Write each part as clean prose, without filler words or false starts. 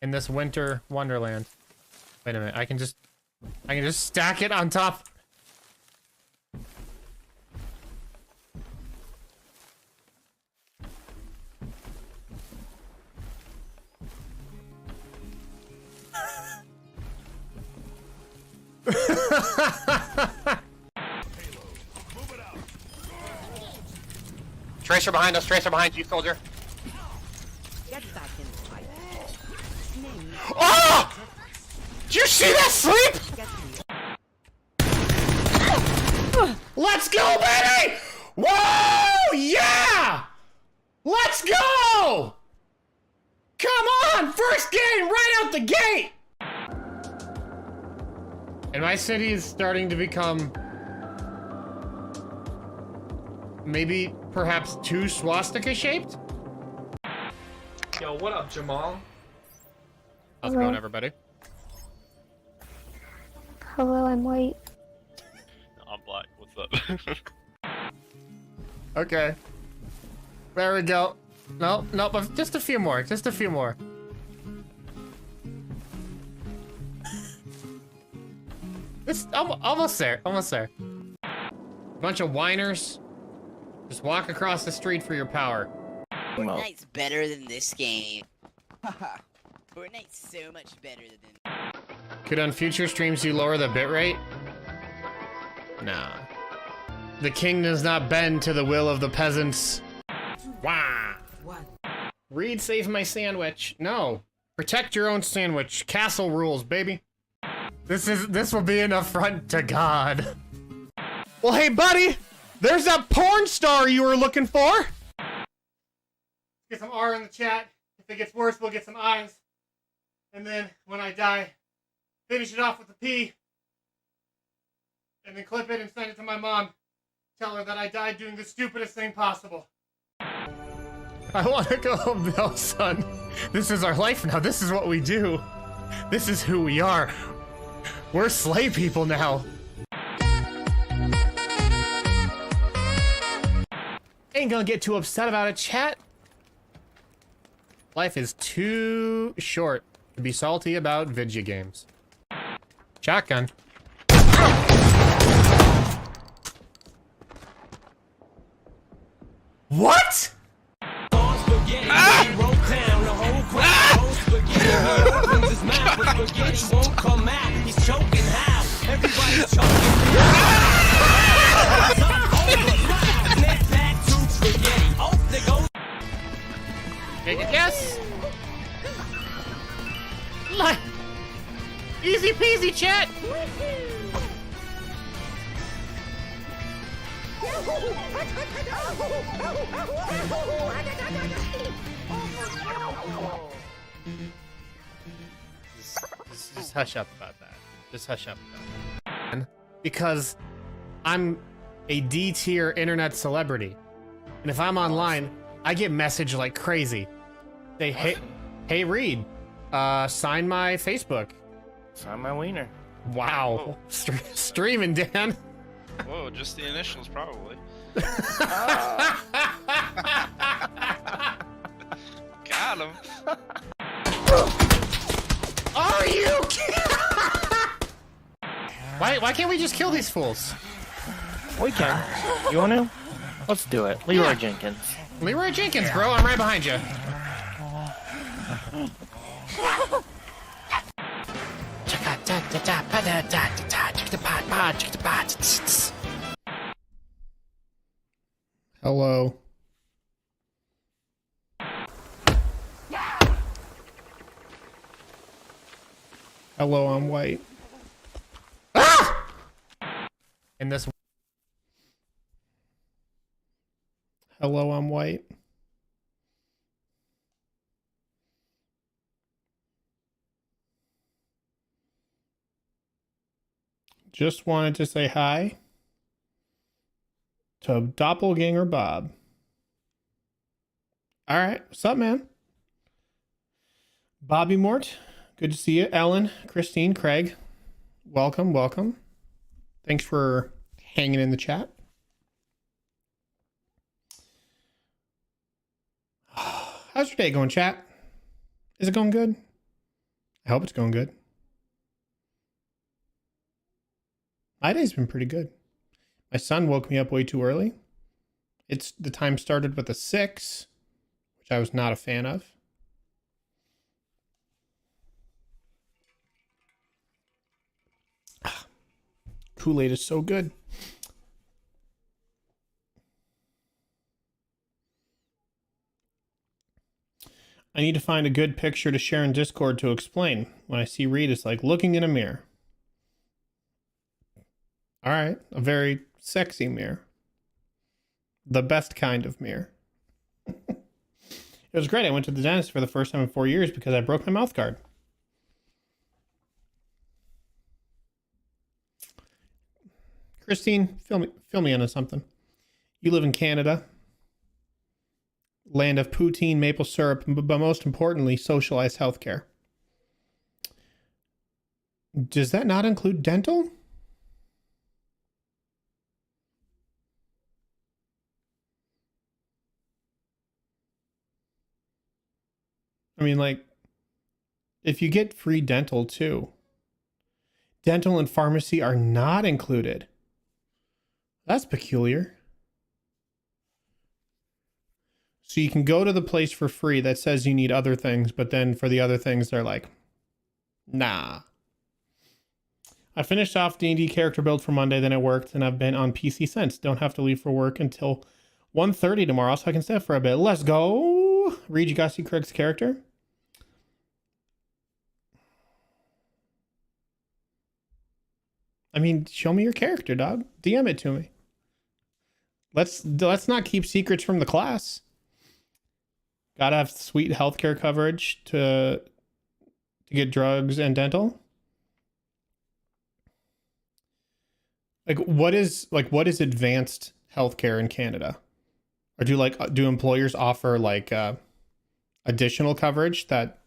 in this winter wonderland. Wait a minute, I can just stack it on top. Tracer behind us, Tracer behind you, soldier. Oh! Did you see that sleep? Let's go, baby! Whoa! Yeah! Let's go! Come on! First game right out the gate! And my city is starting to become maybe perhaps too swastika shaped? Yo, what up, Jamal? How's it going, everybody? Hello, I'm white. I'm black. What's up? Okay. There we go. No, but just a few more. Just a few more. It's almost there. Almost there. Bunch of whiners. Just walk across the street for your power. Fortnite's better than this game. Fortnite's so much better than... Could on future streams you lower the bitrate? Nah. The king does not bend to the will of the peasants. Wah! Reed, save my sandwich. No. Protect your own sandwich. Castle rules, baby. This will be an affront to God. Well, hey, buddy! There's that porn star you were looking for! Get some R in the chat. If it gets worse, we'll get some I's. And then, when I die, finish it off with a P. And then clip it and send it to my mom. Tell her that I died doing the stupidest thing possible. I want to go home now, son. This is our life now. This is what we do. This is who we are. We're slave people now. Ain't gonna get too upset about it, chat. Life is too short to be salty about video games. Shotgun. What? Take a guess. Easy peasy, chat. Just hush up about that. Just hush up about that. Because I'm a D-tier internet celebrity. And if I'm online, I get messaged like crazy. They hey Reed, sign my Facebook. Sign my wiener. Wow. Streaming, Dan. Whoa, just the initials, probably. Got him. Are you kidding? Why can't we just kill these fools? We can. You want to? Let's do it. Leroy Yeah. Jenkins. Leroy Jenkins, bro. I'm right behind you. Hello. Hello, I'm white. Ah! In this. Hello, I'm white. Just wanted to say hi to Doppelganger Bob. All right, what's up, man? Bobby Mort, good to see you. Ellen, Christine, Craig, welcome, welcome. Thanks for hanging in the chat. How's your day going, chat? Is it going good? I hope it's going good. My day's been pretty good. My son woke me up way too early. The time started with a 6, which I was not a fan of. Kool-Aid is so good. I need to find a good picture to share in Discord to explain. When I see Reed, it's like looking in a mirror. All right, a very sexy mirror. The best kind of mirror. It was great. I went to the dentist for the first time in 4 years because I broke my mouth guard. Christine, fill me in on something. You live in Canada, land of poutine, maple syrup, but most importantly, socialized healthcare. Does that not include dental? I mean, like, if you get free dental too, dental and pharmacy are not included. That's peculiar. So you can go to the place for free that says you need other things, but then for the other things, they're like, nah. I finished off D&D character build for Monday, then it worked, and I've been on PC since. Don't have to leave for work until 1:30 tomorrow, so I can stay for a bit. Let's go. Reed, you guys see Craig's character? I mean, show me your character, dog. DM it to me. Let's not keep secrets from the class. Gotta have sweet healthcare coverage to get drugs and dental. What is advanced healthcare in Canada? Or do employers offer additional coverage that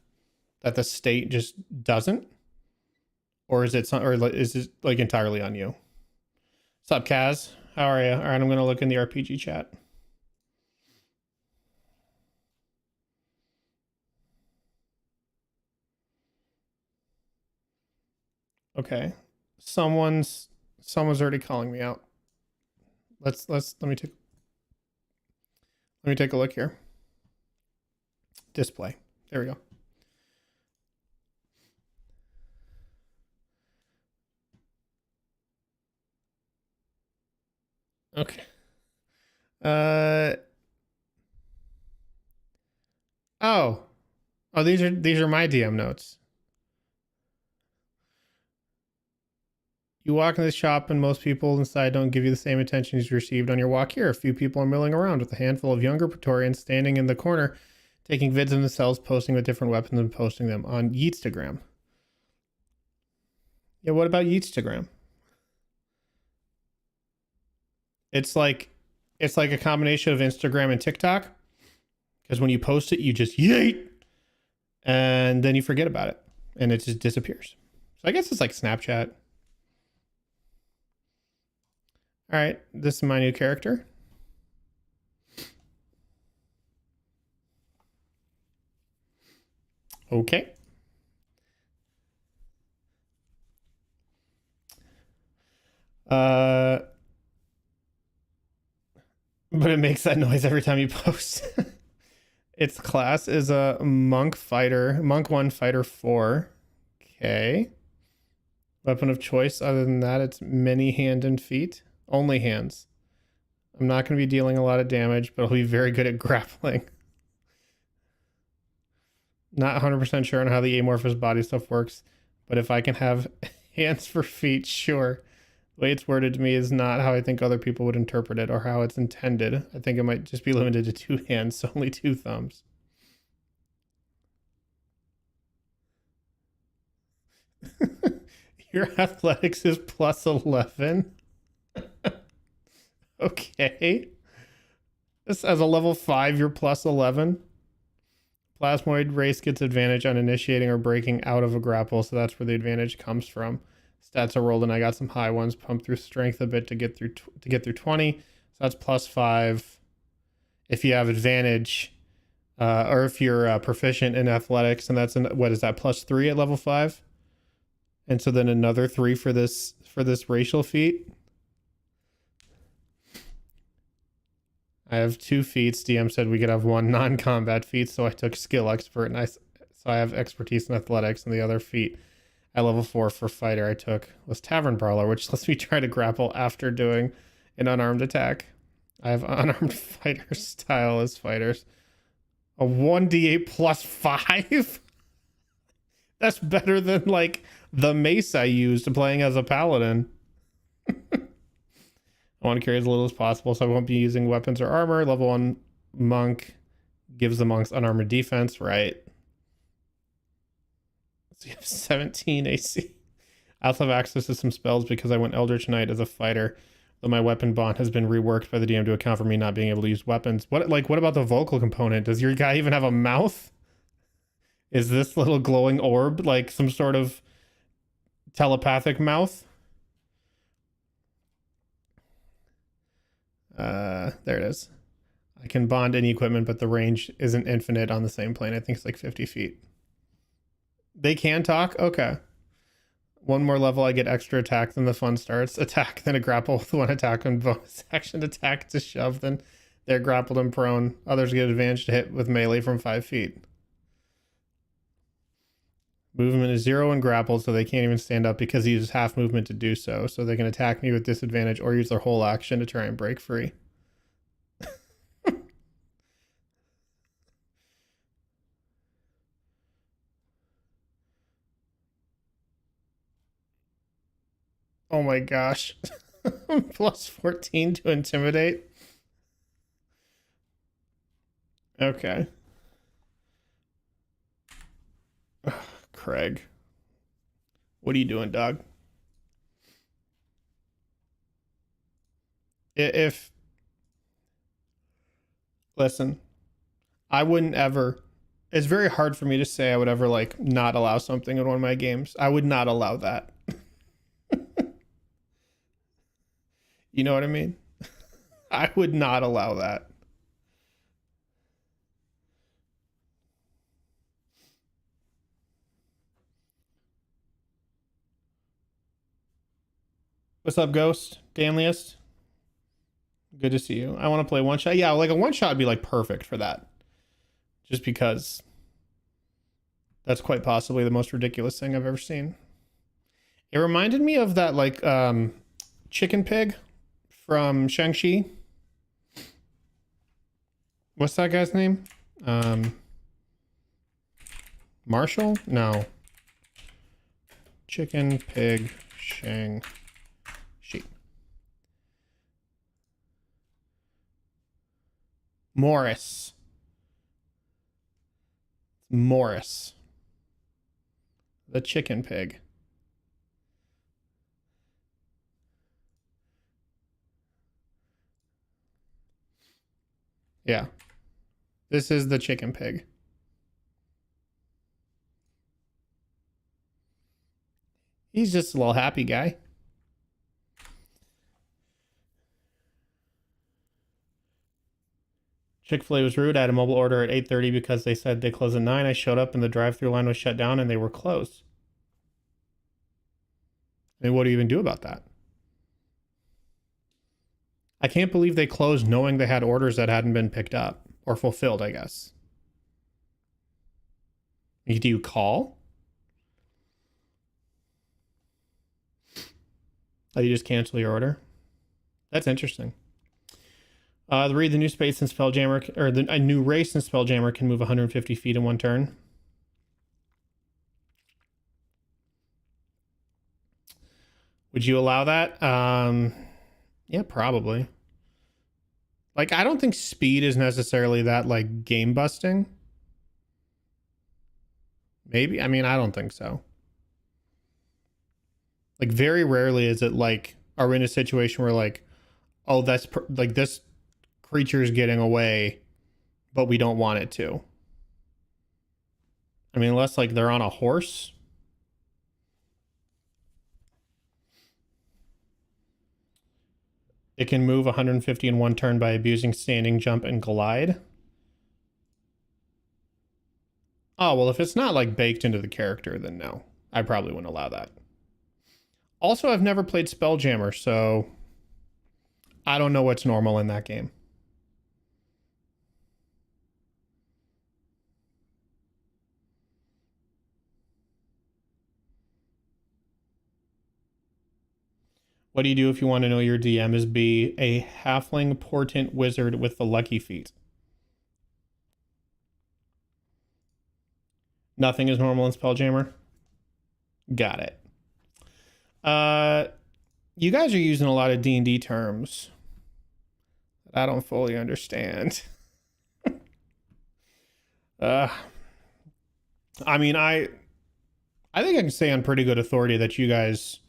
the state just doesn't? Or is it entirely on you? What's up, Kaz? How are you? All right, I'm gonna look in the RPG chat. Okay, someone's already calling me out. Let me take a look here. Display. There we go. Okay. Oh, these are my DM notes. You walk in the shop and most people inside don't give you the same attention as you received on your walk here. A few people are milling around with a handful of younger Praetorians standing in the corner, taking vids of themselves, posting with different weapons and posting them on Yeetstagram. Yeah, what about Yeetstagram? It's like a combination of Instagram and TikTok, because when you post it, you just yeet, and then you forget about it, and it just disappears. So I guess it's like Snapchat. All right, this is my new character. Okay. But it makes that noise every time you post. Its class is a monk 1 fighter 4. Okay. Weapon of choice. Other than that, it's many hand and feet. Only hands. I'm not going to be dealing a lot of damage, but I'll be very good at grappling. Not 100% sure on how the amorphous body stuff works, but if I can have hands for feet, sure. The way it's worded to me is not how I think other people would interpret it or how it's intended. I think it might just be limited to 2 hands, so only 2 thumbs. Your athletics is plus 11. Okay. This as a level 5, you're plus 11. Plasmoid race gets advantage on initiating or breaking out of a grapple, so that's where the advantage comes from. Stats are rolled, and I got some high ones. Pumped through strength a bit to get through 20. So that's plus 5. If you have advantage, Or if you're proficient in athletics, and that's what is that, +3 at level 5? And so then another 3 for this racial feat. I have 2 feats. DM said we could have 1 non-combat feat, so I took skill expert, and so I have expertise in athletics, and the other feat at level 4 for fighter I took was tavern brawler, which lets me try to grapple after doing an unarmed attack. I have unarmed fighter style as fighters. A 1d8 +5? That's better than like the mace I used playing as a paladin. I want to carry as little as possible, so I won't be using weapons or armor. Level 1 monk gives the monks unarmored defense, right? So you have 17 AC. I also have access to some spells because I went Eldritch Knight as a fighter, though my weapon bond has been reworked by the DM to account for me not being able to use weapons. What about the vocal component? Does your guy even have a mouth? Is this little glowing orb like some sort of telepathic mouth? There it is. I can bond any equipment, but the range isn't infinite on the same plane. I think it's like 50 feet. They can talk? Okay. 1 more level, I get extra attack, then the fun starts. Attack, then a grapple with 1 attack and bonus action attack to shove, then they're grappled and prone. Others get advantage to hit with melee from 5 feet. Movement is 0 and grappled, so they can't even stand up because he uses half movement to do so. So they can attack me with disadvantage or use their whole action to try and break free. Oh my gosh. +14 to intimidate. Okay. Craig. What are you doing, dog? Listen, I wouldn't ever, it's very hard for me to say I would ever like not allow something in one of my games. I would not allow that. You know what I mean? I would not allow that. What's up, Ghost? Danliest? Good to see you. I want to play one shot. Yeah, like a one shot would be like perfect for that. Just because that's quite possibly the most ridiculous thing I've ever seen. It reminded me of that like chicken pig from Shang-Chi. What's that guy's name? Marshall? No. Chicken pig Shang-Chi. Morris. The chicken pig. Yeah. This is the chicken pig. He's just a little happy guy. Chick-fil-A was rude. I had a mobile order at 8:30 because they said they close at 9. I showed up and the drive-thru line was shut down and they were closed. I mean, what do you even do about that? I can't believe they closed knowing they had orders that hadn't been picked up or fulfilled, I guess. Do you call? Oh, you just cancel your order? That's interesting. Read the new space in Spelljammer, or a new race in Spelljammer can move 150 feet in one turn. Would you allow that? Yeah, probably. Like, I don't think speed is necessarily that, like, game busting. Maybe. I mean, I don't think so. Like, very rarely is it, like, are we in a situation where, like, oh, that's, like, this creature is getting away, but we don't want it to. I mean, unless, like, they're on a horse. It can move 150 in one turn by abusing standing, jump, and glide. Oh, well, if it's not like baked into the character, then no. I probably wouldn't allow that. Also, I've never played Spelljammer, so I don't know what's normal in that game. What do you do if you want to know your DM is be a halfling portent wizard with the lucky feet? Nothing is normal in Spelljammer? Got it. You guys are using a lot of D&D terms that I don't fully understand. I mean, I think I can say on pretty good authority that you guys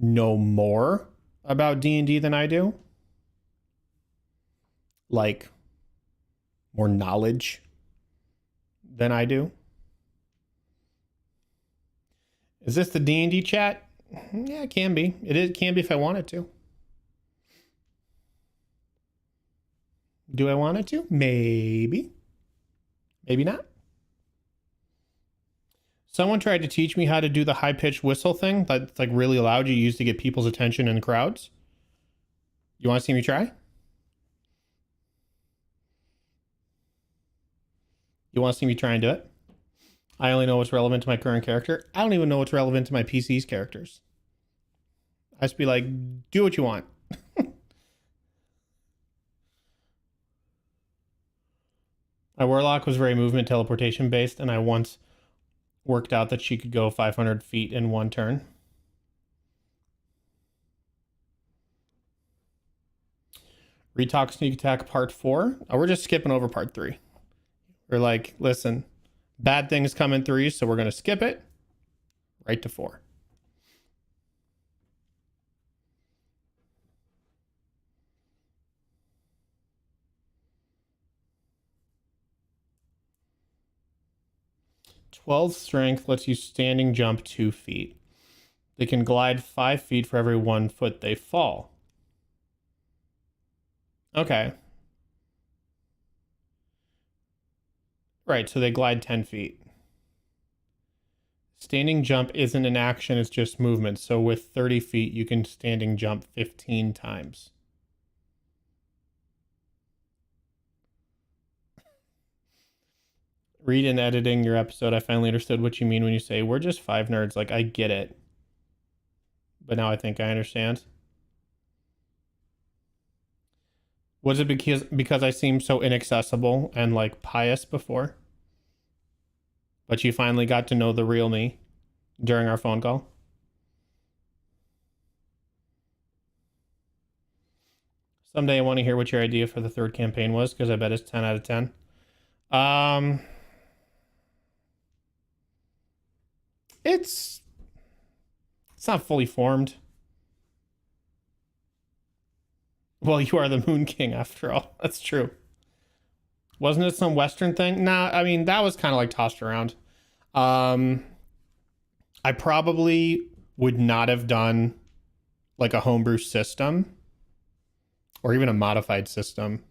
know more about D&D than I do. Like, more knowledge than I do. Is this the D&D chat? Yeah, it can be. It can be if I wanted to. Do I want it to? Maybe. Maybe not. Someone tried to teach me how to do the high-pitched whistle thing that's like really loud you use to get people's attention in crowds. You want to see me try? You want to see me try and do it? I only know what's relevant to my current character. I don't even know what's relevant to my PC's characters. I just be like, do what you want. My warlock was very movement teleportation based, and I once worked out that she could go 500 feet in one turn. Retalk Sneak Attack Part 4. Oh, we're just skipping over Part 3. We're like, listen, bad things come in 3, so we're going to skip it right to 4. '12 strength lets you standing jump 2 feet. They can glide 5 feet for every 1 foot they fall. Okay. Right, so they glide 10 feet. Standing jump isn't an action, it's just movement. So with 30 feet, you can standing jump 15 times. Read and editing your episode, I finally understood what you mean when you say, we're just 5 nerds. Like, I get it. But now I think I understand. Was it because I seemed so inaccessible and, like, pious before? But you finally got to know the real me during our phone call? Someday I want to hear what your idea for the 3rd campaign was, because I bet it's 10 out of 10. It's not fully formed. Well, you are the Moon King after all. That's true. Wasn't it some Western thing? Nah, I mean, that was kind of like tossed around. I probably would not have done like a homebrew system or even a modified system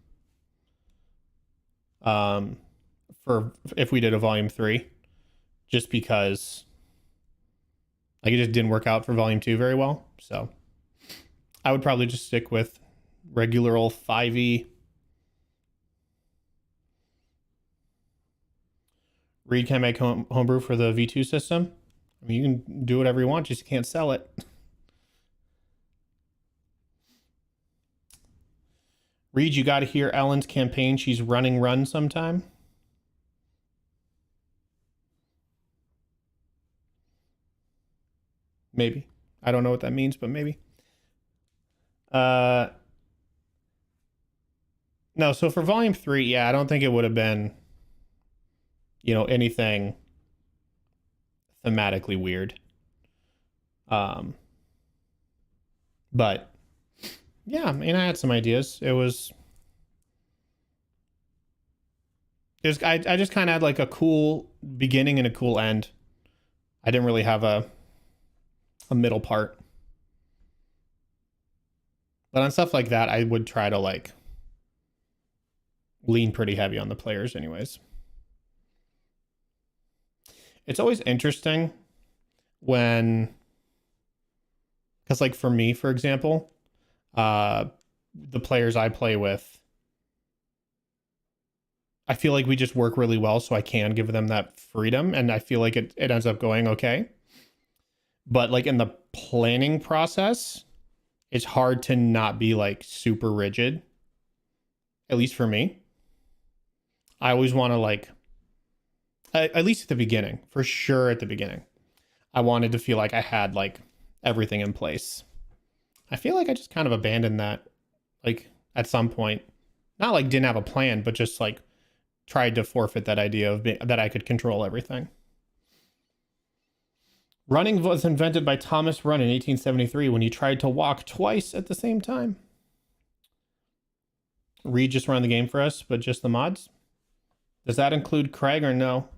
for if we did a volume 3, just because like it just didn't work out for volume 2 very well. So I would probably just stick with regular old 5e. Reed, can I make homebrew for the V2 system? I mean, you can do whatever you want, just can't sell it. Reed, you got to hear Ellen's campaign. She's running run sometime. Maybe. I don't know what that means, but maybe. No, so for volume 3, yeah, I don't think it would have been, you know, anything thematically weird. But yeah, I mean, I had some ideas. I just kind of had like a cool beginning and a cool end. I didn't really have a middle part. But on stuff like that, I would try to like lean pretty heavy on the players anyways. It's always interesting when, because like for me, for example, the players I play with, I feel like we just work really well, so I can give them that freedom, and I feel like it ends up going okay. But like in the planning process, it's hard to not be like super rigid, at least for me. I always want to like, at least at the beginning, for sure at the beginning, I wanted to feel like I had like everything in place. I feel like I just kind of abandoned that, like at some point. Not like didn't have a plan, but just like tried to forfeit that idea of that I could control everything. Running was invented by Thomas Run in 1873 when he tried to walk twice at the same time. Reed just run the game for us, but just the mods? Does that include Craig or no?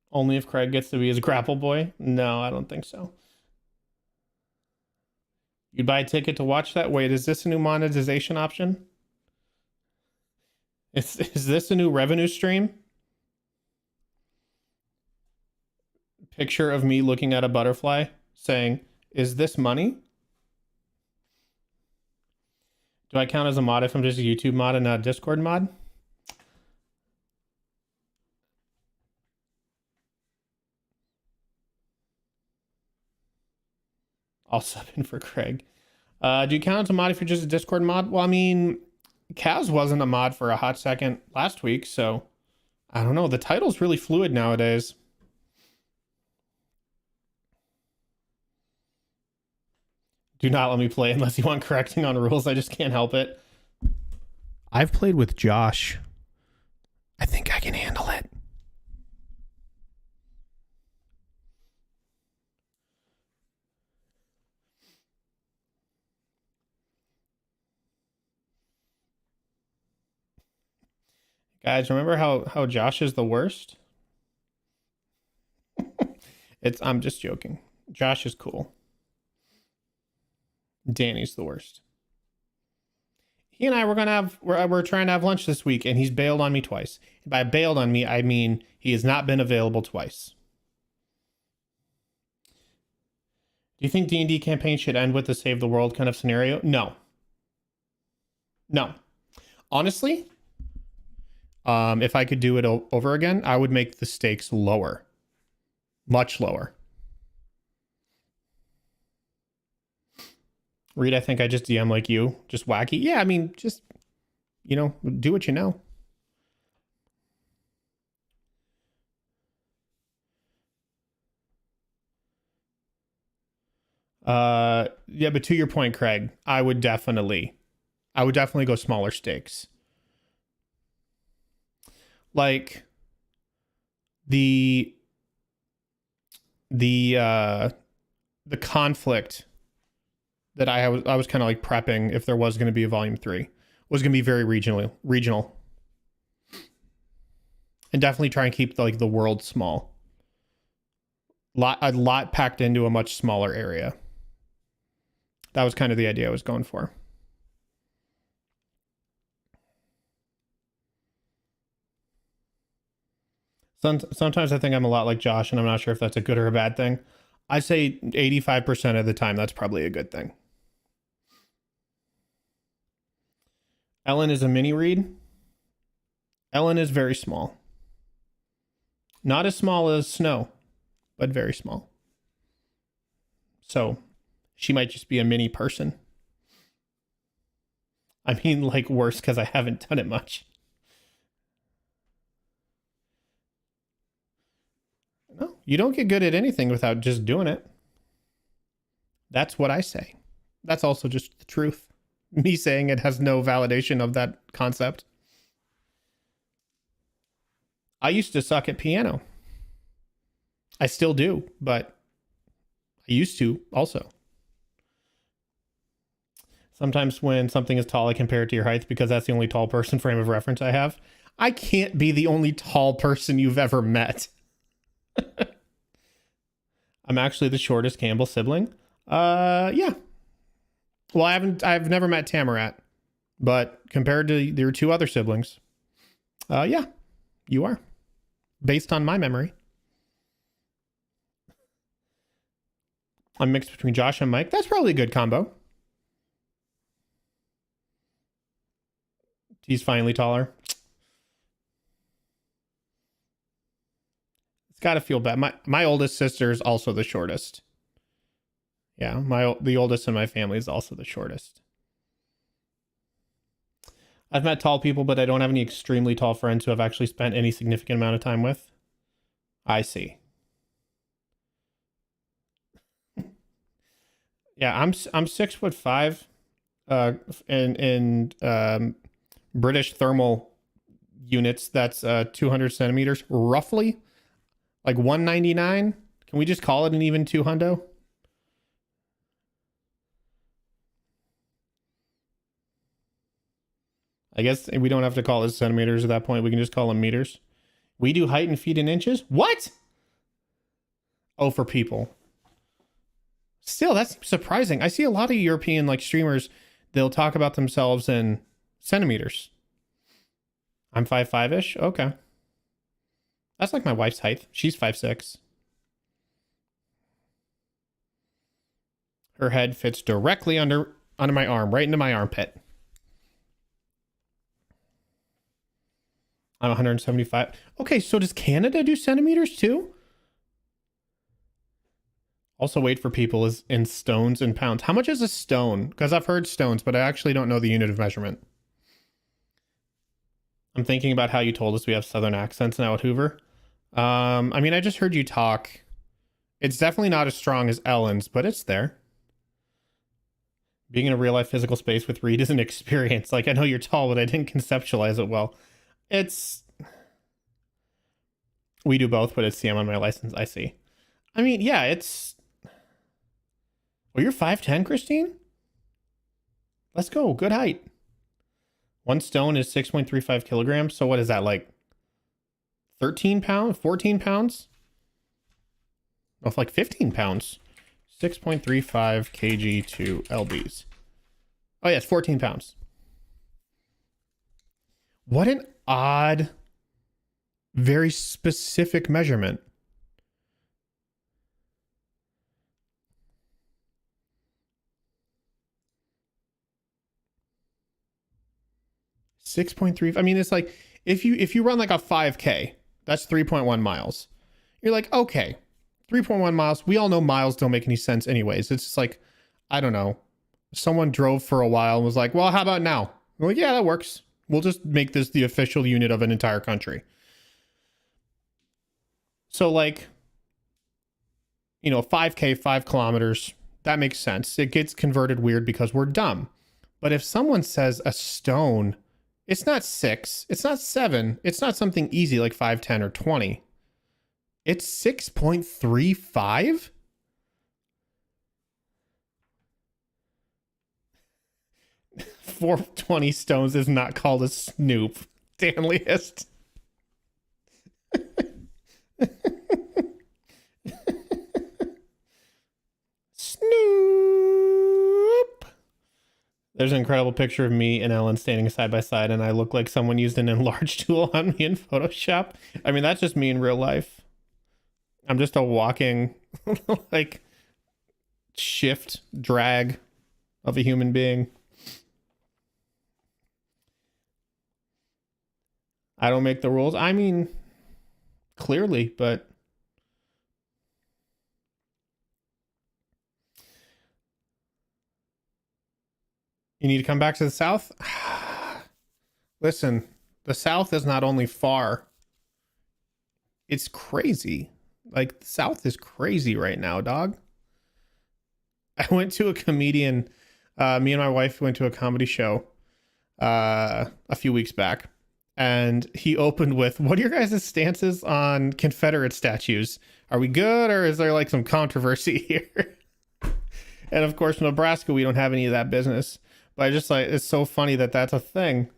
Only if Craig gets to be his grapple boy? No, I don't think so. You'd buy a ticket to watch that? Wait, is this a new monetization option? Is this a new revenue stream? Picture of me looking at a butterfly saying, is this money? Do I count as a mod if I'm just a YouTube mod and not a Discord mod? I'll sub in for Craig. Do you count as a mod if you're just a Discord mod? Well, I mean, Kaz wasn't a mod for a hot second last week, so I don't know. The title's really fluid nowadays. Do not let me play unless you want correcting on rules. I just can't help it. I've played with Josh. I think I can handle it. Guys, remember how Josh is the worst? I'm just joking. Josh is cool. Danny's the worst. He and I we're trying to have lunch this week, and he's bailed on me twice. And by bailed on me, I mean he has not been available twice. Do you think D&D campaign should end with a save the world kind of scenario? No. No. Honestly, if I could do it over again, I would make the stakes lower. Much lower. Reed, I think I just DM like you. Just wacky. Yeah, I mean, just, you know, do what you know. Yeah, but to your point, Craig, I would definitely go smaller stakes. Like the conflict that I was kind of like prepping if there was going to be a volume 3 was going to be very regional, and definitely try and keep like the world small. A lot packed into a much smaller area. That was kind of the idea I was going for. Sometimes I think I'm a lot like Josh, and I'm not sure if that's a good or a bad thing. I say 85% of the time, that's probably a good thing. Ellen is a mini read. Ellen is very small. Not as small as Snow, but very small. So she might just be a mini person. I mean, like worse because I haven't done it much. No, you don't get good at anything without just doing it. That's what I say. That's also just the truth. Me saying it has no validation of that concept. I used to suck at piano. I still do, but I used to also. Sometimes when something is tall, I compare it to your height because that's the only tall person frame of reference I have. I can't be the only tall person you've ever met. I'm actually the shortest Campbell sibling. Yeah. Well, I've never met Tamarat, but compared to your two other siblings, yeah, you are. Based on my memory. I'm mixed between Josh and Mike. That's probably a good combo. He's finally taller. It's got to feel bad. My oldest sister is also the shortest. Yeah, the oldest in my family is also the shortest. I've met tall people, but I don't have any extremely tall friends who I've actually spent any significant amount of time with. I see. Yeah, I'm 6'5", in British thermal units. That's 200 centimeters, roughly, like 199. Can we just call it an even 200? I guess we don't have to call it centimeters at that point. We can just call them meters. We do height and feet in inches. What? Oh, for people. Still, that's surprising. I see a lot of European like streamers. They'll talk about themselves in centimeters. I'm 5'5"-ish. Okay. That's like my wife's height. She's 5'6". Her head fits directly under my arm, right into my armpit. I'm 175. Okay, so does Canada do centimeters too? Also, weight for people is in stones and pounds. How much is a stone? Because I've heard stones, but I actually don't know the unit of measurement. I'm thinking about how you told us we have southern accents now at Hoover. I mean, I just heard you talk. It's definitely not as strong as Ellen's, but it's there. Being in a real life physical space with Reed is an experience. Like, I know you're tall, but I didn't conceptualize it well. We do both, but it's CM on my license. I see. I mean, yeah, it's... Oh, you're 5'10", Christine? Let's go. Good height. 1 stone is 6.35 kilograms. So what is that, like 13 pounds? 14 pounds? Oh, like 15 pounds. 6.35 kg to lbs. Oh, yeah, it's 14 pounds. What an odd, very specific measurement. .3. I mean, it's like if you run like a 5K, that's 3.1 miles. You're like, okay, 3.1 miles. We all know miles don't make any sense anyways. It's just like, I don't know. Someone drove for a while and was like, well, how about now? I'm like, yeah, that works. We'll just make this the official unit of an entire country. So like, 5K, 5 kilometers, that makes sense. It gets converted weird because we're dumb. But if someone says a stone, it's not 6, it's not 7, it's not something easy like 5, 10, or 20. It's 6.35? .420 stones is not called a snoop. Danliest. Snoop. There's an incredible picture of me and Ellen standing side by side, and I look like someone used an enlarged tool on me in Photoshop. I mean, that's just me in real life. I'm just a walking, like, shift drag of a human being. I don't make the rules. I mean, clearly, but you need to come back to the South? Listen, the South is not only far, it's crazy. Like, the South is crazy right now, dog. I went to a comedian, me and my wife went to a comedy show a few weeks back. And he opened with, what are your guys' stances on Confederate statues? Are we good, or is there like some controversy here? And of course, Nebraska, we don't have any of that business. But I just like, it's so funny that that's a thing.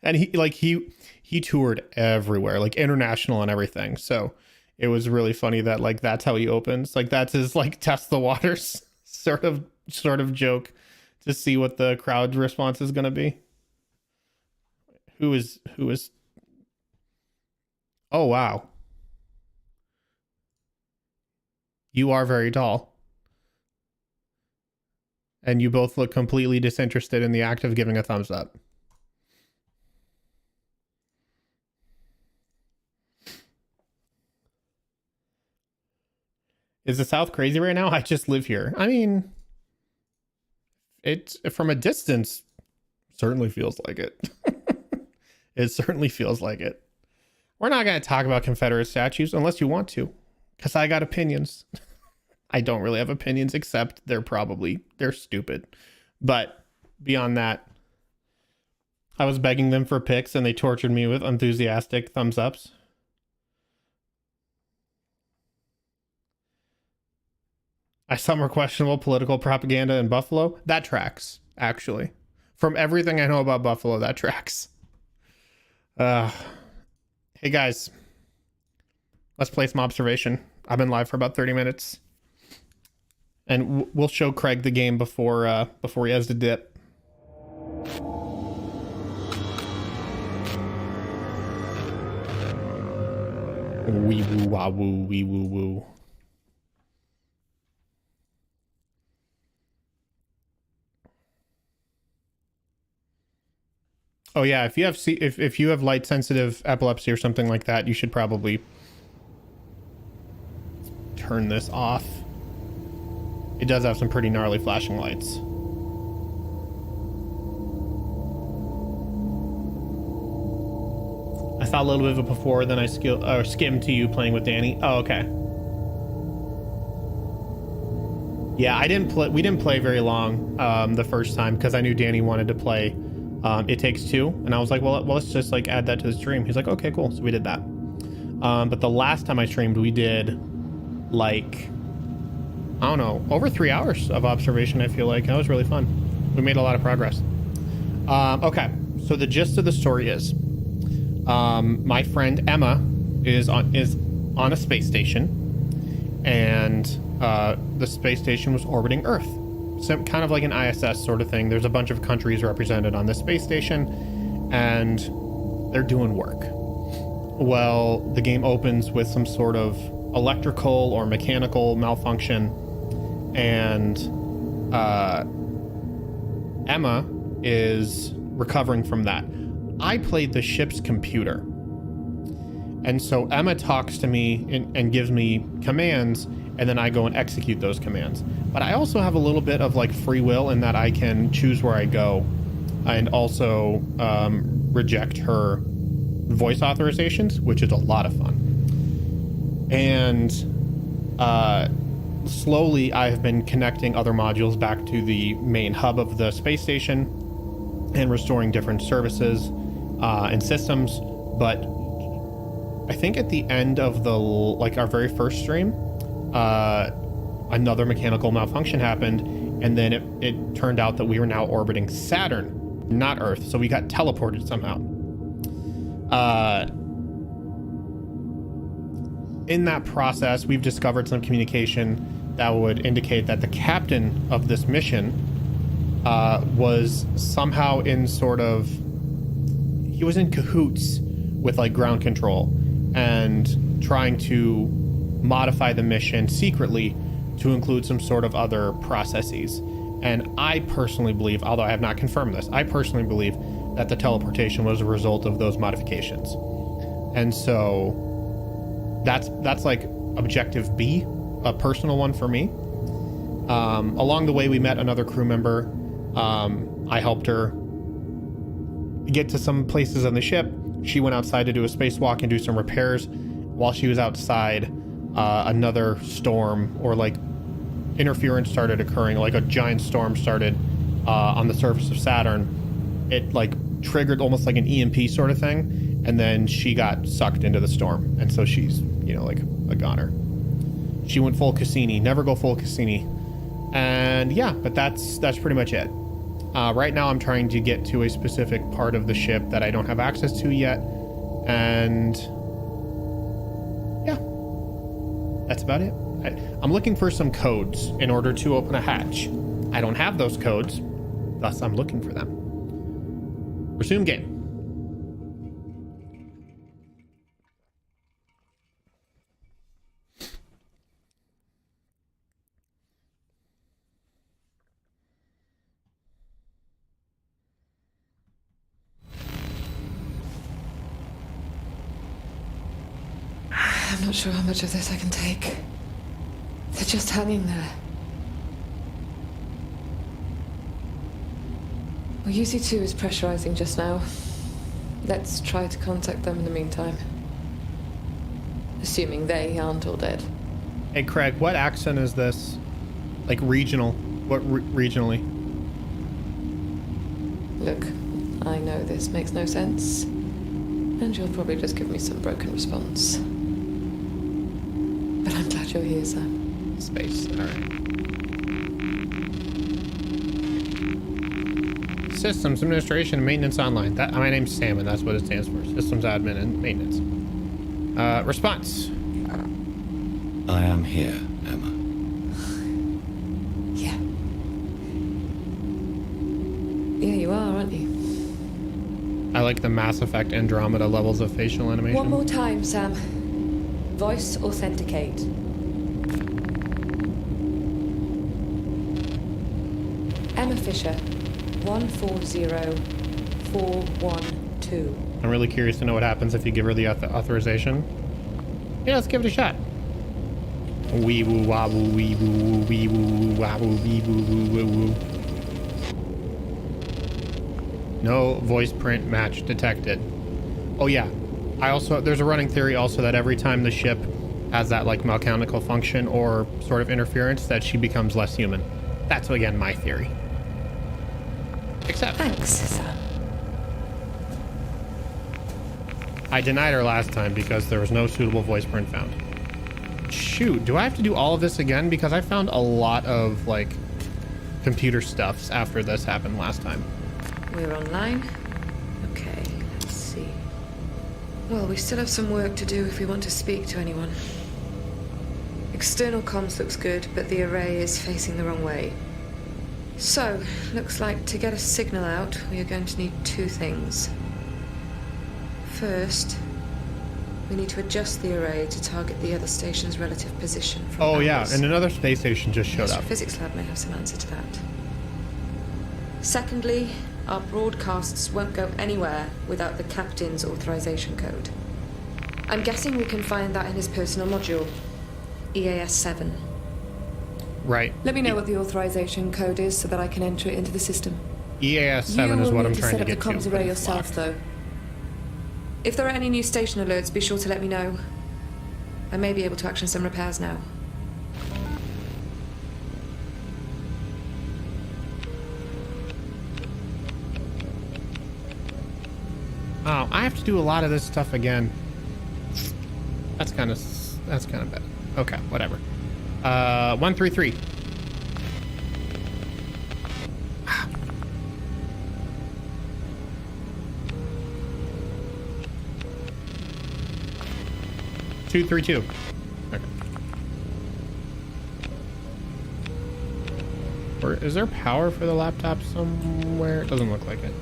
And he toured everywhere, like international and everything. So it was really funny that like that's how he opens. Like that's his like test the waters sort of joke to see what the crowd response is gonna be. Who is oh wow. You are very tall. And you both look completely disinterested in the act of giving a thumbs up. Is the South crazy right now? I just live here. I mean, it from a distance certainly feels like it. It certainly feels like it. We're not going to talk about Confederate statues unless you want to, because I got opinions. I don't really have opinions, except they're stupid. But beyond that, I was begging them for pics and they tortured me with enthusiastic thumbs ups. I saw more questionable political propaganda in Buffalo. That tracks, actually. From everything I know about Buffalo, that tracks. Hey guys, let's play some observation. I've been live for about 30 minutes. And we'll show Craig the game before he has to dip. Wee woo wah woo, wee woo woo. Oh yeah, if you have light sensitive epilepsy or something like that, you should probably turn this off. It does have some pretty gnarly flashing lights. I saw a little bit of it before, then I skimmed to you playing with Danny. Oh, okay. Yeah, we didn't play very long the first time because I knew Danny wanted to play It Takes Two, and I was like, well, let's just like add that to the stream. He's like, okay, cool. So we did that. But the last time I streamed, we did like, I don't know, over 3 hours of observation. I feel like that was really fun. We made a lot of progress. Okay, so the gist of the story is, my friend Emma is on a space station, and the space station was orbiting Earth. So kind of like an ISS sort of thing. There's a bunch of countries represented on this space station, and they're doing work. Well, the game opens with some sort of electrical or mechanical malfunction, and Emma is recovering from that. I played the ship's computer, and so Emma talks to me and gives me commands, and then I go and execute those commands. But I also have a little bit of like free will in that I can choose where I go, and also reject her voice authorizations, which is a lot of fun. And slowly I have been connecting other modules back to the main hub of the space station and restoring different services and systems. But I think at the end of our very first stream, another mechanical malfunction happened, and then it turned out that we were now orbiting Saturn, not Earth. So we got teleported somehow. In that process, we've discovered some communication that would indicate that the captain of this mission was somehow he was in cahoots with like ground control and trying to modify the mission secretly to include some sort of other processes. And I personally believe, although I have not confirmed this, I personally believe that the teleportation was a result of those modifications. And so that's like objective B, a personal one for me. Along the way, we met another crew member. I helped her get to some places on the ship. She went outside to do a spacewalk and do some repairs. While she was outside, another storm or like interference started occurring. Like a giant storm started on the surface of Saturn. It like triggered almost like an EMP sort of thing, and then she got sucked into the storm. And so she's, like a goner. She went full Cassini. Never go full Cassini. And yeah, but that's pretty much it. Right now I'm trying to get to a specific part of the ship that I don't have access to yet. And yeah, That's about it. I'm looking for some codes in order to open a hatch. I don't have those codes, thus I'm looking for them. Resume game. I'm not sure how much of this I can take. They're just hanging there. Well, UC2 is pressurizing just now. Let's try to contact them in the meantime. Assuming they aren't all dead. Hey, Craig, what accent is this? Like regional? What regionally? Look, I know this makes no sense. And you'll probably just give me some broken response. But I'm glad you're here, Sam. Space. All right. Systems Administration and Maintenance Online. My name's Sam, and that's what it stands for. Systems Admin and Maintenance. Response. I am here, Emma. Yeah. Yeah, you are, aren't you? I like the Mass Effect Andromeda levels of facial animation. One more time, Sam. Voice authenticate. Emma Fisher, 140412. I'm really curious to know what happens if you give her the authorization. Yeah, let's give it a shot. Wee woo wah woo wee woo woo wee woo woo wah woo wee woo woo woo woo. No voice print match detected. Oh yeah. There's a running theory also that every time the ship has that like mechanical function or sort of interference that she becomes less human. That's again my theory. Except Thanks, Sam. I denied her last time because there was no suitable voice print found. Shoot, do I have to do all of this again? Because I found a lot of like computer stuffs after this happened last time. We're online. Okay, let's see. Well, we still have some work to do if we want to speak to anyone. External comms looks good, but the array is facing the wrong way. So, looks like to get a signal out, we are going to need two things. First, we need to adjust the array to target the other station's relative position from Oh yeah, ours. and another space station just showed The up. physics lab may have some answer to that. Secondly, our broadcasts won't go anywhere without the captain's authorization code. I'm guessing we can find that in his personal module, EAS-7. Right. Let me know what the authorization code is so that I can enter it into the system. EAS-7 is what I'm trying to get You will need to set up the comms to. array but it's yourself, locked. though. If there are any new station alerts, be sure to let me know. I may be able to action some repairs now. Oh, I have to do a lot of this stuff again. That's kind of bad. Okay, whatever. 133. Two, 3, 2. Okay. Or is there power for the laptop somewhere? It doesn't look like it.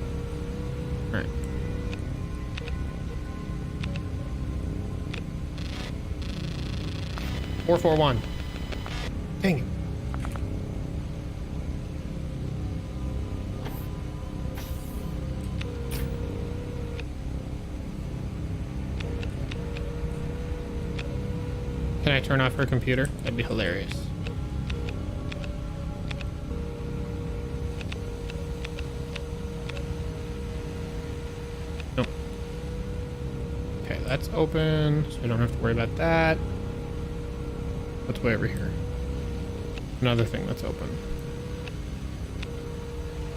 All right. Four, 4, 1. Dang it. Can I turn off her computer? That'd be hilarious. Nope. Okay, that's open, so we don't have to worry about that. What's way over here? Another thing that's open.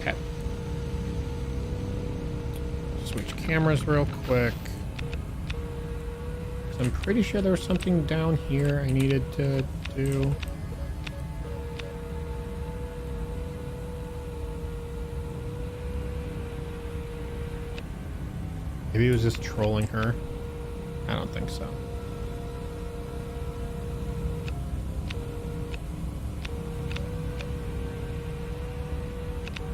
Okay. Switch cameras real quick. I'm pretty sure there was something down here I needed to do. Maybe he was just trolling her. I don't think so.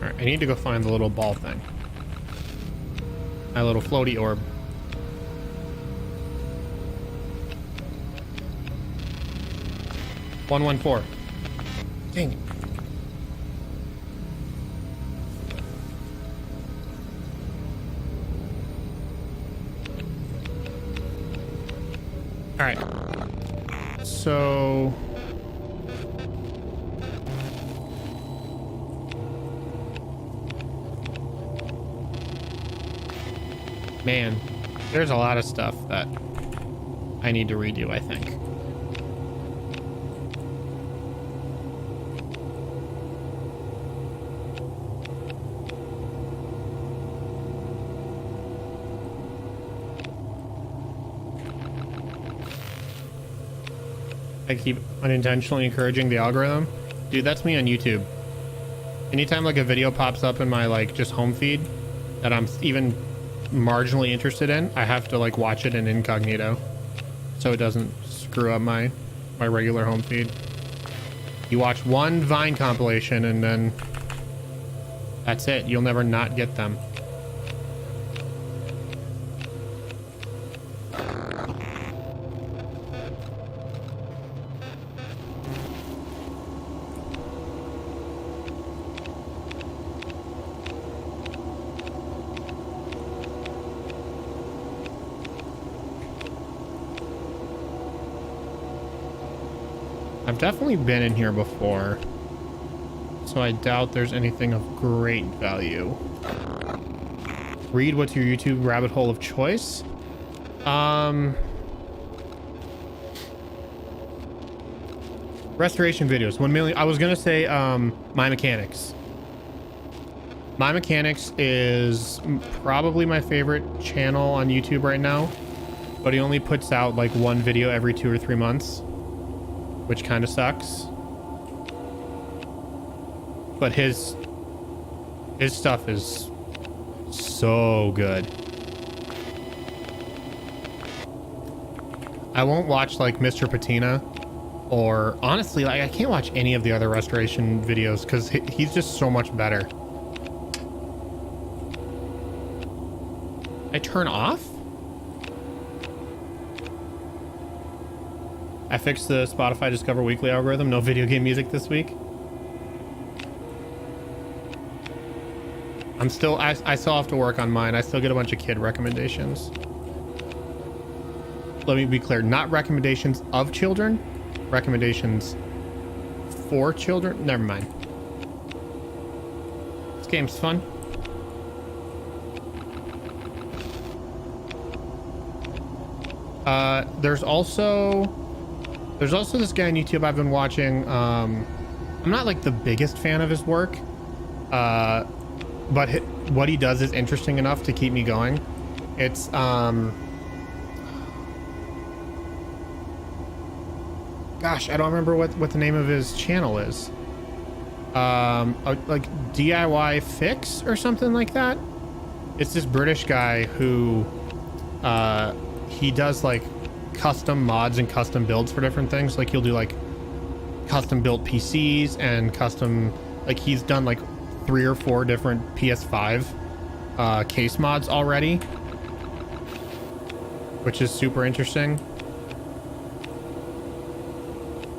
Alright, I need to go find the little ball thing. My little floaty orb. $114. Dang it. Alright. So... Man, there's a lot of stuff that I need to redo, I think. I keep unintentionally encouraging the algorithm. Dude, that's me on YouTube. Anytime like a video pops up in my like just home feed that I'm even marginally interested in, I have to like watch it in incognito so it doesn't screw up my regular home feed. You watch one Vine compilation and then that's it. You'll never not get them. I've definitely been in here before, so I doubt there's anything of great value. Read what's your YouTube rabbit hole of choice? Restoration videos. 1 million. I was gonna say My Mechanics. My Mechanics is probably my favorite channel on YouTube right now, but he only puts out like one video every 2 or 3 months, which kind of sucks. But his stuff is so good. I won't watch like Mr. Patina, or honestly, like I can't watch any of the other restoration videos because he's just so much better. I turn off? I fixed the Spotify Discover Weekly algorithm. No video game music this week. I still have to work on mine. I still get a bunch of kid recommendations. Let me be clear, not recommendations of children, recommendations for children. Never mind. This game's fun. There's also this guy on YouTube I've been watching. I'm not like the biggest fan of his work, but what he does is interesting enough to keep me going. It's gosh, I don't remember what the name of his channel is. Like DIY Fix or something like that. It's this British guy who he does like custom mods and custom builds for different things. Like he'll do like custom built PCs and custom, like he's done like 3 or 4 different PS5 case mods already, which is super interesting.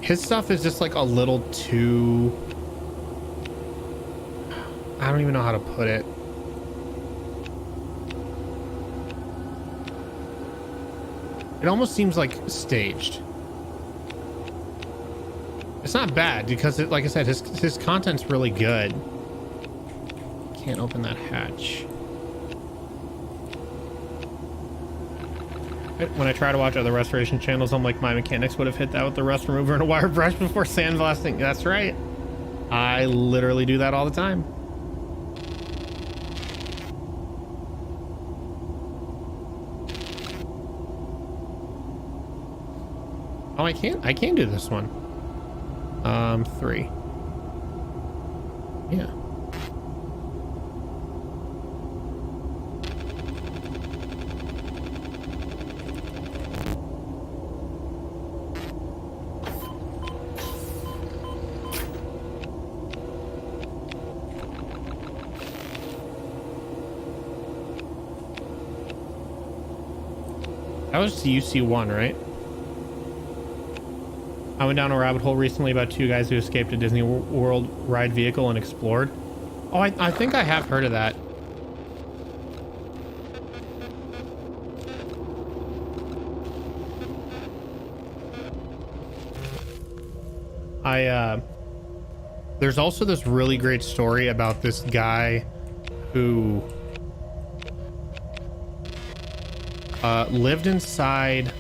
His stuff is just like a little too, I don't even know how to put it. It almost seems like staged. It's not bad because it, like I said, his content's really good. Can't open that hatch. When I try to watch other restoration channels, I'm like, My Mechanics would have hit that with the rust remover and a wire brush before sandblasting. That's right. I literally do that all the time. Oh, I can't do this one. 3. Yeah. That was UC1, right? I went down a rabbit hole recently about two guys who escaped a Disney World ride vehicle and explored. Oh, I think I have heard of that. There's also this really great story about this guy who lived inside,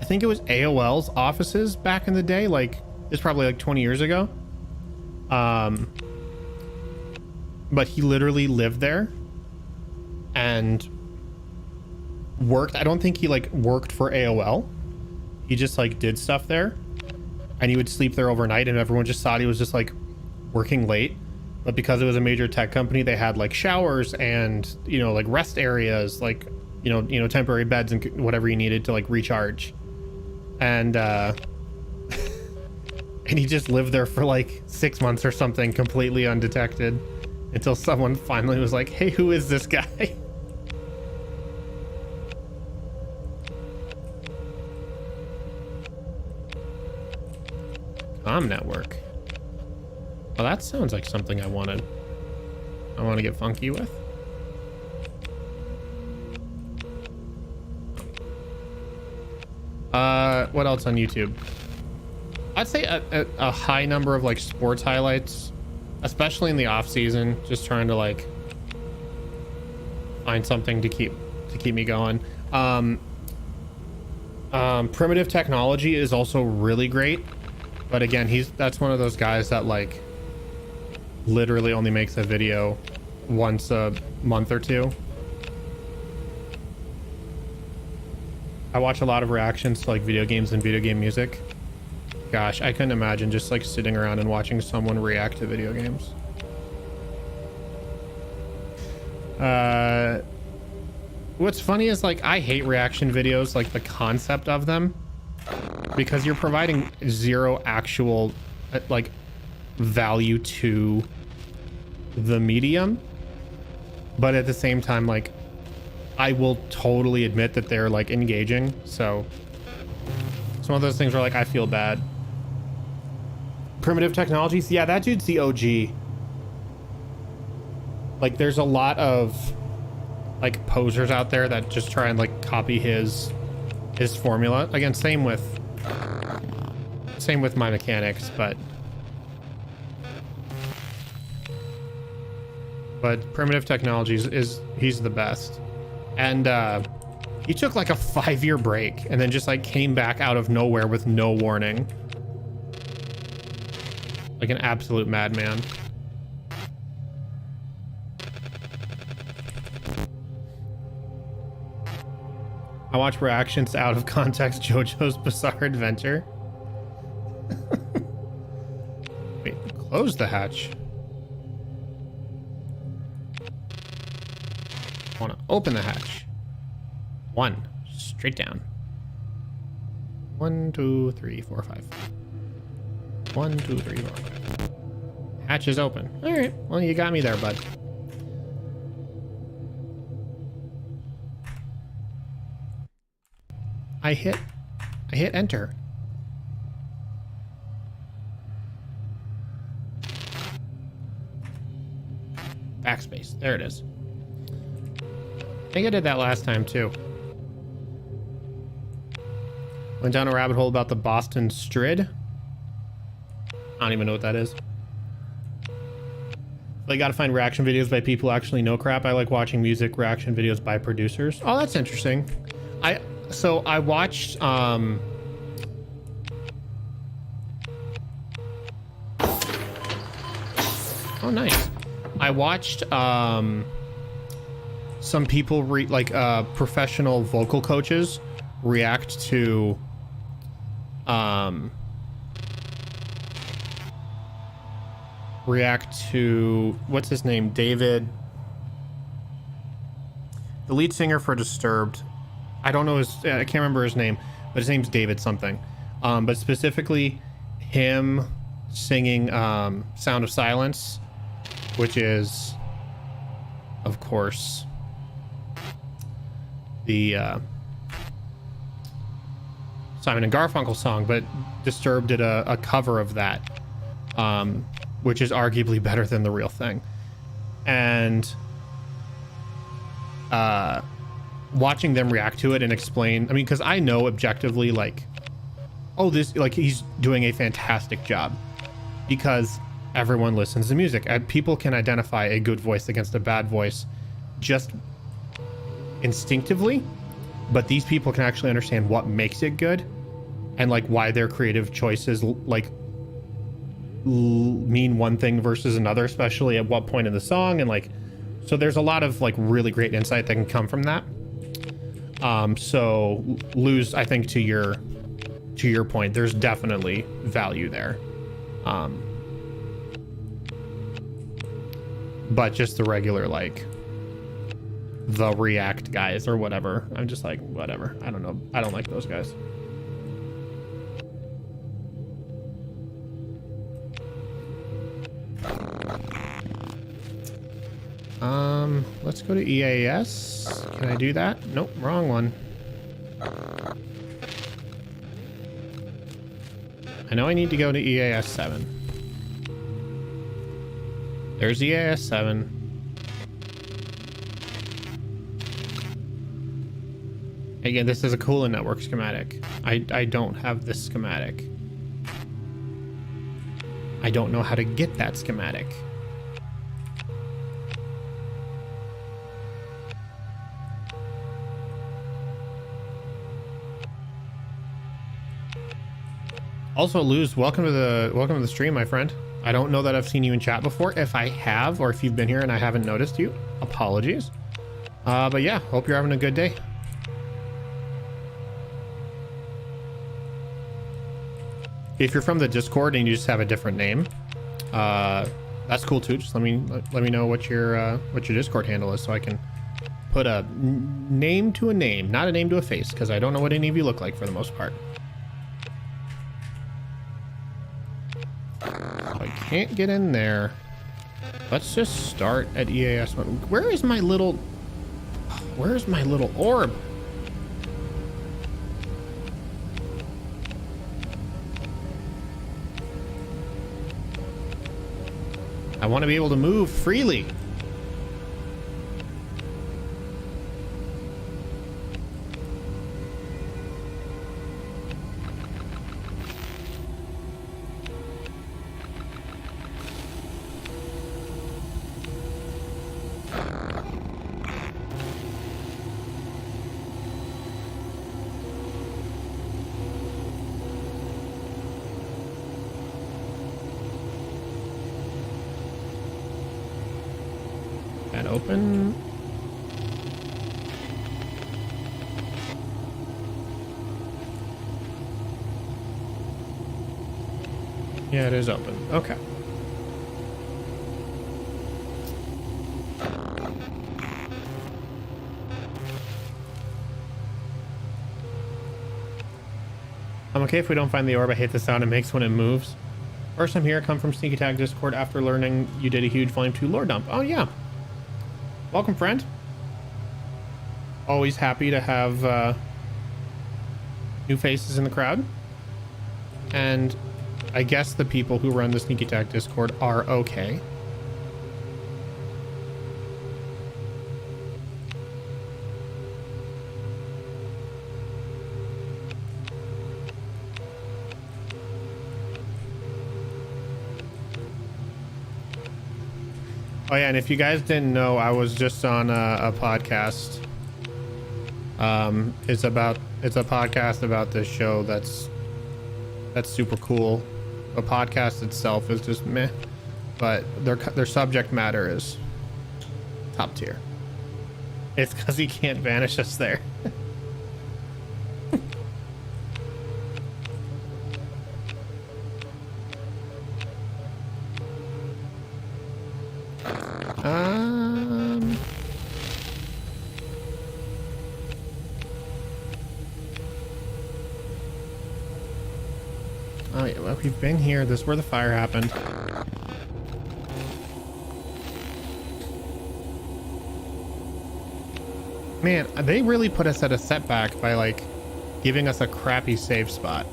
I think it was AOL's offices back in the day, like it's probably like 20 years ago. But he literally lived there and worked. I don't think he like worked for AOL. He just like did stuff there, and he would sleep there overnight, and everyone just thought he was just like working late. But because it was a major tech company, they had like showers and, you know, like rest areas, like, you know, temporary beds and whatever you needed to like recharge. And and he just lived there for like 6 months or something, completely undetected, until someone finally was like, hey, who is this guy? Network. Well, that sounds like something I want to get funky with. What else on YouTube? I'd say a high number of like sports highlights, especially in the off season, just trying to like find something to keep me going. Primitive Technology is also really great. But again, that's one of those guys that like literally only makes a video once a month or two. I watch a lot of reactions to like video games and video game music. Gosh, I couldn't imagine just like sitting around and watching someone react to video games. What's funny is like I hate reaction videos, like the concept of them, because you're providing zero actual like value to the medium, but at the same time, like I will totally admit that they're like engaging. So it's one of those things where like I feel bad. Primitive Technologies, yeah, that dude's the OG. Like there's a lot of like posers out there that just try and like copy his formula. Again, same with My Mechanics, but Primitive Technologies he's the best. And he took like a 5-year break and then just like came back out of nowhere with no warning, like an absolute madman. I watch reactions to Out of Context JoJo's Bizarre Adventure. Wait, close the hatch. I want to open the hatch. 1, straight down. 1, 2, 3, 4, 5. 1, 2, 3, 4, 5. Hatch is open. All right, well, you got me there, bud. I hit enter. Backspace. There it is. I think I did that last time too. Went down a rabbit hole about the Boston Strid. I don't even know what that is. I gotta find reaction videos by people who actually know crap. I like watching music reaction videos by producers. Oh, that's interesting. So I watched oh nice. I watched some people professional vocal coaches react to what's his name, David, the lead singer for Disturbed. I don't know I can't remember his name, but his name's David something. But specifically him singing Sound of Silence, which is, of course, the Simon and Garfunkel song, but Disturbed did a cover of that, which is arguably better than the real thing. And watching them react to it and explain, I mean, because I know objectively, like, oh, this, like, he's doing a fantastic job, because everyone listens to music. People can identify a good voice against a bad voice just instinctively, but these people can actually understand what makes it good and like why their creative choices like mean one thing versus another, especially at what point in the song. And like, so there's a lot of like really great insight that can come from that. So Luz, I think to your point, there's definitely value there. But just the regular, like the React guys or whatever, I'm just like, whatever. I don't know. I don't like those guys. Let's go to EAS. Can I do that? Nope, wrong one. I know I need to go to EAS 7. There's EAS 7. Again, this is a Coolant Network schematic. I don't have this schematic. I don't know how to get that schematic. Also, Luz, welcome to the stream, my friend. I don't know that I've seen you in chat before. If I have, or if you've been here and I haven't noticed you, apologies. But yeah, hope you're having a good day. If you're from the Discord and you just have a different name, that's cool too. Just let me know what your Discord handle is, so I can put a name to a name, not a name to a face, because I don't know what any of you look like for the most part. I can't get in there. Let's just start at EAS 1. Where's my little orb? I want to be able to move freely. Open. Yeah, it is open. Okay. I'm okay if we don't find the orb. I hate the sound it makes when it moves. First time here, come from Sneak Attack Discord after learning you did a huge Volume 2 lore dump. Oh yeah. Welcome, friend. Always happy to have new faces in the crowd. And I guess the people who run the Sneak Attack Discord are okay. Oh yeah, and if you guys didn't know, I was just on a podcast. It's a podcast about this show that's super cool. The podcast itself is just meh, but their subject matter is top tier. It's because he can't banish us there. Oh yeah, well, we've been here. This is where the fire happened. Man, they really put us at a setback by like giving us a crappy save spot.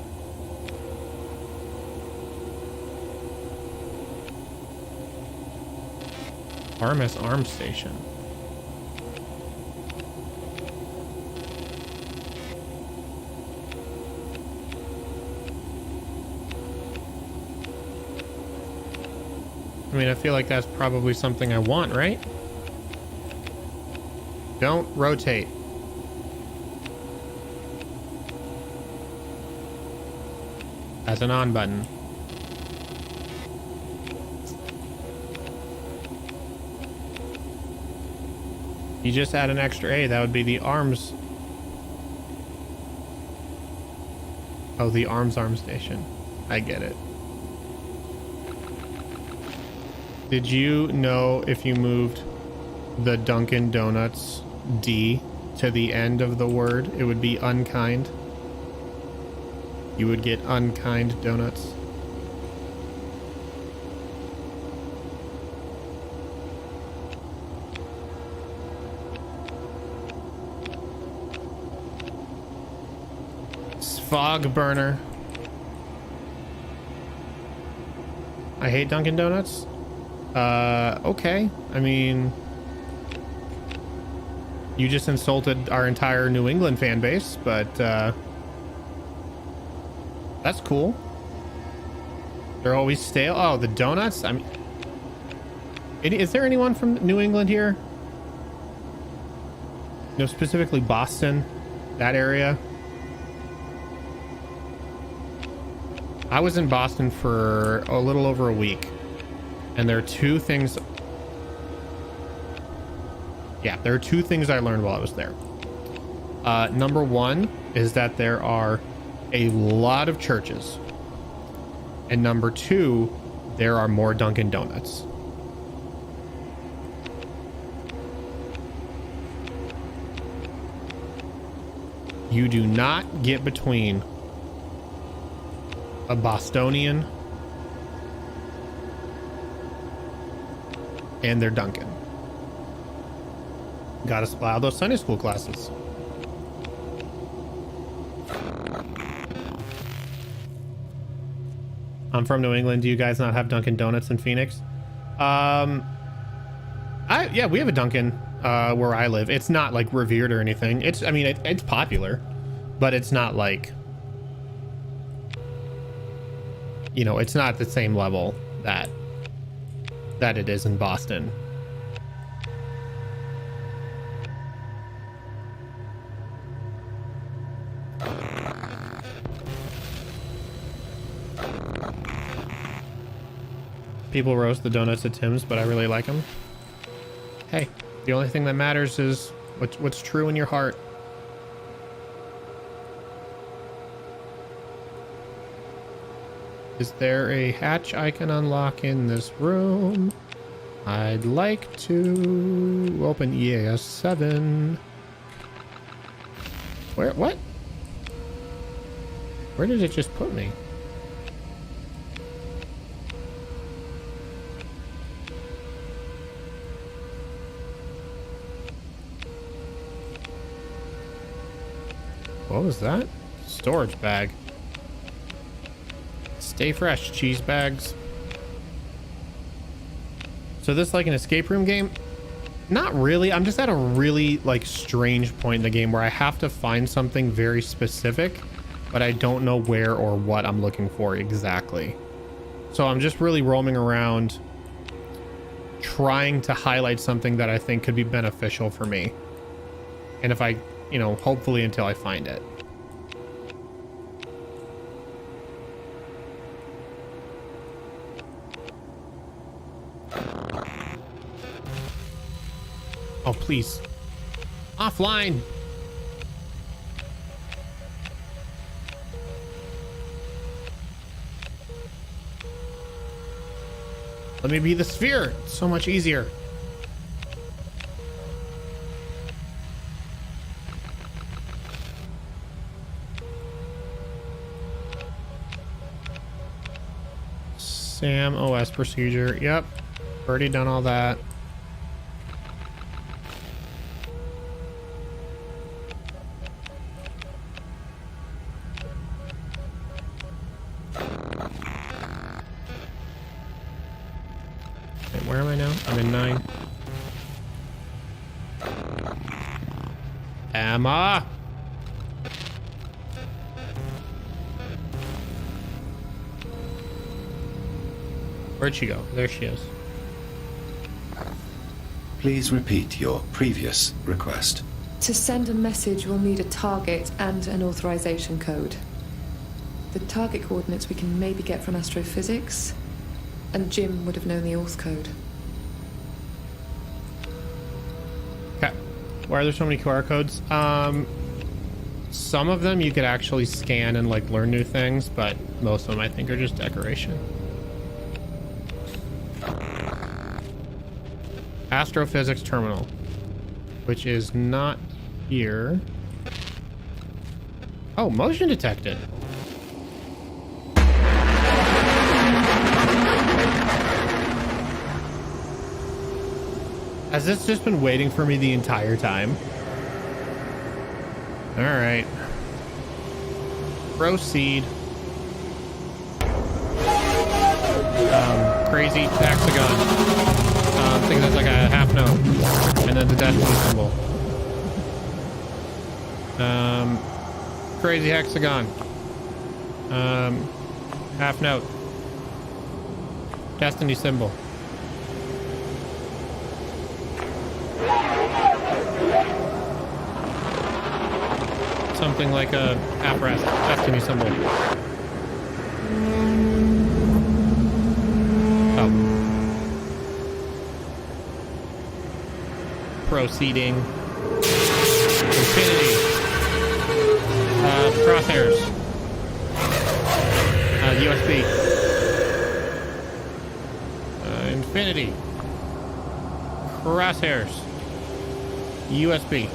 RMS Arms Station. I mean, I feel like that's probably something I want, right? Don't rotate. That's an on button. You just add an extra A, that would be the arms. Oh, the arm station. I get it. Did you know if you moved the Dunkin' Donuts D to the end of the word, it would be unkind? You would get unkind donuts. Fog burner. I hate Dunkin' Donuts. Okay. I mean, you just insulted our entire New England fan base, but that's cool. They're always stale. Oh, the donuts. I mean, is there anyone from New England here? No, specifically Boston, that area. I was in Boston for a little over a week, and there are two things. Yeah, there are two things I learned while I was there. Number one is that there are a lot of churches, and number two, there are more Dunkin' Donuts. You do not get between a Bostonian and their Dunkin'. Gotta supply those Sunday school classes. I'm from New England. Do you guys not have Dunkin' Donuts in Phoenix? Yeah, we have a Dunkin' where I live. It's not like revered or anything. I mean, it's popular, but it's not like, you know, it's not the same level that it is in Boston. People roast the donuts at Tim's, but I really like them. Hey, the only thing that matters is what's true in your heart. Is there a hatch I can unlock in this room? I'd like to open EAS 7. What? Where did it just put me? What was that? Storage bag. Stay fresh, cheese bags. So this like an escape room game? Not really. I'm just at a really like strange point in the game where I have to find something very specific, but I don't know where or what I'm looking for exactly. So I'm just really roaming around trying to highlight something that I think could be beneficial for me. And if I, you know, hopefully until I find it. Oh, please. Offline. Let me be the sphere. It's so much easier. SAM OS procedure. Yep. Already done all that. I'm in 9. Emma! Where'd she go? There she is. Please repeat your previous request. To send a message, we'll need a target and an authorization code. The target coordinates we can maybe get from astrophysics, and Jim would have known the auth code. Okay. Why are there so many QR codes? Some of them you could actually scan and like learn new things, but most of them I think are just decoration. Astrophysics terminal, which is not here. Oh, motion detected. Has this just been waiting for me the entire time? All right. Proceed. Crazy hexagon. I think that's like a half note. And then the destiny symbol. Crazy hexagon. Half note. Destiny symbol. Something like a half rest. Destiny symbol. Oh. Proceeding. Infinity. Crosshairs. USB. Infinity. Crosshairs. USB.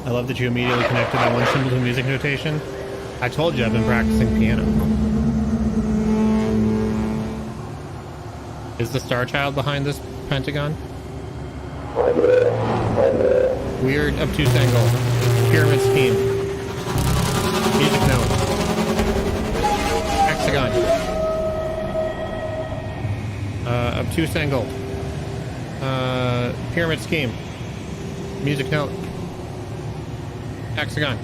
I love that you immediately connected that one symbol to music notation. I told you I've been practicing piano. Is the Star Child behind this pentagon? Weird obtuse angle. Pyramid scheme. Music note. Hexagon. Obtuse angle. Pyramid scheme. Music note. Hexagon.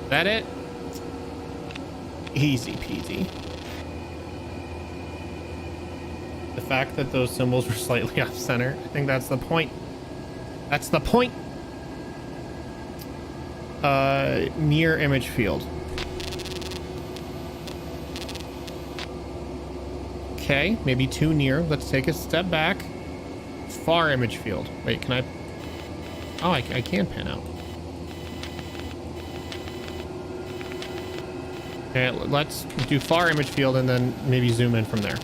That it? Easy peasy. The fact that those symbols were slightly off center, I think that's the point. That's the point. Near image field. Okay, maybe too near. Let's take a step back. Far image field. Wait, can I? Oh, I can pan out. Okay, let's do far image field and then maybe zoom in from there.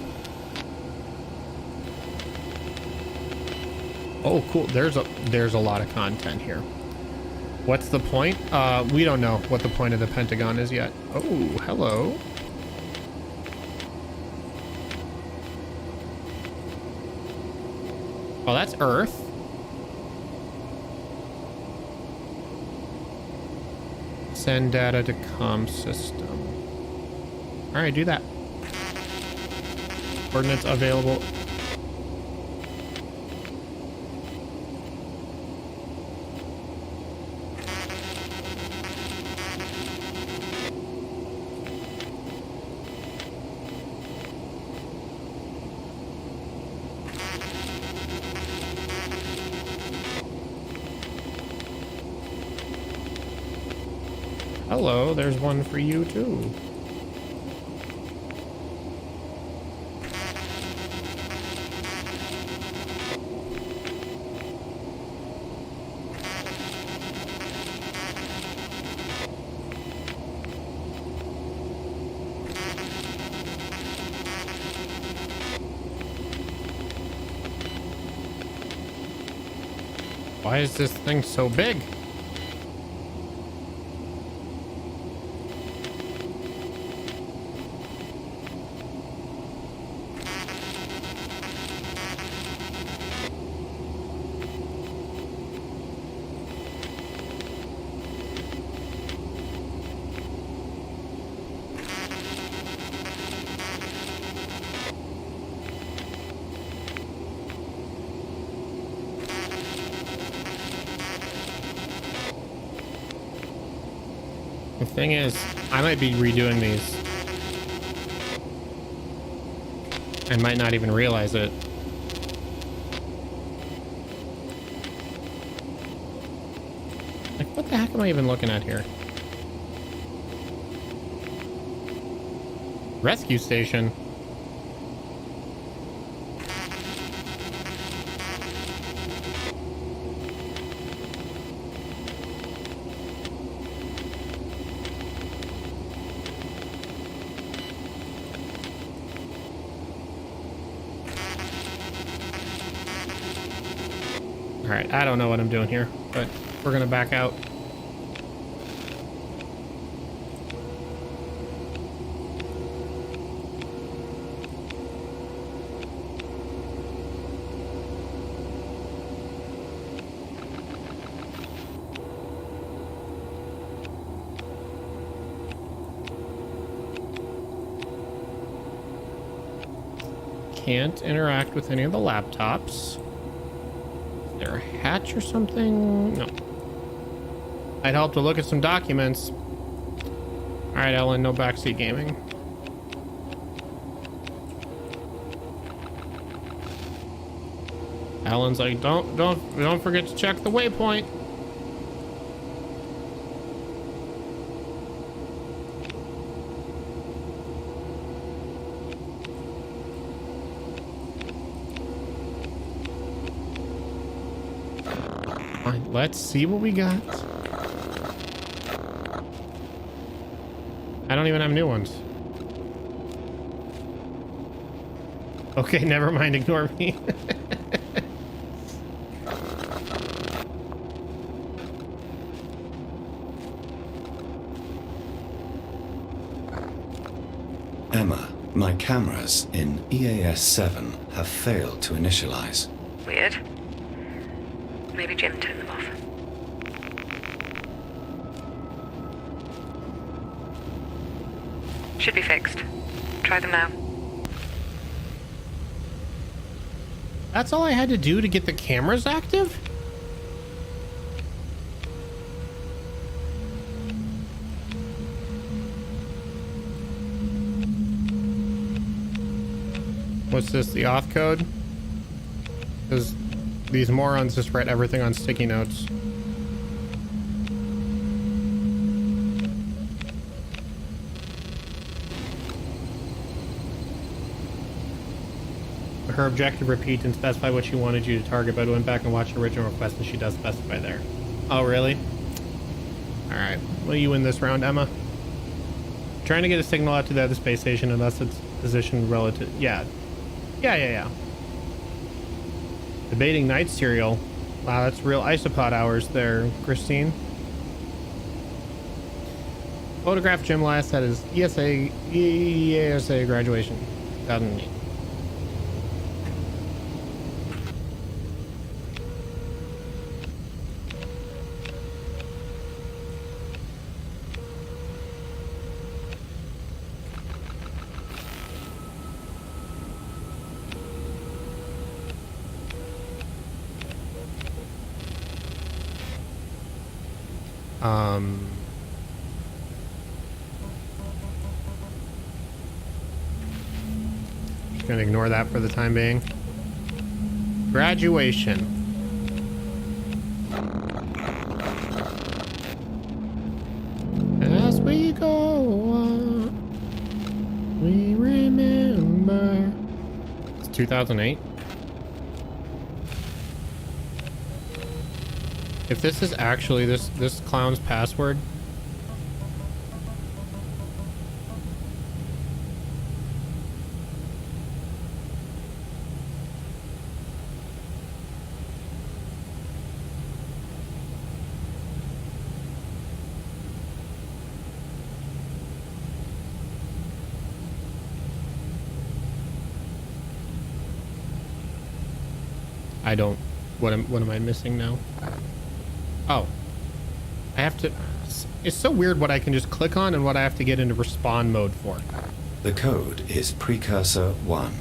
Oh, cool. There's a lot of content here. What's the point? We don't know what the point of the Pentagon is yet. Oh, hello. Oh, that's Earth. Send data to comm system. All right, do that. Coordinates available. Hello, there's one for you too. Why is this thing so big? The thing is, I might be redoing these. I might not even realize it. Like, what the heck am I even looking at here? Rescue station. Alright, I don't know what I'm doing here, but we're gonna back out. Can't interact with any of the laptops. Is there a hatch or something? No. I'd help to look at some documents. All right, Ellen, no backseat gaming. Ellen's like, don't forget to check the waypoint. Let's see what we got. I don't even have new ones. Okay, never mind, ignore me. Emma, my cameras in EAS 7 have failed to initialize. Weird. Maybe Jim turned them off. Should be fixed. Try them now. That's all I had to do to get the cameras active? What's this, the auth code? Because these morons just write everything on sticky notes. Her objective repeat and specify what she wanted you to target, but went back and watched the original request and she does specify there. Oh, really? Alright. What do you win this round, Emma? Trying to get a signal out to the other space station unless it's positioned relative. Yeah. Yeah. Debating night serial. Wow, that's real isopod hours there, Christine. Photograph Jim last at his ESA graduation. 2008. Just gonna ignore that for the time being. Graduation. As we go on, we remember. It's 2008. If this is actually this clown's password, I don't. What am I missing now? Oh, I have to. It's so weird what I can just click on and what I have to get into respawn mode for. The code is Precursor 1.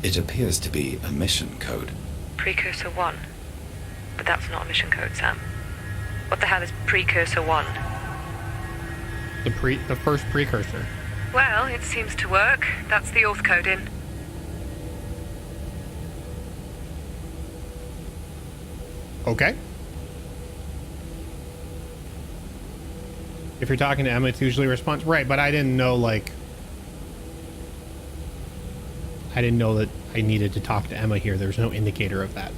It appears to be a mission code. Precursor 1. But that's not a mission code, Sam. What the hell is Precursor 1? The first precursor. Well, it seems to work. That's the auth code in. Okay. If you're talking to Emma, it's usually a response. Right, but I didn't know, like... I didn't know that I needed to talk to Emma here. There's no indicator of that.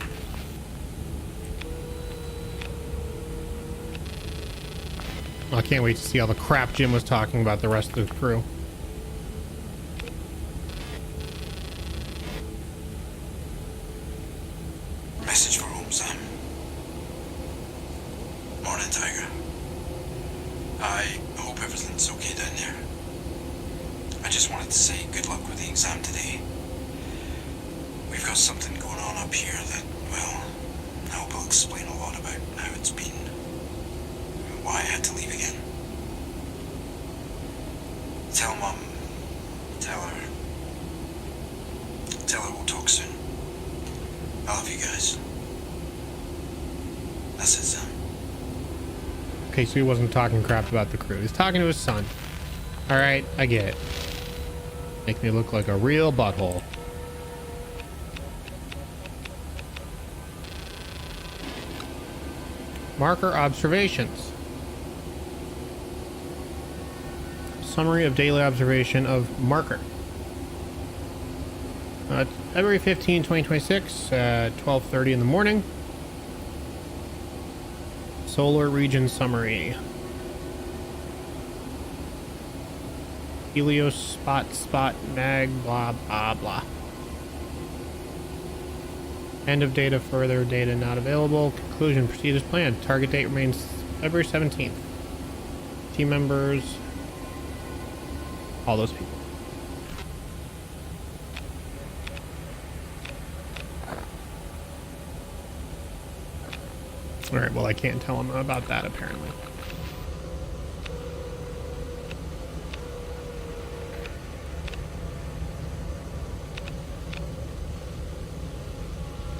I can't wait to see all the crap Jim was talking about the rest of the crew. Message for home, Sam. Morning, Tiger. I hope everything's okay down there. I just wanted to say good luck with the exam today. We've got something going on up here that, well, I hope will explain a lot about how it's been. Why I had to leave again. Tell Mum. Tell her we'll talk soon. I love you guys. That's it, Sam. Okay, so he wasn't talking crap about the crew. He's talking to his son. Alright, I get it. Make me look like a real butthole. Marker observations. Summary of daily observation of marker. February 15, 2026, 12:30 in the morning. Solar region summary. Helios spot mag blah blah blah. End of data, further data not available. Conclusion, proceed as planned. Target date remains February 17th. Team members, all those people. All right, well, I can't tell him about that apparently.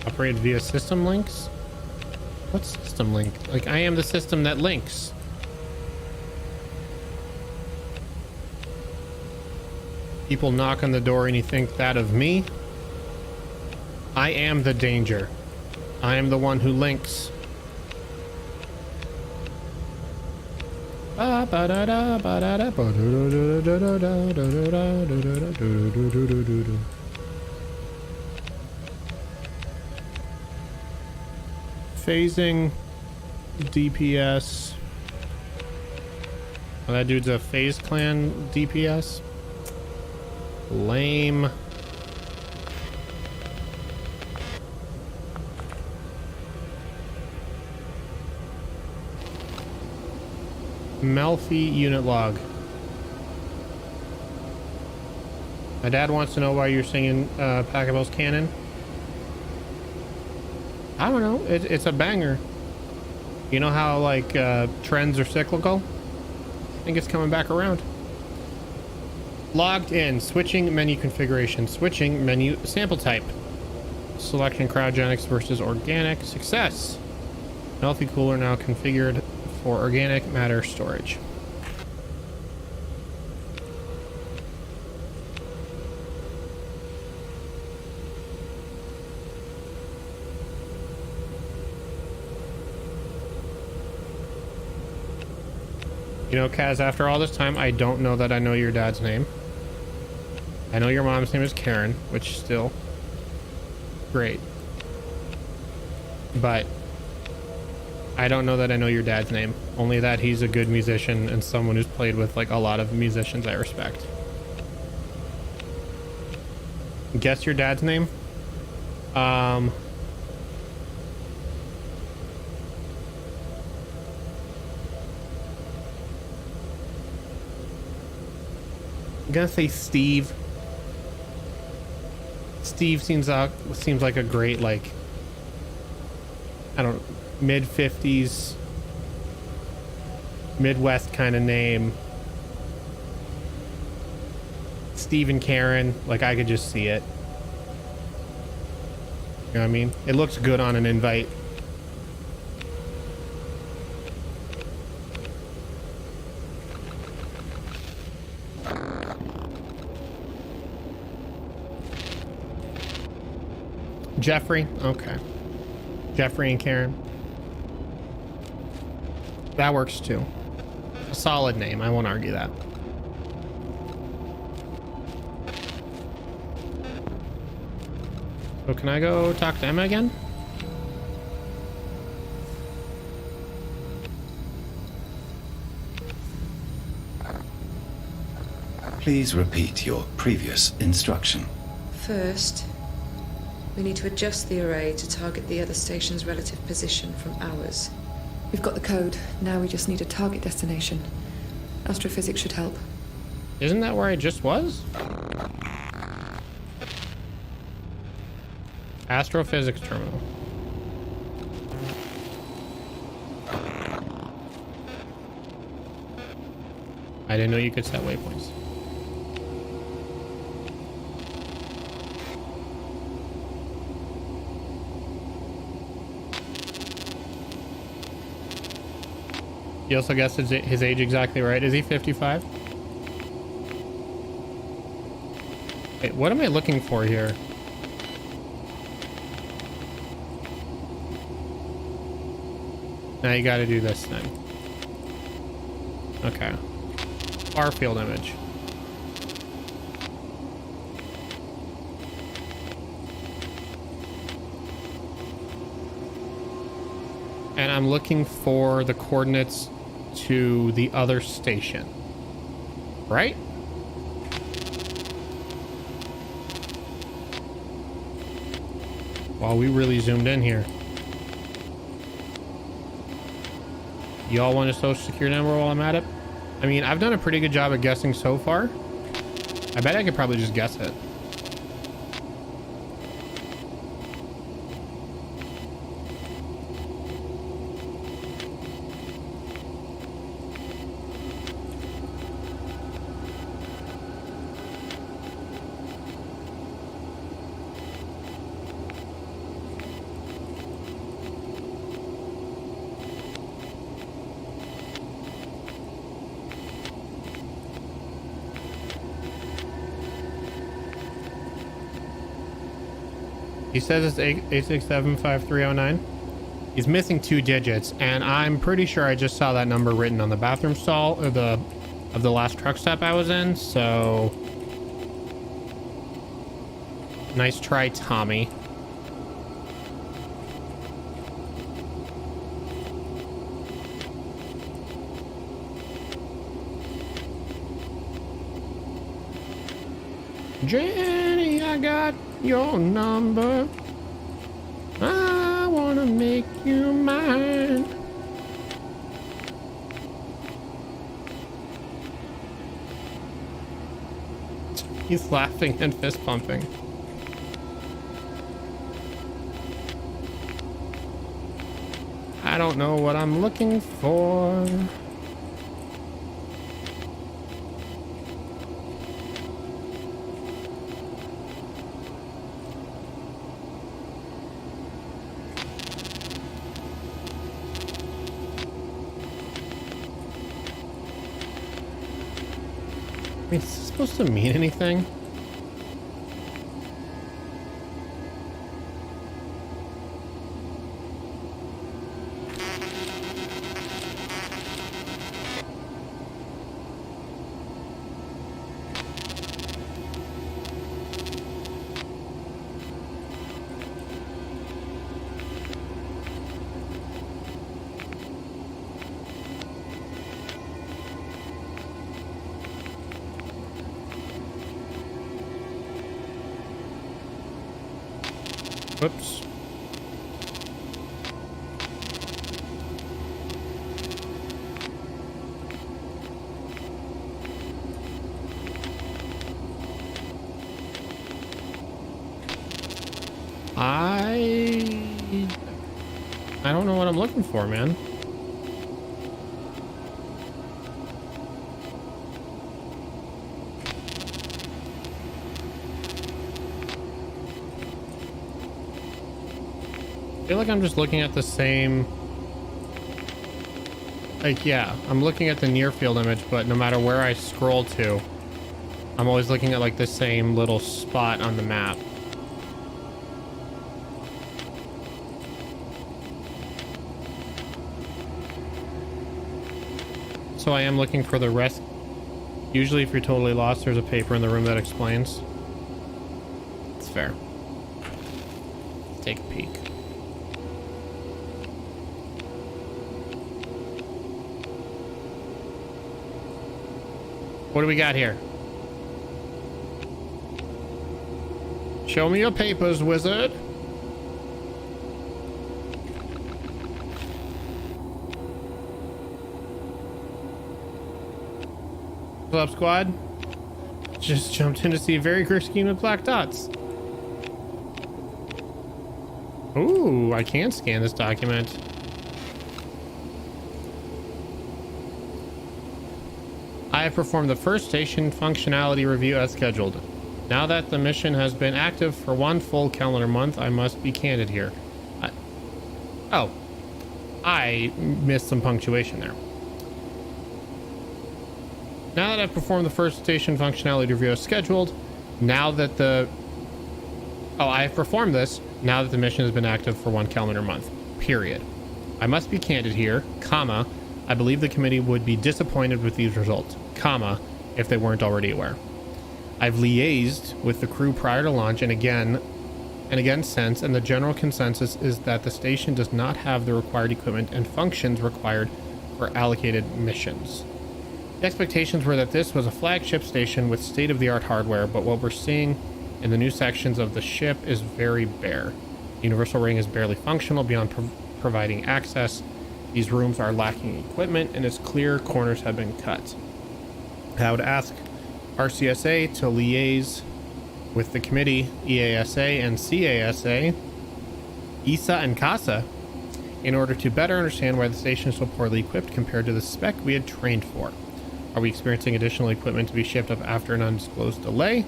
Operate via system links? What system link? Like, I am the system that links. People knock on the door and you think that of me? I am the danger. I am the one who links. Phasing, DPS. Oh, that dude's a Phase Clan DPS. Lame. Melfi unit log. My dad wants to know why you're singing Pachelbel's Canon. I don't know. It's a banger. You know how like trends are cyclical? I think it's coming back around. Logged in. Switching menu configuration. Switching menu sample type. Selection cryogenics versus organic. Success. Melfi cooler now configured for organic matter storage. You know, Kaz, after all this time, I don't know that I know your dad's name. I know your mom's name is Karen, which still great. But I don't know that I know your dad's name. Only that he's a good musician and someone who's played with like a lot of musicians I respect. Guess your dad's name? I'm gonna say Steve. Steve seems like a great like I don't know, mid-50s, Midwest kind of name. Steve and Karen, like I could just see it. You know what I mean? It looks good on an invite. Jeffrey? Okay. Jeffrey and Karen. That works too. A solid name. I won't argue that. So can I go talk to Emma again? Please repeat your previous instruction. First, we need to adjust the array to target the other station's relative position from ours. We've got the code. Now we just need a target destination. Astrophysics should help. Isn't that where I just was? Astrophysics terminal. I didn't know you could set waypoints. You also guessed his age exactly right. Is he 55? Wait, what am I looking for here? Now you gotta do this thing. Okay. Far field image. And I'm looking for the coordinates to the other station. Right? Wow, we really zoomed in here. Y'all want a social security number while I'm at it? I mean, I've done a pretty good job at guessing so far. I bet I could probably just guess it. He says it's 8675309. He's missing 2 digits, and I'm pretty sure I just saw that number written on the bathroom stall of the last truck stop I was in. So nice try, Tommy. Jenny, I got your number. I wanna make you mine. He's laughing and fist pumping. I don't know what I'm looking for. Is this supposed to mean anything? Whoops. I don't know what I'm looking for, man. I feel like I'm just looking at the same... Like, yeah, I'm looking at the near field image, but no matter where I scroll to, I'm always looking at like the same little spot on the map. So I am looking for the rest. Usually if you're totally lost, there's a paper in the room that explains. It's fair. Let's take a peek. What do we got here? Show me your papers, wizard. What's up, squad? Just jumped in to see a very clear scheme of black dots. Ooh, I can scan this document. I have performed the first station functionality review as scheduled. Now that the mission has been active for 1 full calendar month, I must be candid here. I missed some punctuation there. Now that I've performed the first station functionality review as scheduled, I have performed this now that the mission has been active for 1 calendar month, period. I must be candid here, comma, I believe the committee would be disappointed with these results, comma, if they weren't already aware. I've liaised with the crew prior to launch and again since, and the general consensus is that the station does not have the required equipment and functions required for allocated missions. The expectations were that this was a flagship station with state-of-the-art hardware, but what we're seeing in the new sections of the ship is very bare. The universal ring is barely functional beyond providing access. These rooms are lacking equipment, and it's clear corners have been cut. I would ask RCSA to liaise with the committee, EASA and CASA, ESA and CASA, in order to better understand why the station is so poorly equipped compared to the spec we had trained for. Are we experiencing additional equipment to be shipped up after an undisclosed delay?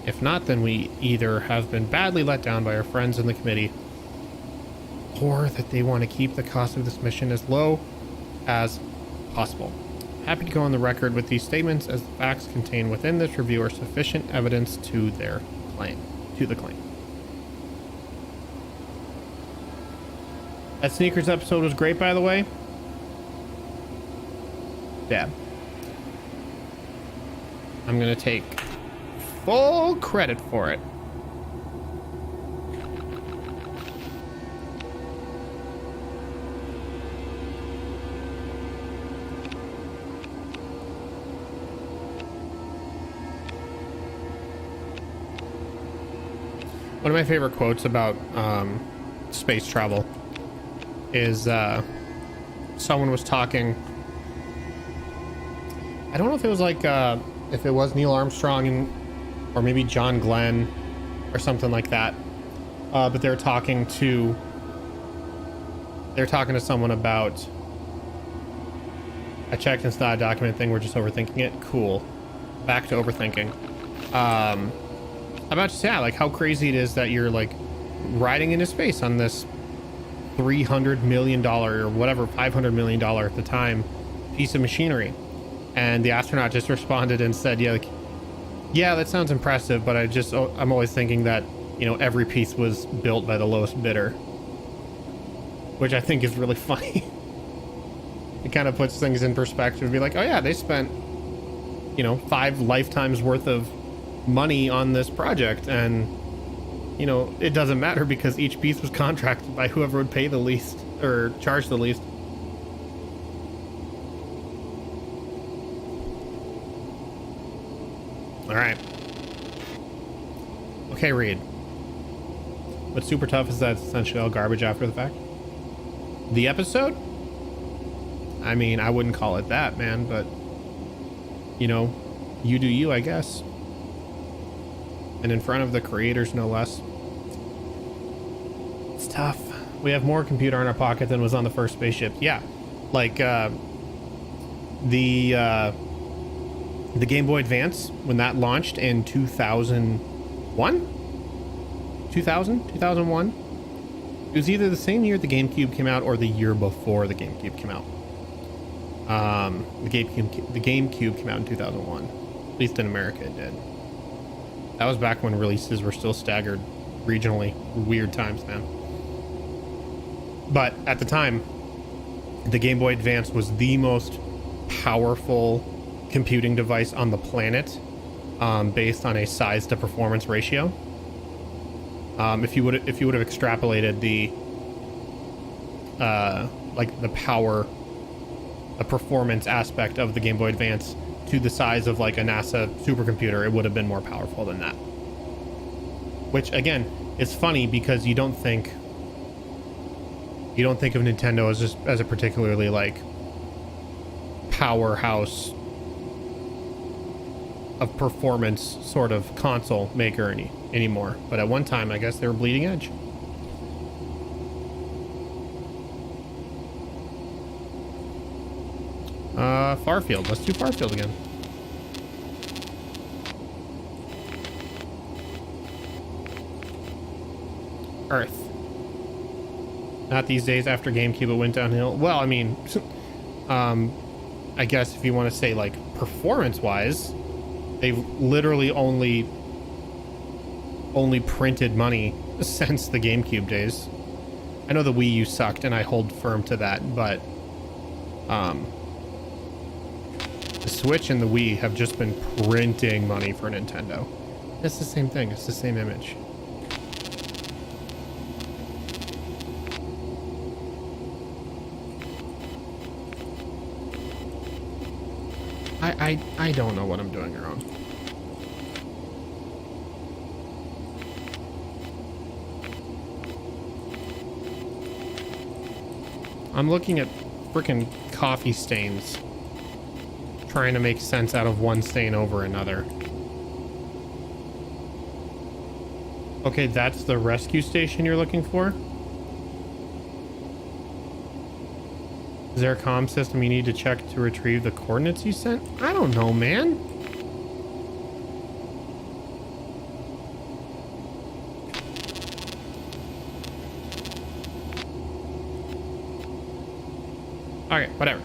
If not, then we either have been badly let down by our friends in the committee, or that they want to keep the cost of this mission as low as possible. Happy to go on the record with these statements, as the facts contained within this review are sufficient evidence to their claim, to the claim. That Sneakers episode was great, by the way. Dab. I'm gonna take full credit for it. One of my favorite quotes about space travel is someone was talking. I don't know if it was like if it was Neil Armstrong or maybe John Glenn or something like that, but they're talking to someone about. I checked, it's not a document thing, we're just overthinking it. Cool. Back to overthinking. About to say, yeah, like how crazy it is that you're like riding into space on this $300 million or whatever, $500 million at the time piece of machinery. And the astronaut just responded and said, yeah, that sounds impressive, but I'm always thinking that, you know, every piece was built by the lowest bidder, which I think is really funny. It kind of puts things in perspective. Be like, oh yeah, they spent, 5 lifetimes worth of money on this project, and it doesn't matter because each piece was contracted by whoever would pay the least or charge the least. All right. Okay, Reed. What's super tough is that it's essentially all garbage after the fact. The episode? I mean, I wouldn't call it that, man, but you do you, I guess. And in front of the creators, no less. It's tough. We have more computer in our pocket than was on the first spaceship. Yeah, like the Game Boy Advance, when that launched in 2001? 2001? It was either the same year the GameCube came out or the year before the GameCube came out. The GameCube came out in 2001. At least in America it did. That was back when releases were still staggered regionally. Weird times, man. But at the time, the Game Boy Advance was the most powerful computing device on the planet, based on a size to performance ratio. If you would have extrapolated the like the power, the performance aspect of the Game Boy Advance to the size of like a NASA supercomputer, it would have been more powerful than that. Which again, it's funny because you don't think of Nintendo as just as a particularly like powerhouse of performance sort of console maker anymore. But at one time, I guess they were bleeding edge. Farfield. Let's do Farfield again. Earth. Not these days. After GameCube, it went downhill. Well, I mean, I guess if you want to say like performance-wise, they've literally only printed money since the GameCube days. I know the Wii U sucked, and I hold firm to that, but the Switch and the Wii have just been printing money for Nintendo. It's the same thing. It's the same image. I don't know what I'm doing wrong. I'm looking at freaking coffee stains, trying to make sense out of one stain over another. Okay, that's the rescue station you're looking for? Is there a comm system you need to check to retrieve the coordinates you sent? I don't know, man. Okay, whatever.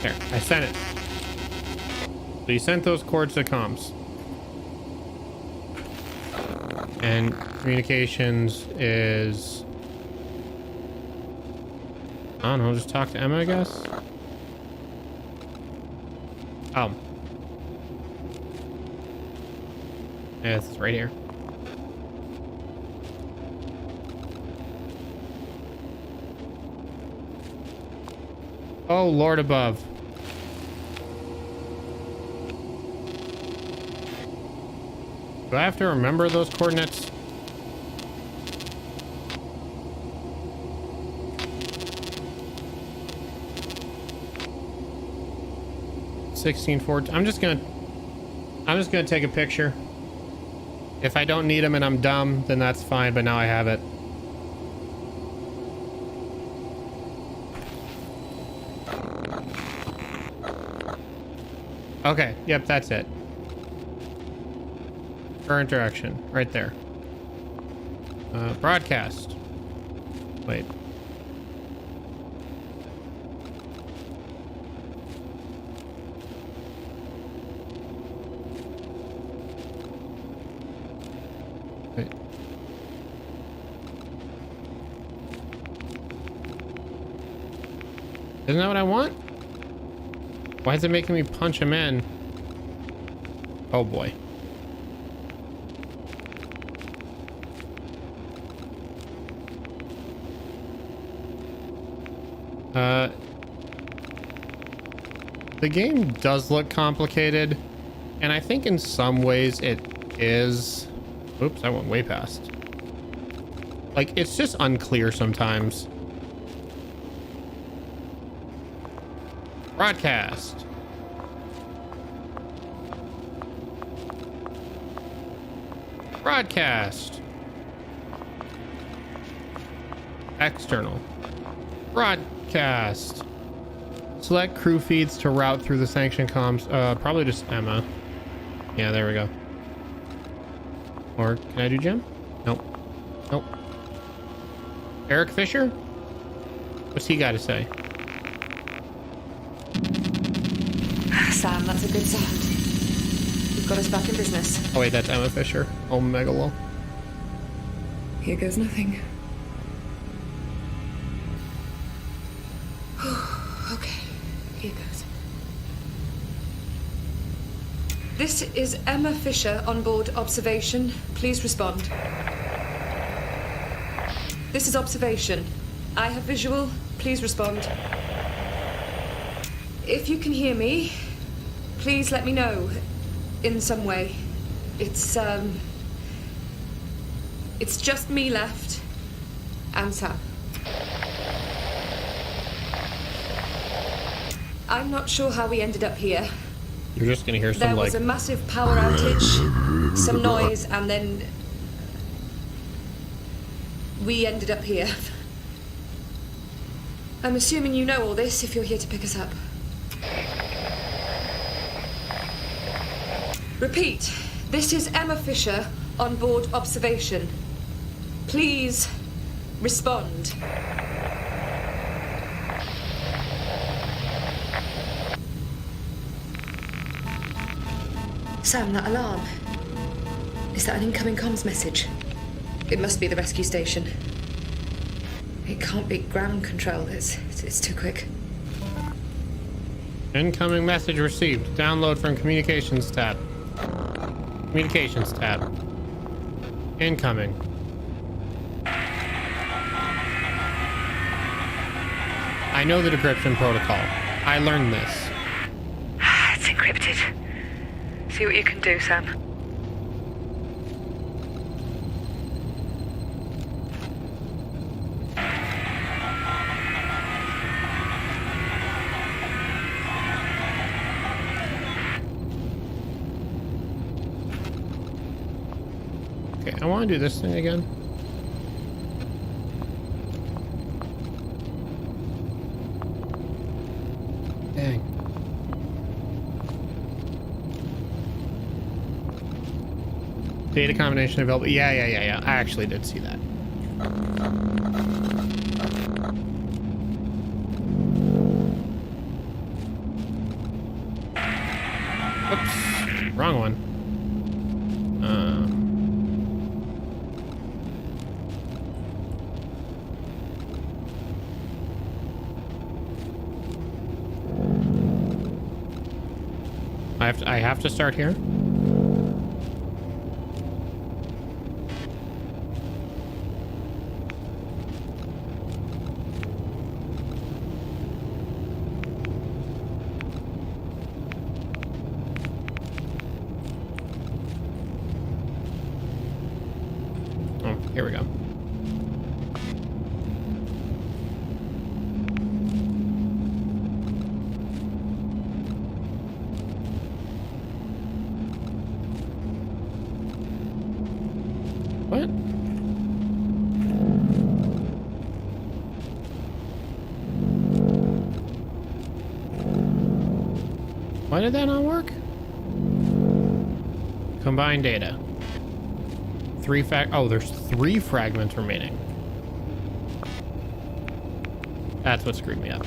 There, I sent it. So you sent those cords to comms. And communications is... I don't know, just talk to Emma, I guess. Oh. Yeah, it's right here. Oh, Lord above. Do I have to remember those coordinates? I'm just gonna take a picture. If I don't need them and I'm dumb, then that's fine, but now I have it. Okay, yep, that's it. Current direction, right there. Broadcast. Wait. Isn't that what I want? Why is it making me punch him in? Oh boy. The game does look complicated, and I think in some ways it is. Oops, I went way past. Like, it's just unclear sometimes. Broadcast. Broadcast. External. Broadcast. Select crew feeds to route through the sanctioned comms. Probably just Emma. Yeah, there we go. Or can I do Jim? Nope. Nope. Eric Fisher? What's he got to say? Sam, that's a good sound. You've got us back in business. Oh wait, that's Emma Fisher. Oh, Megalol. Here goes nothing. Okay, here goes. This is Emma Fisher on board observation. Please respond. This is observation. I have visual. Please respond. If you can hear me, please let me know in some way. It's just me left and Sam. I'm not sure how we ended up here. You're just gonna hear some There was a massive power outage, some noise, and then we ended up here. I'm assuming you know all this if you're here to pick us up. Repeat, this is Emma Fisher on board observation. Please respond. Sam, that alarm. Is that an incoming comms message? It must be the rescue station. It can't be ground control. It's too quick. Incoming message received. Download from communications tab. Communications tab. Incoming. I know the decryption protocol. I learned this. It's encrypted. See what you can do, Sam. Okay, I want to do this thing again. Dang. Data combination available. Yeah. I actually did see that. Oops. Wrong one. I have to start here. Oh, here we go. What? Why did that not work? Combine data. Oh, there's 3 fragments remaining. That's what screwed me up.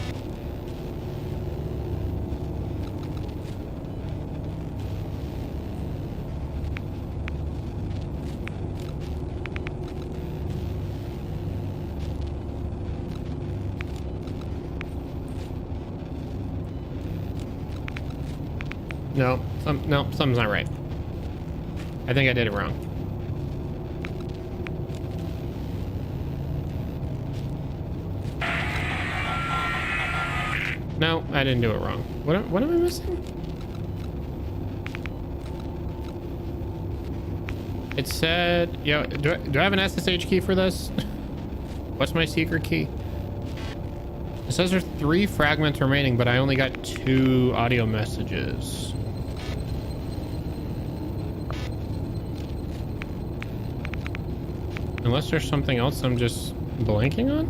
No, something's not right. I think I did it wrong. No, I didn't do it wrong. What am I missing? It said, yeah, do I have an SSH key for this? What's my secret key? It says there's 3 fragments remaining, but I only got 2 audio messages. Unless there's something else I'm just blinking on?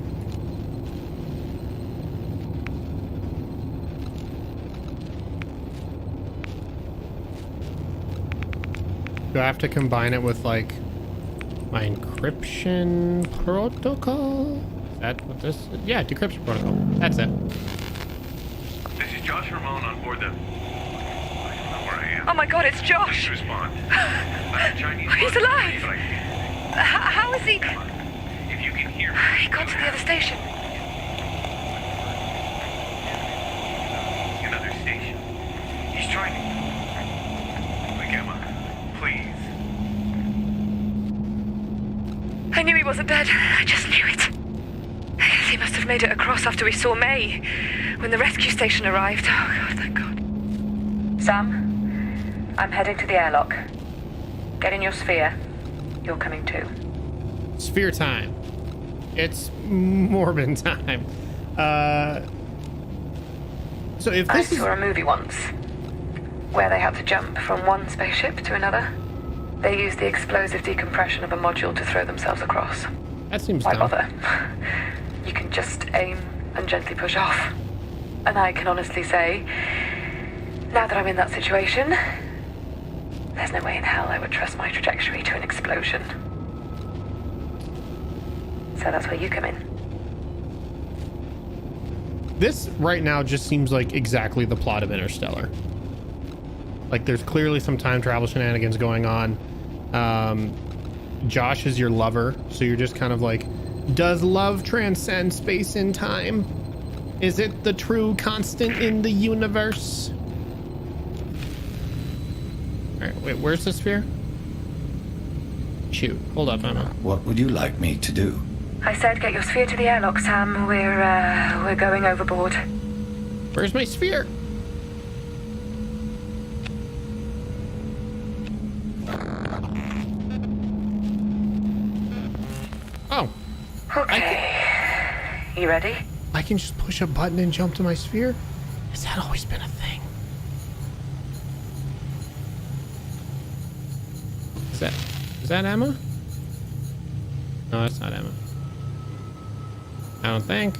Do I have to combine it with like my encryption protocol? Is that what this is? Yeah, decryption protocol. That's it. This is Josh Ramon on board the... I don't know where I am. Oh my god, it's Josh! Please respond. I'm a Chinese... He's alive! but I can't. How is he? If you can hear me... He got to the other station. Another station. He's trying to... Like, Emma, please. I knew he wasn't dead. I just knew it. I guess he must have made it across after we saw May, when the rescue station arrived. Oh god, thank god. Sam, I'm heading to the airlock. Get in your sphere. You're coming too. Sphere time. It's Morbin time. So if I this is... saw a movie once, where they had to jump from one spaceship to another. They used the explosive decompression of a module to throw themselves across. That seems Why dumb. bother? You can just aim and gently push off. And I can honestly say, now that I'm in that situation, there's no way in hell I would trust my trajectory to an explosion. So that's where you come in. This right now just seems like exactly the plot of Interstellar. Like there's clearly some time travel shenanigans going on. Josh is your lover, so you're just kind of like, does love transcend space and time? Is it the true constant in the universe? All right, wait, where's the sphere? Shoot, hold up, Emma. What would you like me to do? I said get your sphere to the airlock, Sam. We're going overboard. Where's my sphere? Oh. Okay. You ready? I can just push a button and jump to my sphere? Has that always been a thing? Is that Emma? No, that's not Emma. I don't think.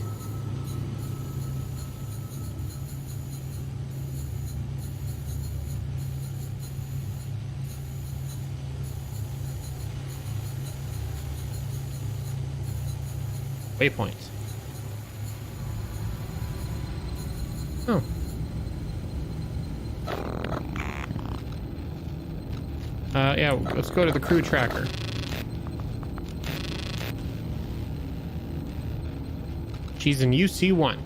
Waypoint. Oh. Yeah, let's go to the crew tracker. She's in UC1.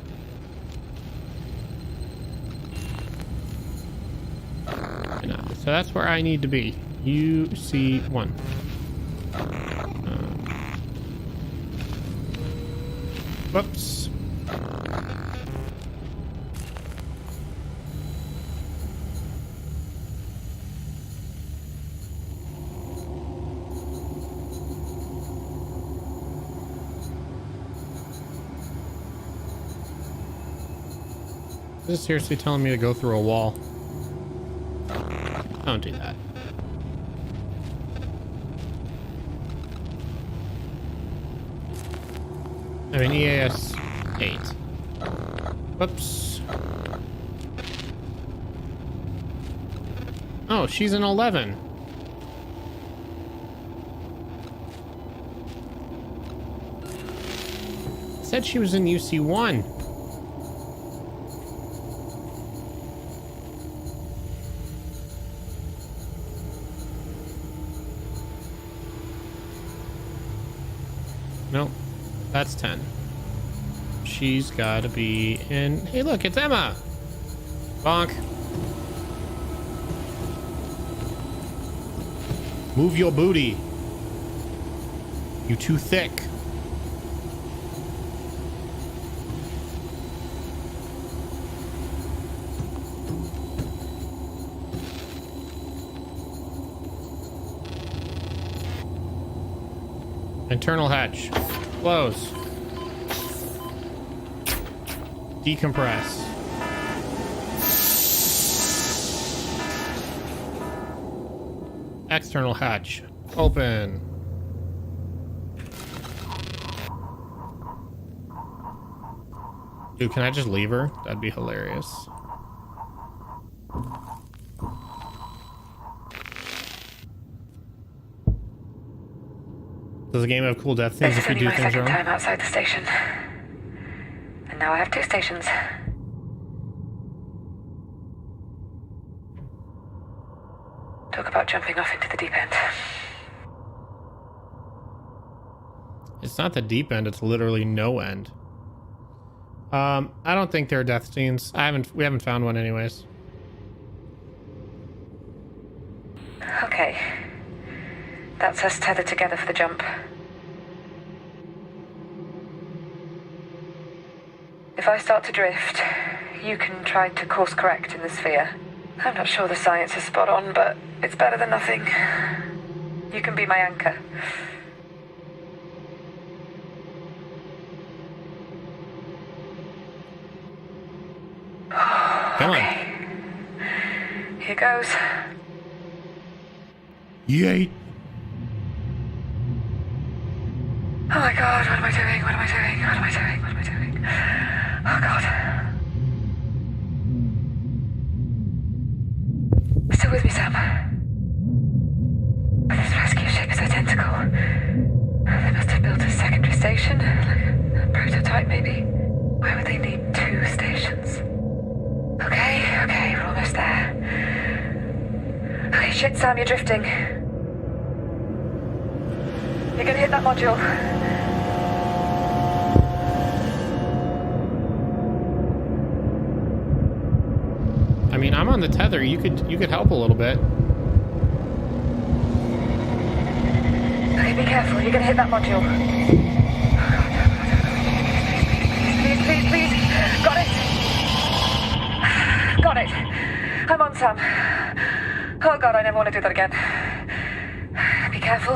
So that's where I need to be. UC1. Whoops. This is seriously telling me to go through a wall. Don't do that. I mean, EAS 8. Whoops. Oh, she's an 11. Said she was in UC1. Nope, that's 10. She's gotta be in... Hey, look, it's Emma! Bonk. Move your booty. You too thick. Internal hatch. Close. Decompress. External hatch. Open. Dude, can I just leave her? That'd be hilarious. Does the game have cool death things if you do things wrong? Time outside the station. And now I have 2 stations. Talk about jumping off into the deep end. It's not the deep end, it's literally no end. I don't think there are death scenes. We haven't found one anyways. Okay. That's us tethered together for the jump. If I start to drift, you can try to course correct in the sphere. I'm not sure the science is spot on, but it's better than nothing. You can be my anchor. Come on. Here goes. Yay. Oh my god, what am I doing? What am I doing? What am I doing? What am I doing? Oh god. Still with me, Sam? This rescue ship is identical. They must have built a secondary station, like a prototype maybe. Why would they need 2 stations? Okay, we're almost there. Okay, shit, Sam, you're drifting. You're gonna hit that module. I mean, I'm on the tether. You could help a little bit. Okay, be careful. You're gonna hit that module. Please. Got it. I'm on, Sam. Oh god, I never want to do that again. Be careful.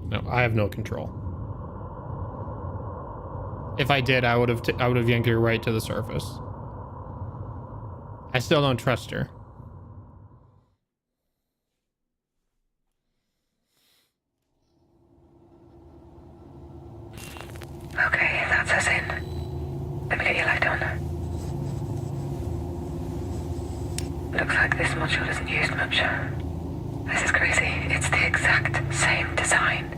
No, I have no control. If I did, I would have yanked her right to the surface. I still don't trust her. Okay, that's us in. Let me get your light on. Looks like this module isn't used much. This is crazy. It's the exact same design.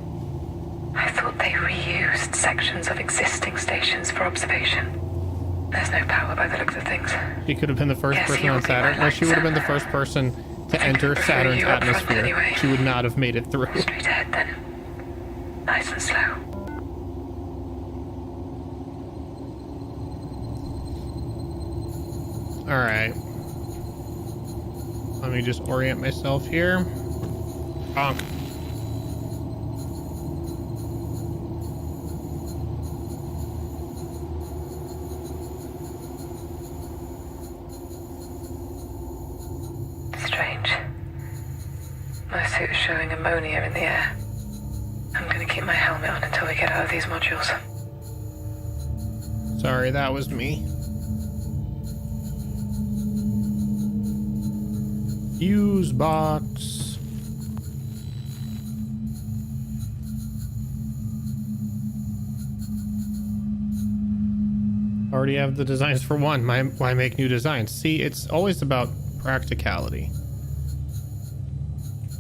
I thought they reused sections of existing stations for observation. There's no power by the looks of things. She could have been the first Yes, person you on would be my Saturn. No, light, she would have been the Sam. first person to enter prefer Saturn's you up front atmosphere. anyway. She would not have made it through. Straight ahead then. Nice and slow. All right. Let me just orient myself here. Bonk. Strange. My suit is showing ammonia in the air. I'm gonna keep my helmet on until we get out of these modules. Sorry, that was me. Fuse box. Already have the designs for one. Why make new designs? See, it's always about practicality.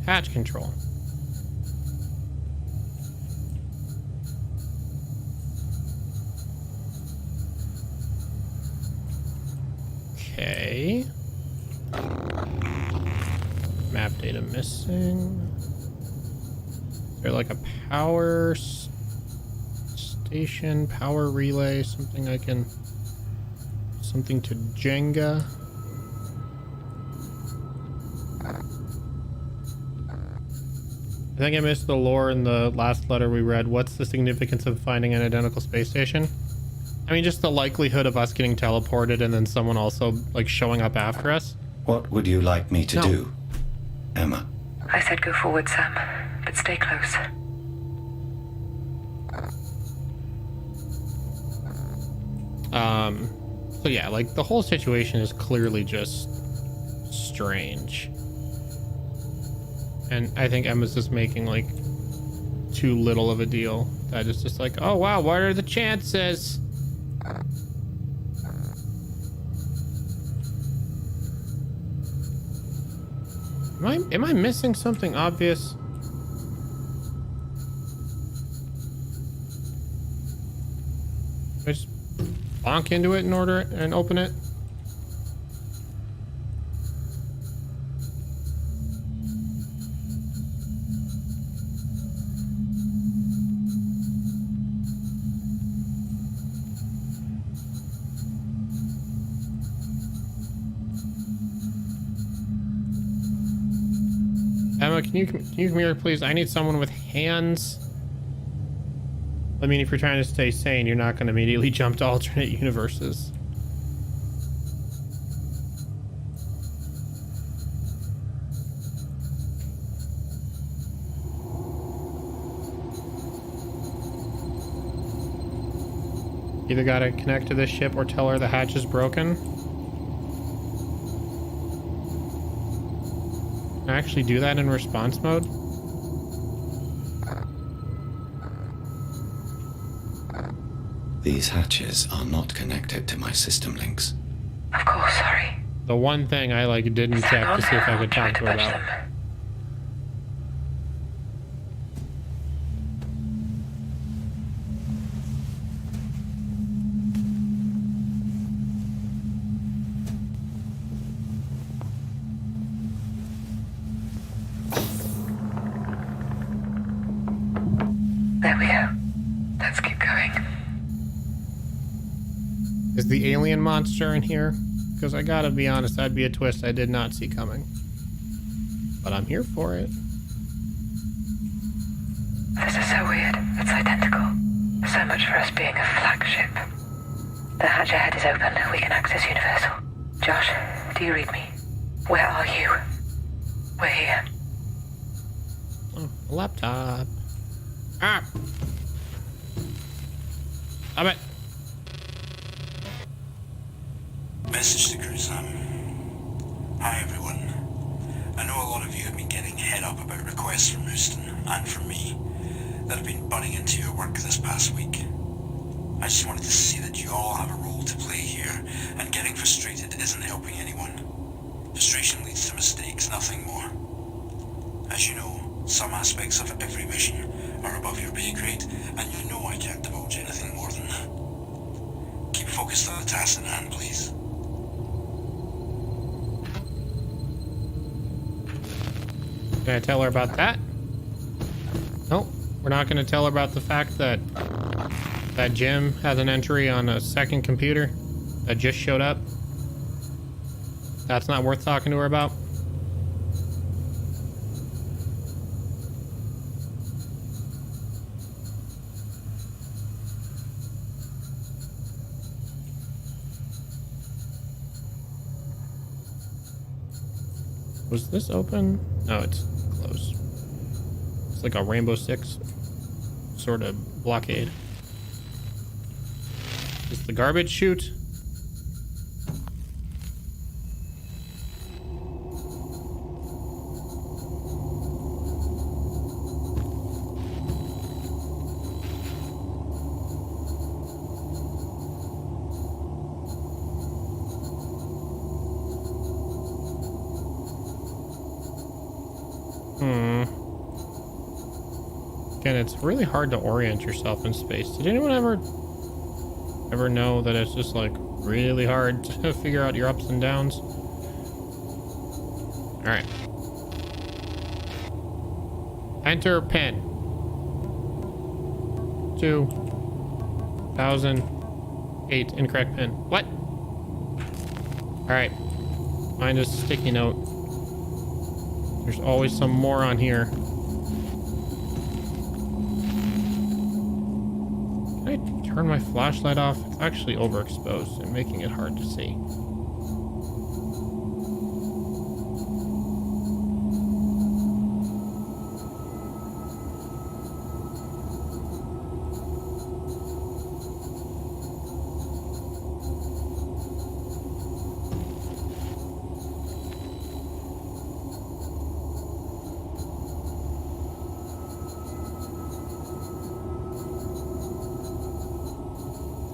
Hatch control. Okay. Map data missing. Is there like a power station, power relay, something I can... Something to Jenga? I think I missed the lore in the last letter we read. What's the significance of finding an identical space station? I mean, just the likelihood of us getting teleported and then someone also, like, showing up after us. What would you like me to do, Emma? I said go forward, Sam, but stay close. So yeah, like, the whole situation is clearly just strange. And I think Emma's just making, like, too little of a deal. That it's just like, oh wow, what are the chances? Am I missing something obvious? I just bonk into it in order and open it? Emma, can you come here, please? I need someone with hands. I mean, if you're trying to stay sane, you're not going to immediately jump to alternate universes. Either gotta connect to this ship or tell her the hatch is broken. Can I actually do that in response mode? These hatches are not connected to my system links. Of course, sorry. The one thing I like didn't check to see if I could talk to her about. There we go. Let's keep going. Is the alien monster in here? Because I gotta be honest, that'd be a twist I did not see coming. But I'm here for it. This is so weird. It's identical. So much for us being a flagship. The hatch ahead is open. We can access Universal. Josh, do you read me? Where are you? We're here. Oh, laptop. Ah! Stop it! Message to crew, Sam. Hi everyone. I know a lot of you have been getting head up about requests from Houston, and from me, that have been butting into your work this past week. I just wanted to see that you all have a role to play here, and getting frustrated isn't helping anyone. Frustration leads to mistakes, nothing more. As you know, some aspects of every mission are above your pay grade, and you know I can't divulge anything more than that. Keep focused on the task in hand, please. Can I tell her about that? Nope. We're not going to tell her about the fact that Jim has an entry on a second computer that just showed up. That's not worth talking to her about. Was this open? No, it's closed. It's like a Rainbow Six sort of blockade. Is the garbage chute? Again, it's really hard to orient yourself in space. Did anyone ever know that it's just like really hard to figure out your ups and downs? All right. Enter pin. 2008 incorrect pin. What? All right. Find a sticky note. There's always some more on here. Can I turn my flashlight off? It's actually overexposed and making it hard to see.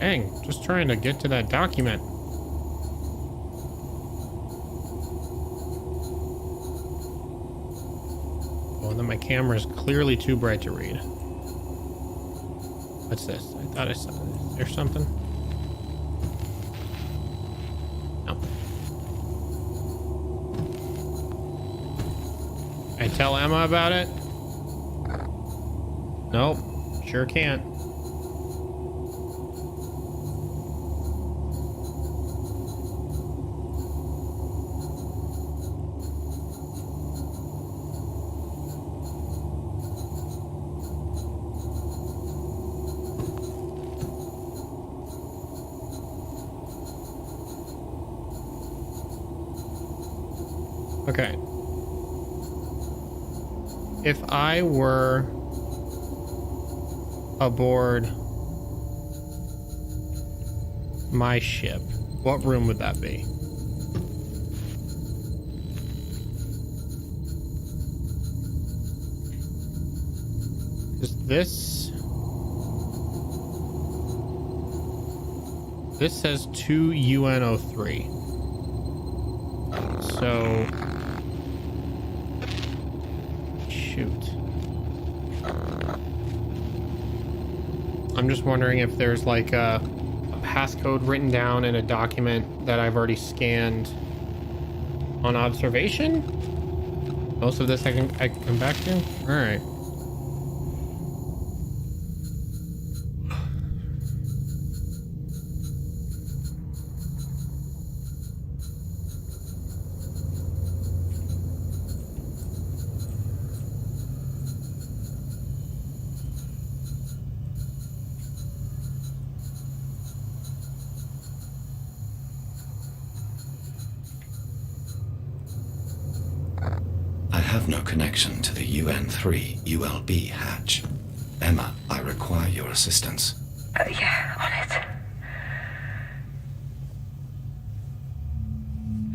Dang, just trying to get to that document. Oh, then my camera is clearly too bright to read. What's this? I thought I saw. Is there something? No. Can I tell Emma about it? Nope. Sure can't. Okay. If I were aboard my ship, what room would that be? Is this says 2 UN03. So shoot. I'm just wondering if there's like a passcode written down in a document that I've already scanned on observation. Most of this I can come back to. All right. I have no connection to the UN3 ULB hatch. Emma, I require your assistance. Yeah, on it.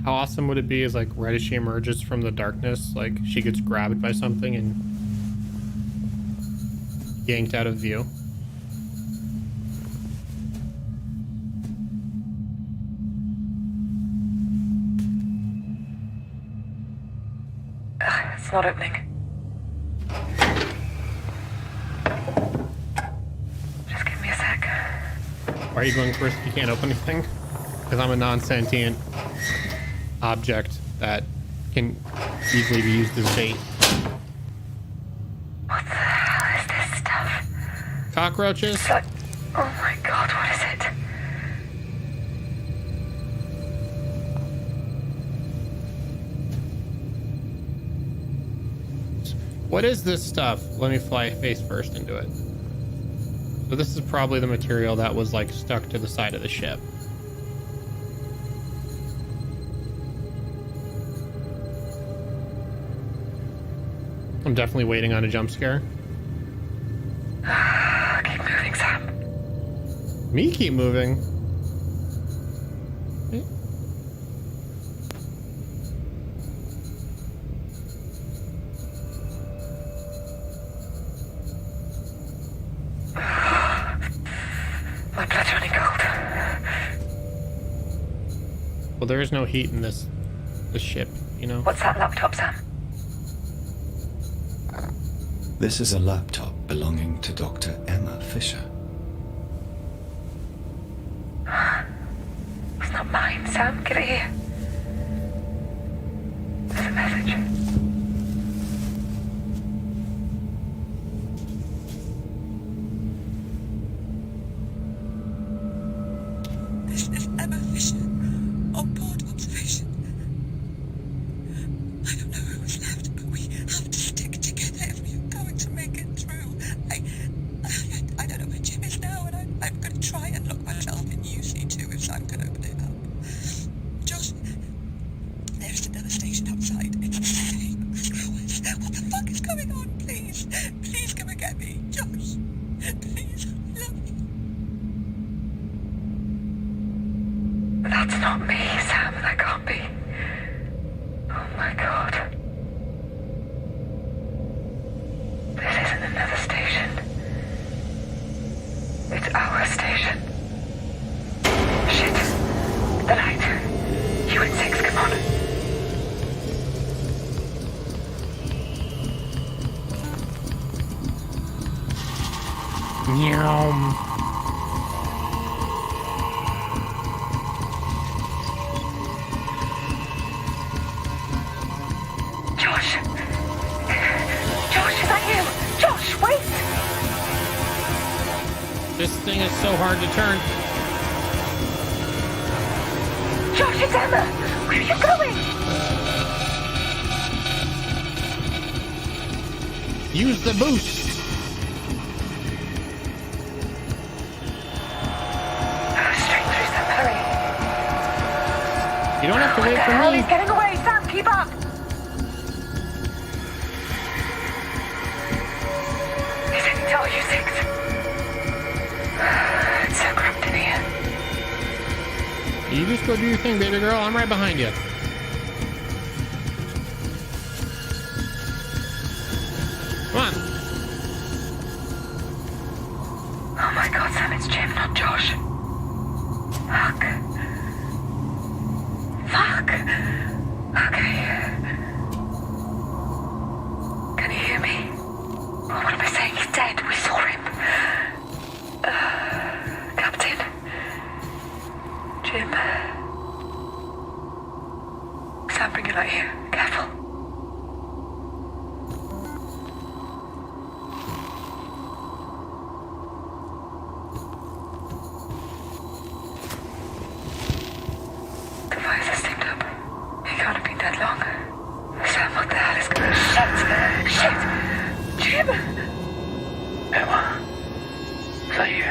How awesome would it be is like right as she emerges from the darkness, like she gets grabbed by something and yanked out of view. It's not opening. Just give me a sec. Why are you going first if you can't open anything? Because I'm a non-sentient object that can easily be used as bait. What the hell is this stuff? Cockroaches? It's like, oh my god, what is it? What is this stuff? Let me fly face first into it. So this is probably the material that was like stuck to the side of the ship. I'm definitely waiting on a jump scare. Keep moving, Sam. Me keep moving? My blood's running cold. Well, there is no heat in this ship, you know? What's that laptop, Sam? This is a laptop belonging to Dr. Emma Fisher. It's not mine, Sam. Get it here. There's a message. This is Emma Fisher, on board observation. I don't know who's left, but we have to stick together if we are going to make it through. I don't know where Jim is now, and I'm going to try and lock myself in UC2 if Sam can open it up. Josh, there's another station outside. It's the same as ours. What the fuck is going on? Please, please come and get me. Josh, please, I love you. That's not me, Sam. That can't be. Oh my god. This isn't another station. It's our station. Josh! Josh, is that you? Josh, wait! This thing is so hard to turn. Josh, it's Emma! Where are you going? Use the boost. Straight through Sam, hurry. You don't have to What wait the for hell? me. He's getting away! Sam, keep up! He's heading to RU6. It's so cramped in here. You just go do your thing, baby girl. I'm right behind you. Come on. Oh my god, Sam, it's Jim, not Josh. Fuck. Fuck. Okay. Can you hear me? Oh, what am I saying? He's dead. We saw him. Captain. Jim. Sam, bring your light here. Careful. The fire steamed up. He can't have been dead long. Sam, what the hell is going on? Shit! Jim! Emma, is that you?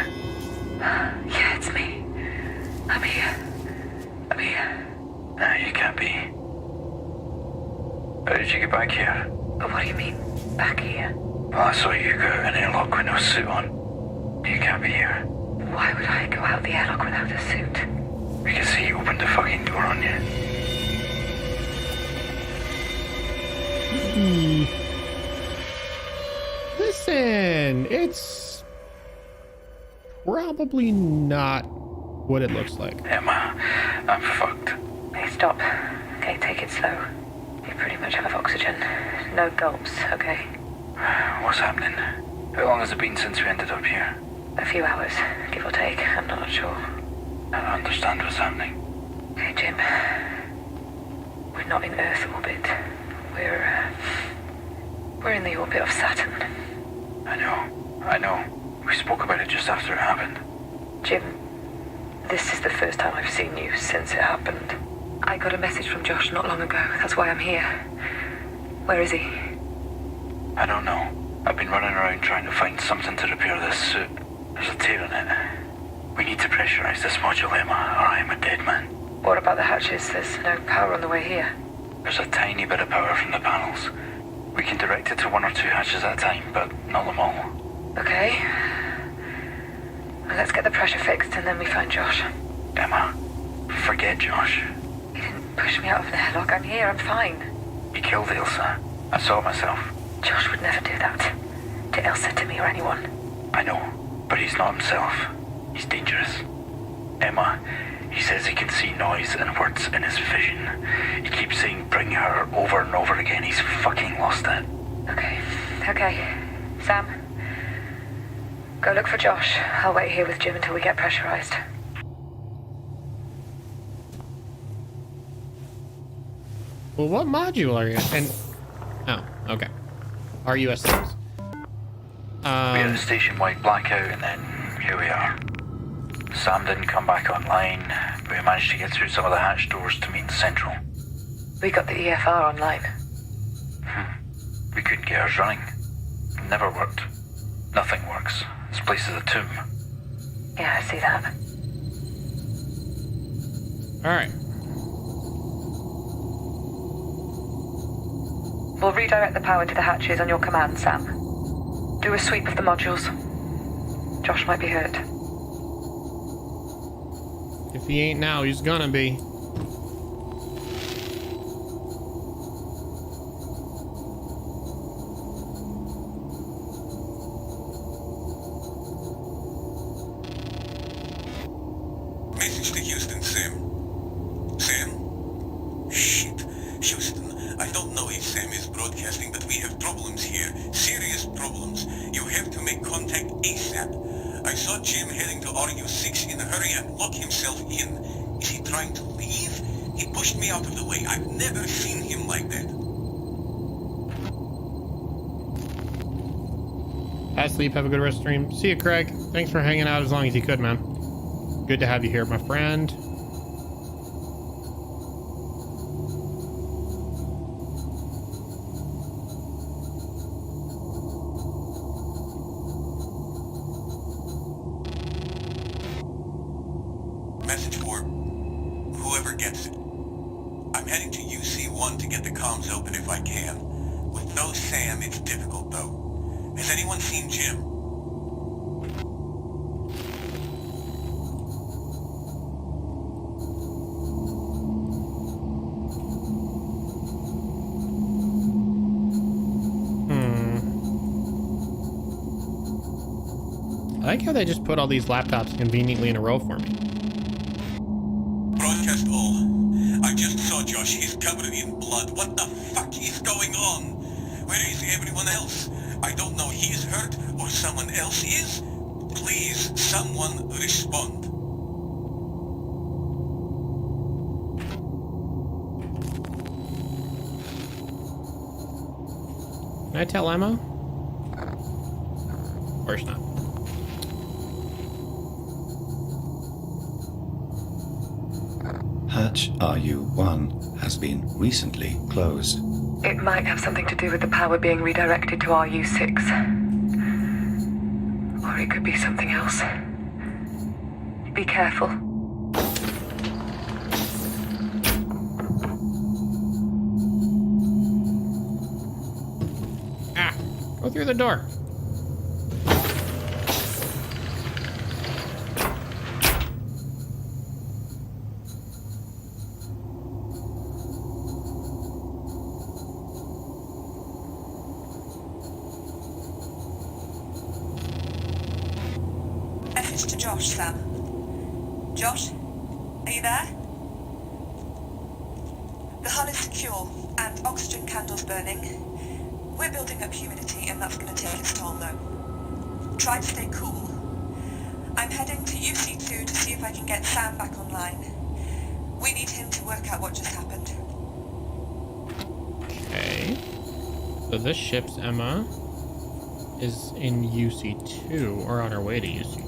Yeah, it's me. I'm here. I'm here. No, you can't be. How did you get back here? But what do you mean, back here? Well, I saw you go out an airlock with no suit on. You can't be here. Why would I go out the airlock without a suit? Because he opened the fucking door on you. Listen, it's probably not what it looks like. Emma, I'm fucked. Hey, stop. Okay, take it slow. You pretty much have oxygen. No gulps, okay? What's happening? How long has it been since we ended up here? A few hours, give or take. I'm not sure. I don't understand what's happening. Hey, Jim. We're not in Earth orbit. We're in the orbit of Saturn. I know. We spoke about it just after it happened. Jim, this is the first time I've seen you since it happened. I got a message from Josh not long ago. That's why I'm here. Where is he? I don't know. I've been running around trying to find something to repair this suit. There's a tear in it. We need to pressurize this module, Emma, or I am a dead man. What about the hatches? There's no power on the way here. There's a tiny bit of power from the panels. We can direct it to one or two hatches at a time, but not them all. Okay. Well, let's get the pressure fixed and then we find Josh. Emma, forget Josh. He didn't push me out of an airlock. I'm here. I'm fine. He killed Ilsa. I saw it myself. Josh would never do that. To Ilsa, to me, or anyone. I know, but he's not himself. He's dangerous. Emma, he says he can see noise and words in his vision. He keeps saying bring her over and over again. He's fucking lost it. Okay. Sam, go look for Josh. I'll wait here with Jim until we get pressurized. Well, what module are you in? Oh, okay. RUS6. We had a station-wide blackout, and then here we are. Sam didn't come back online, but we managed to get through some of the hatch doors to meet the central. We got the EFR online. We couldn't get ours running. It never worked. Nothing works. This place is a tomb. Yeah, I see that. Alright. We'll redirect the power to the hatches on your command, Sam. Do a sweep of the modules. Josh might be hurt. If he ain't now, he's gonna be. Message to Houston, Sam. Sam? Shit. Houston, I don't know if Sam is broadcasting, but we have problems here. Serious problems. You have to make contact ASAP. I saw Jim heading to RU6 in a hurry and lock himself in. Is he trying to leave? He pushed me out of the way. I've never seen him like that. Have sleep, have a good rest stream. See you, Craig. Thanks for hanging out as long as you could, man. Good to have you here, my friend. Message for whoever gets it. I'm heading to UC-1 to get the comms open if I can. With no Sam, it's difficult, though. Has anyone seen Jim? I like how they just put all these laptops conveniently in a row for me. Broadcast all. I just saw Josh. He's covered in blood. What the fuck is going on? Where is everyone else? I don't know he's hurt or someone else is. Please, someone respond. Can I tell Emma? Of course not. Hatch RU-1 has been recently closed. It might have something to do with the power being redirected to RU6. Or it could be something else. Be careful. Ah! Go through the door. Message to Josh, Sam. Josh? Are you there? The hull is secure, and oxygen candles burning. We're building up humidity, and that's going to take its toll, though. Try to stay cool. I'm heading to UC2 to see if I can get Sam back online. We need him to work out what just happened. Okay. So this ship's Emma is in UC2, or on her way to UC2.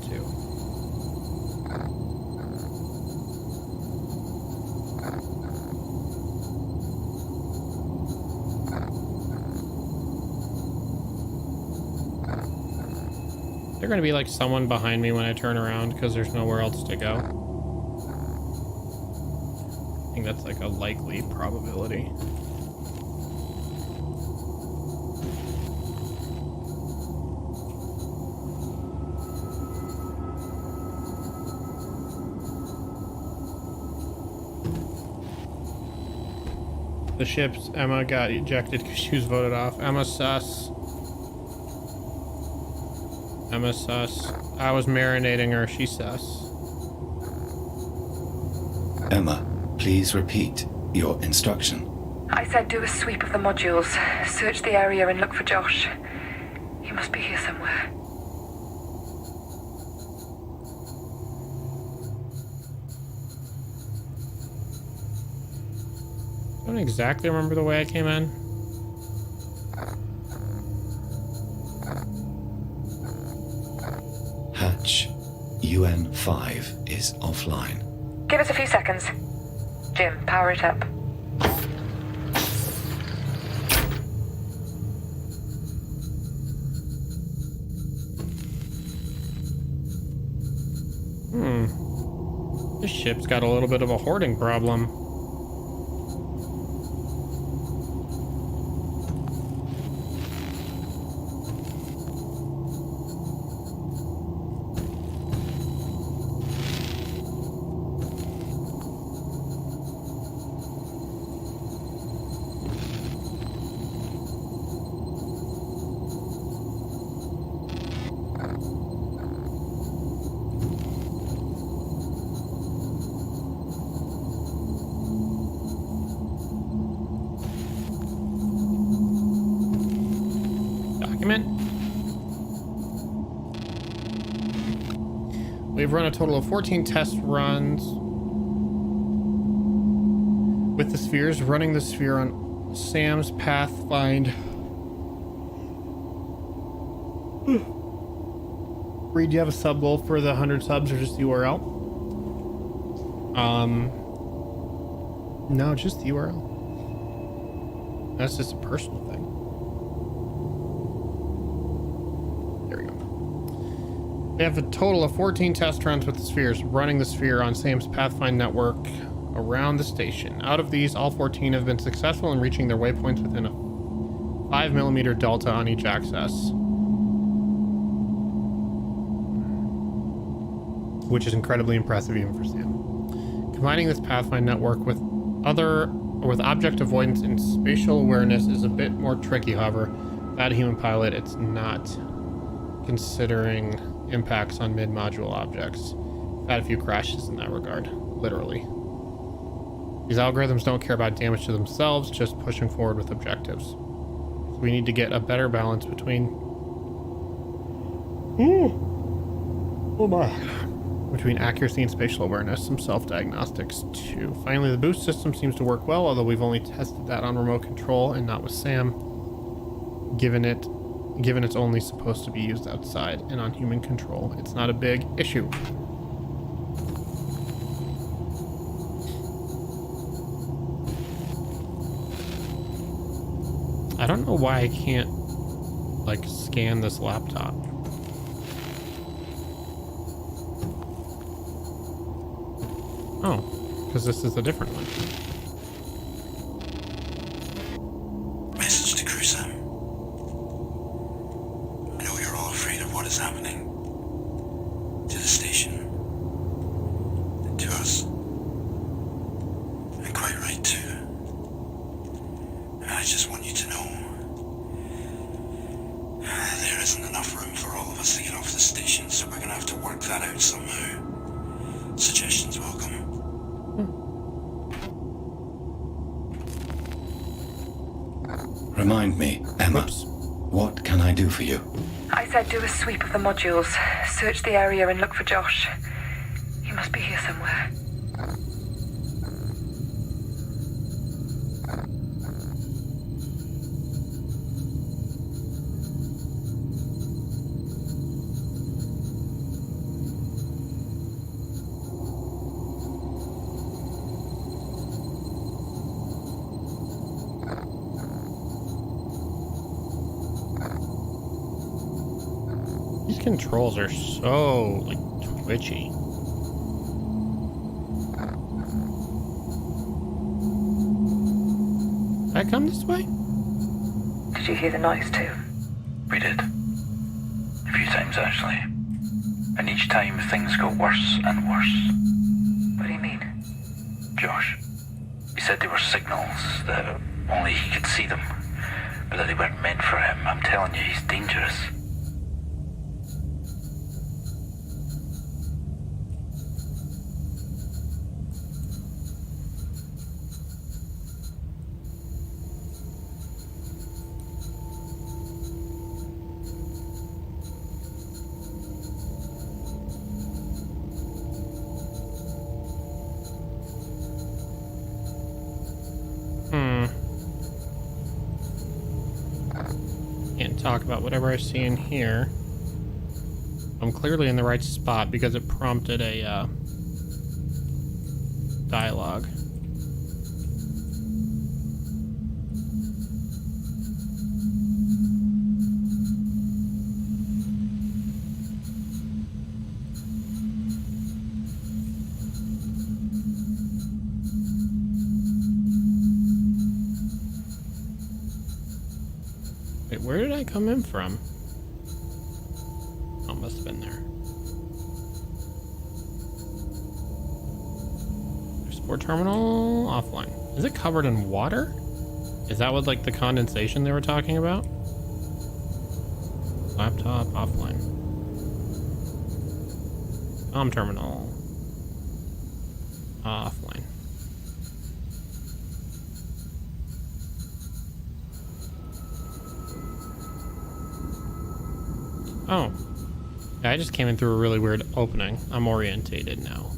They're gonna be like someone behind me when I turn around because there's nowhere else to go. I think that's like a likely probability. The ship's Emma got ejected because she was voted off. Emma sus. Emma sus. I was marinating her. She sus. Emma, please repeat your instruction. I said do a sweep of the modules, search the area and look for Josh. He must be here somewhere. I don't exactly remember the way I came in. Hatch UN-5 is offline. Give us a few seconds. Jim, power it up. This ship's got a little bit of a hoarding problem. We've run a total of 14 test runs with the spheres, running the sphere on Sam's Pathfind. Reed, do you have a sub goal for the 100 subs or just the URL? No, just the URL. That's just a personal thing. There we go. We have a total of 14 test runs with the spheres, running the sphere on Sam's Pathfind network around the station. Out of these, all 14 have been successful in reaching their waypoints within a 5mm delta on each axis, which is incredibly impressive even for Sam. Combining this Pathfind network with object avoidance and spatial awareness is a bit more tricky, however. Without a human pilot, it's not, considering impacts on mid-module objects. I've had a few crashes in that regard, literally. These algorithms don't care about damage to themselves, just pushing forward with objectives. So we need to get a better balance between accuracy and spatial awareness, some self-diagnostics too. Finally, the boost system seems to work well, although we've only tested that on remote control and not with Sam, given it's only supposed to be used outside, and on human control it's not a big issue. I don't know why I can't like scan this laptop. Oh, because this is a different one. Message to crew, Sam. I know you're all afraid of what is happening to the station and to us. And quite right too. And I just want you to know there isn't enough room for all of us to get off the station, so we're gonna have to work that out somehow. Suggestions welcome. Remind me, Emma, what can I do for you? I said do a sweep of the modules, search the area and look for Josh. He must be here somewhere. These controls are so, like, twitchy. Did I come this way? Did you hear the noise too? We did. A few times, actually. And each time things got worse and worse. What do you mean? Josh. He said they were signals, that only he could see them, but that they weren't meant for him. I'm telling you, he's dangerous. Can't talk about whatever I see in here. I'm clearly in the right spot because it prompted a dialogue. Wait, where did I come in from? Oh, must have been there. Export terminal offline. Is it covered in water? Is that what, like, the condensation they were talking about? Laptop offline. Terminal offline. Oh. I just came in through a really weird opening. I'm orientated now.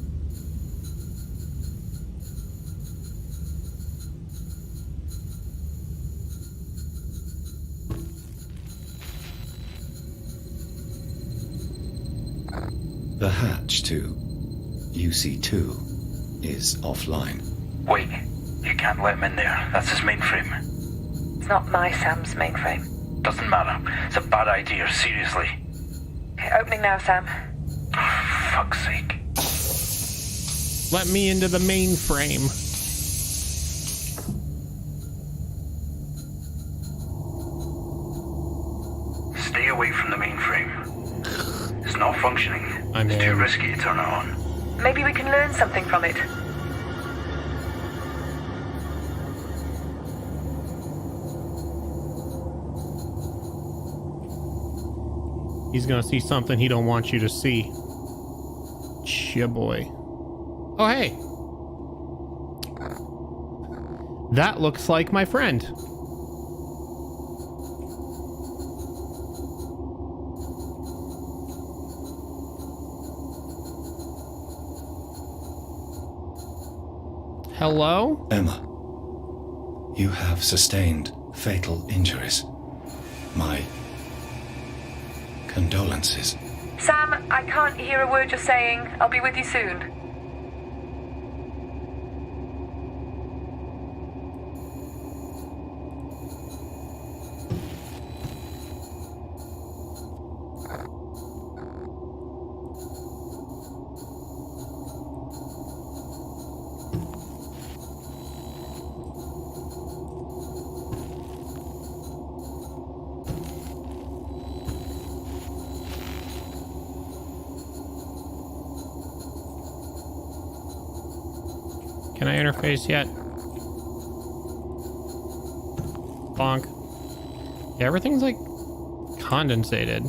The hatch to UC2 is offline. Wait, you can't let him in there. That's his mainframe. It's not my Sam's mainframe. Doesn't matter. It's a bad idea, seriously. Opening now, Sam. For fuck's sake. Let me into the mainframe. Stay away from the mainframe. It's not functioning. It's too risky to turn it on. Maybe we can learn something from it. He's gonna see something he don't want you to see. Yeah, boy. Oh, hey. That looks like my friend. Hello? Emma, you have sustained fatal injuries. My condolences. Sam, I can't hear a word you're saying. I'll be with you soon. Can I interface yet? Bonk. Yeah, everything's like condensated.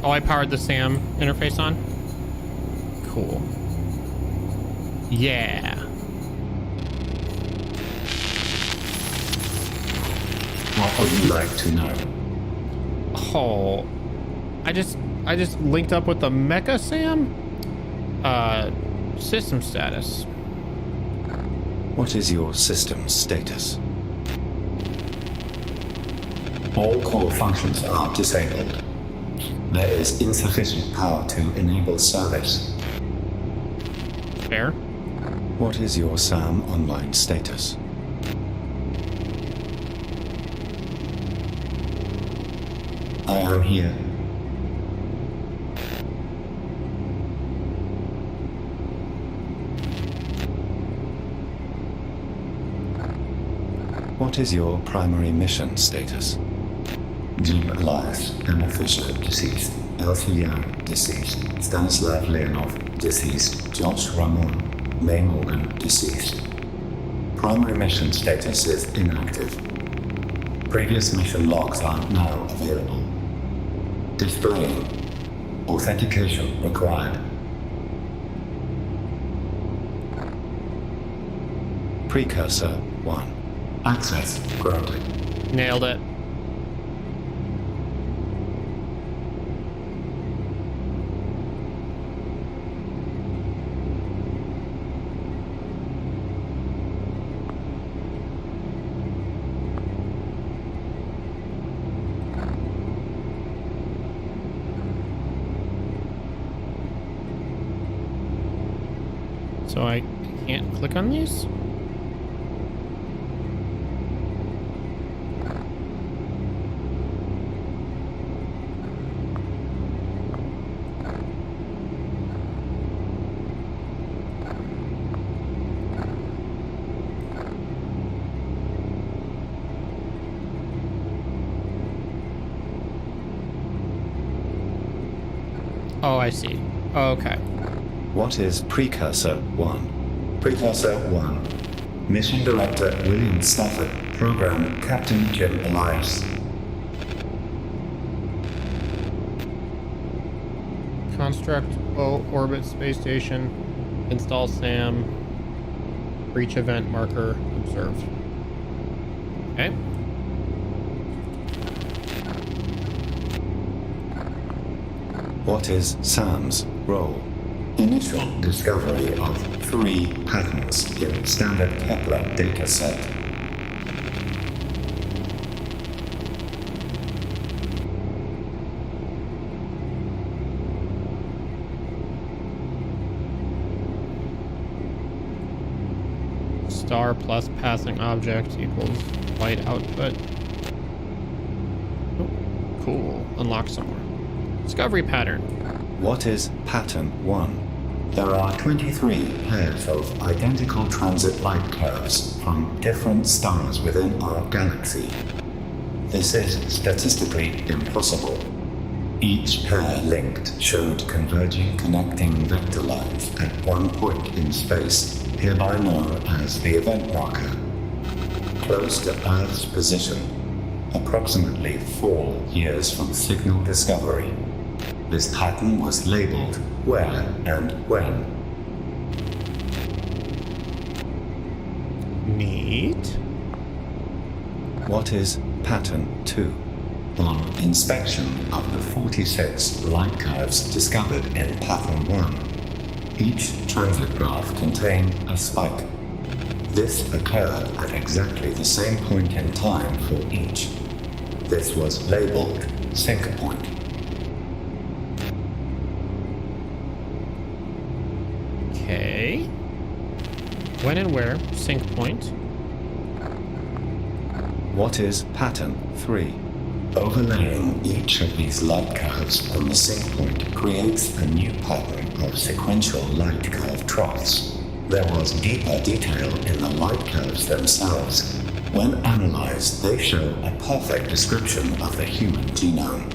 I powered the SAM interface on. Cool. Yeah. What would you like to know? Oh, I just linked up with the Mecha SAM. System status. What is your system status? All core functions are disabled. There is insufficient power to enable service. Fair. What is your SAM online status? I am here. What is your primary mission status? Jim Elias, Emma Fisher, deceased. Elsie Young, deceased. Stanislav Leonov, deceased. Josh Ramon, May Morgan, deceased. Primary mission status is inactive. Previous mission logs are now available. Displaying. Authentication required. Precursor 1. Access granted. Nailed it. So I can't click on these? Oh, I see. Okay. What is Precursor 1? Precursor 1. Mission Director William Stafford. Program Captain Jim Elias. Construct orbit space station. Install SAM. Breach event marker observed. Okay. What is SAM's role? Initial discovery of 3 patterns in standard Kepler dataset. Star plus passing object equals light output. Oh, cool. Unlock some more. Discovery pattern. What is Pattern 1? There are 23 pairs of identical transit light curves from different stars within our galaxy. This is statistically impossible. Each pair linked showed converging connecting vector lines at one point in space, hereby known as the event marker. Close to Earth's position, approximately 4 years from signal discovery. This pattern was labeled where and when. Neat. What is Pattern 2? On inspection of the 46 light curves discovered in Pattern 1, each transit graph contained a spike. This occurred at exactly the same point in time for each. This was labeled sync point. Okay. When and where? Sync point. What is Pattern 3? Overlaying each of these light curves on the sync point creates a new pattern of sequential light curve troughs. There was deeper detail in the light curves themselves. When analyzed, they show a perfect description of the human genome.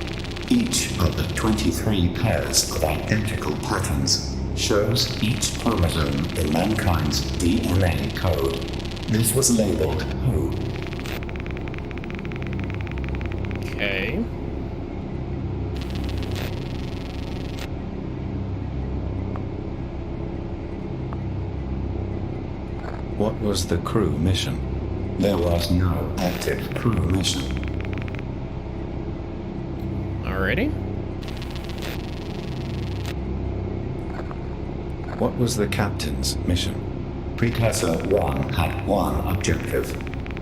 Each of the 23 pairs of identical patterns shows each chromosome in mankind's DNA code. This was labeled WHO. Okay. What was the crew mission? There was no active crew mission. Alrighty. What was the captain's mission? Precursor 1 had one objective.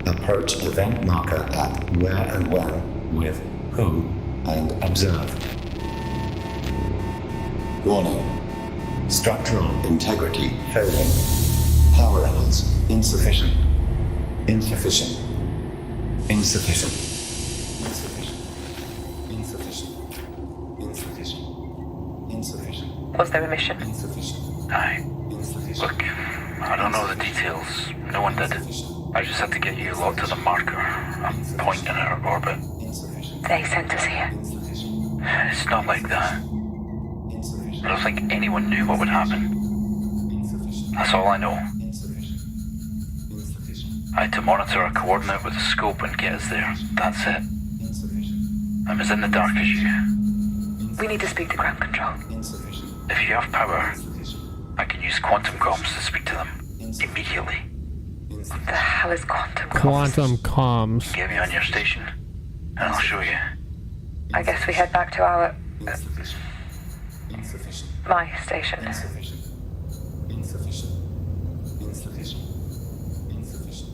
Approach event marker at where and when with who and observe. Warning. Structural integrity failing. Power levels insufficient. Insufficient. Insufficient. Insufficient. Insufficient. Insufficient. Insufficient. Was there a mission? Insufficient. Aye. Look, I don't know the details. No one did. I just had to get you locked to the marker, a point in our orbit. They sent us here. It's not like that. I don't think anyone knew what would happen. That's all I know. I had to monitor a coordinate with a scope and get us there. That's it. I'm as in the dark as you. We need to speak to ground control. If you have power, I can use quantum comms to speak to them immediately. What the hell is quantum comms? Quantum comms. Get me on your station, and I'll show you. I guess we head back to our... my station. Insufficient. Insufficient. Insufficient. Insufficient.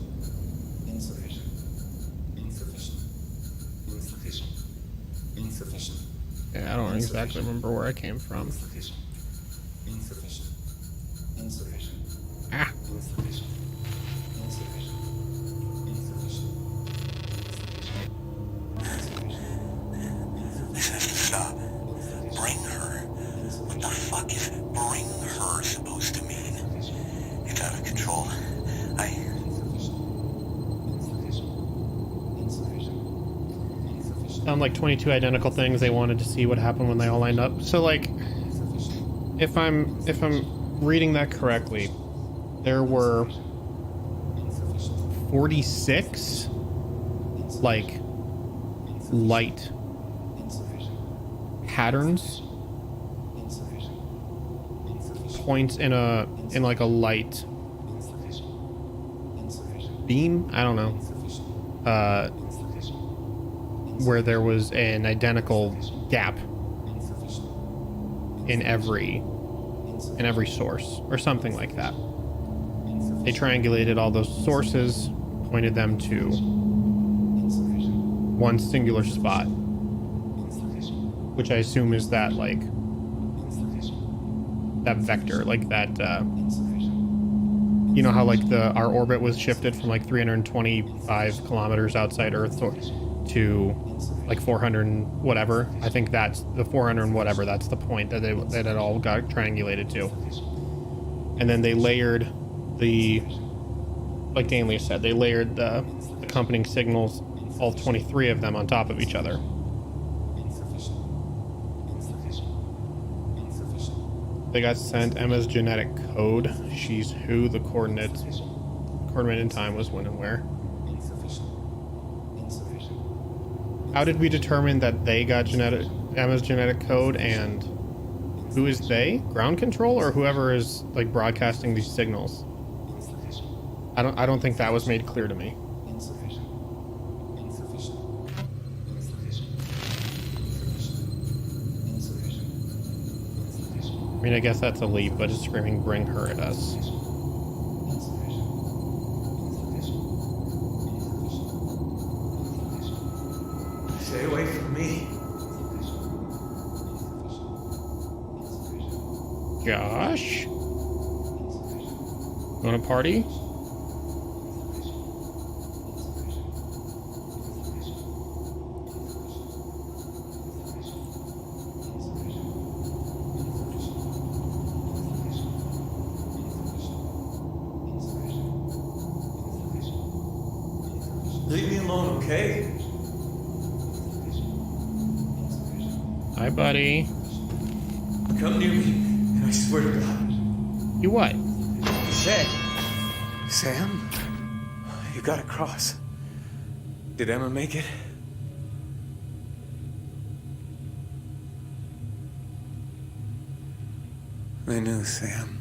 Insufficient. Insufficient. Insufficient. Insufficient. Yeah, I don't exactly remember where I came from. Insufficient. Insufficient. Insufficient. Ah. Insufficient. Insufficient. Insufficient. This has to stop. Bring her. What the fuck is bring her supposed to mean? It's out of control. Sound like 22 identical things they wanted to see what happened when they all lined up. So like, if I'm reading that correctly, there were 46 like light patterns, points in like a light beam, I don't know, where there was an identical gap in every source or something like that. They triangulated all those sources, pointed them to one singular spot, which I assume is that, like, that vector, like that, you know how, like, our orbit was shifted from, like, 325 kilometers outside Earth to, like, 400 and whatever. I think that's the 400 and whatever, that's the point that it all got triangulated to. And then they layered like Daimler said, they layered the accompanying signals, all 23 of them, on top of each other. They got sent Emma's genetic code. She's who, the coordinate in time was when and where. How did we determine that they got Emma's genetic code, and who is they? Ground control or whoever is, like, broadcasting these signals? I don't think that was made clear to me. I mean, I guess that's a leap, but it's screaming, bring her at us. Stay away from me. Josh? You wanna party? Leave me alone, okay? Hi, buddy. Come near me, and I swear to God. You what? Sam? You gotta cross. Did Emma make it? They knew, Sam.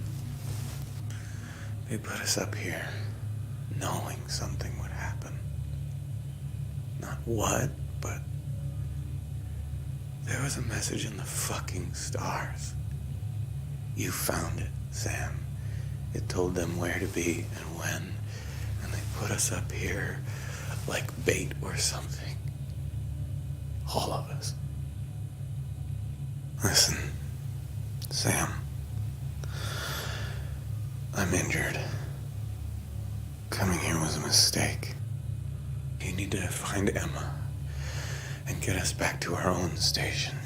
They put us up here, knowing something would happen. Not what, but there was a message in the fucking stars. You found it, Sam. It told them where to be and when, and they put us up here like bait or something. All of us. Listen, Sam. I'm injured. Coming here was a mistake. You need to find Emma and get us back to our own station.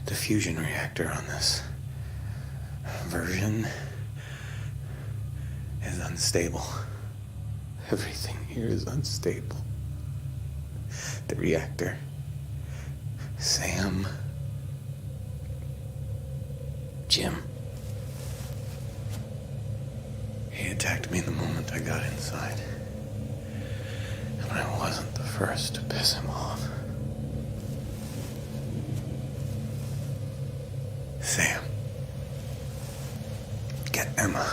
The fusion reactor on this version is unstable. Everything here is unstable. The reactor. Sam. Jim. He attacked me the moment I got inside. And I wasn't the first to piss him off. Sam. Get Emma.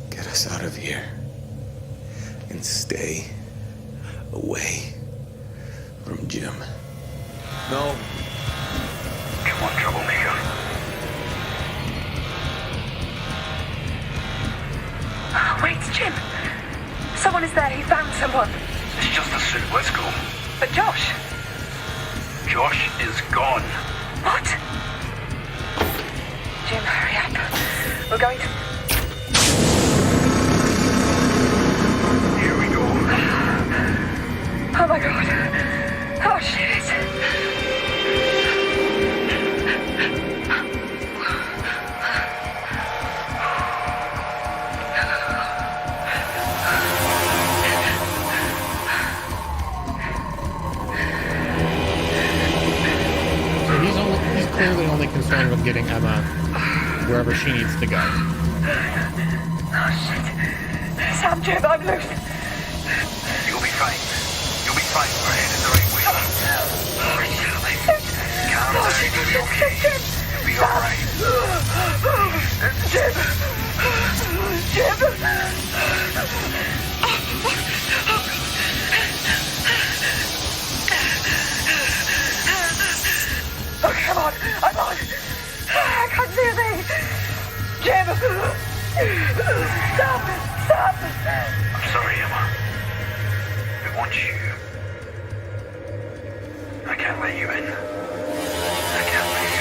Get us out of here. And stay away from Jim. No. Come on, troublemaker. Wait, Jim. Someone is there. He found someone. It's just a suit. Let's go. But Josh. Josh is gone. What? Jim, hurry up. We're going to... Here we go. Oh my God. Oh shit. So he's clearly only concerned with getting Emma wherever she needs to go. Oh shit. Sam, Jim, I'm loose. You'll be fine. You'll be fine. We're headed the right way. Calm down. You'll be okay. You'll be alright. Jim! Jim! Oh, come on! I'm on! I can't see a thing! Jim! Stop! Stop! I'm sorry, Emma. We want you. I can't let you in. I can't let you in.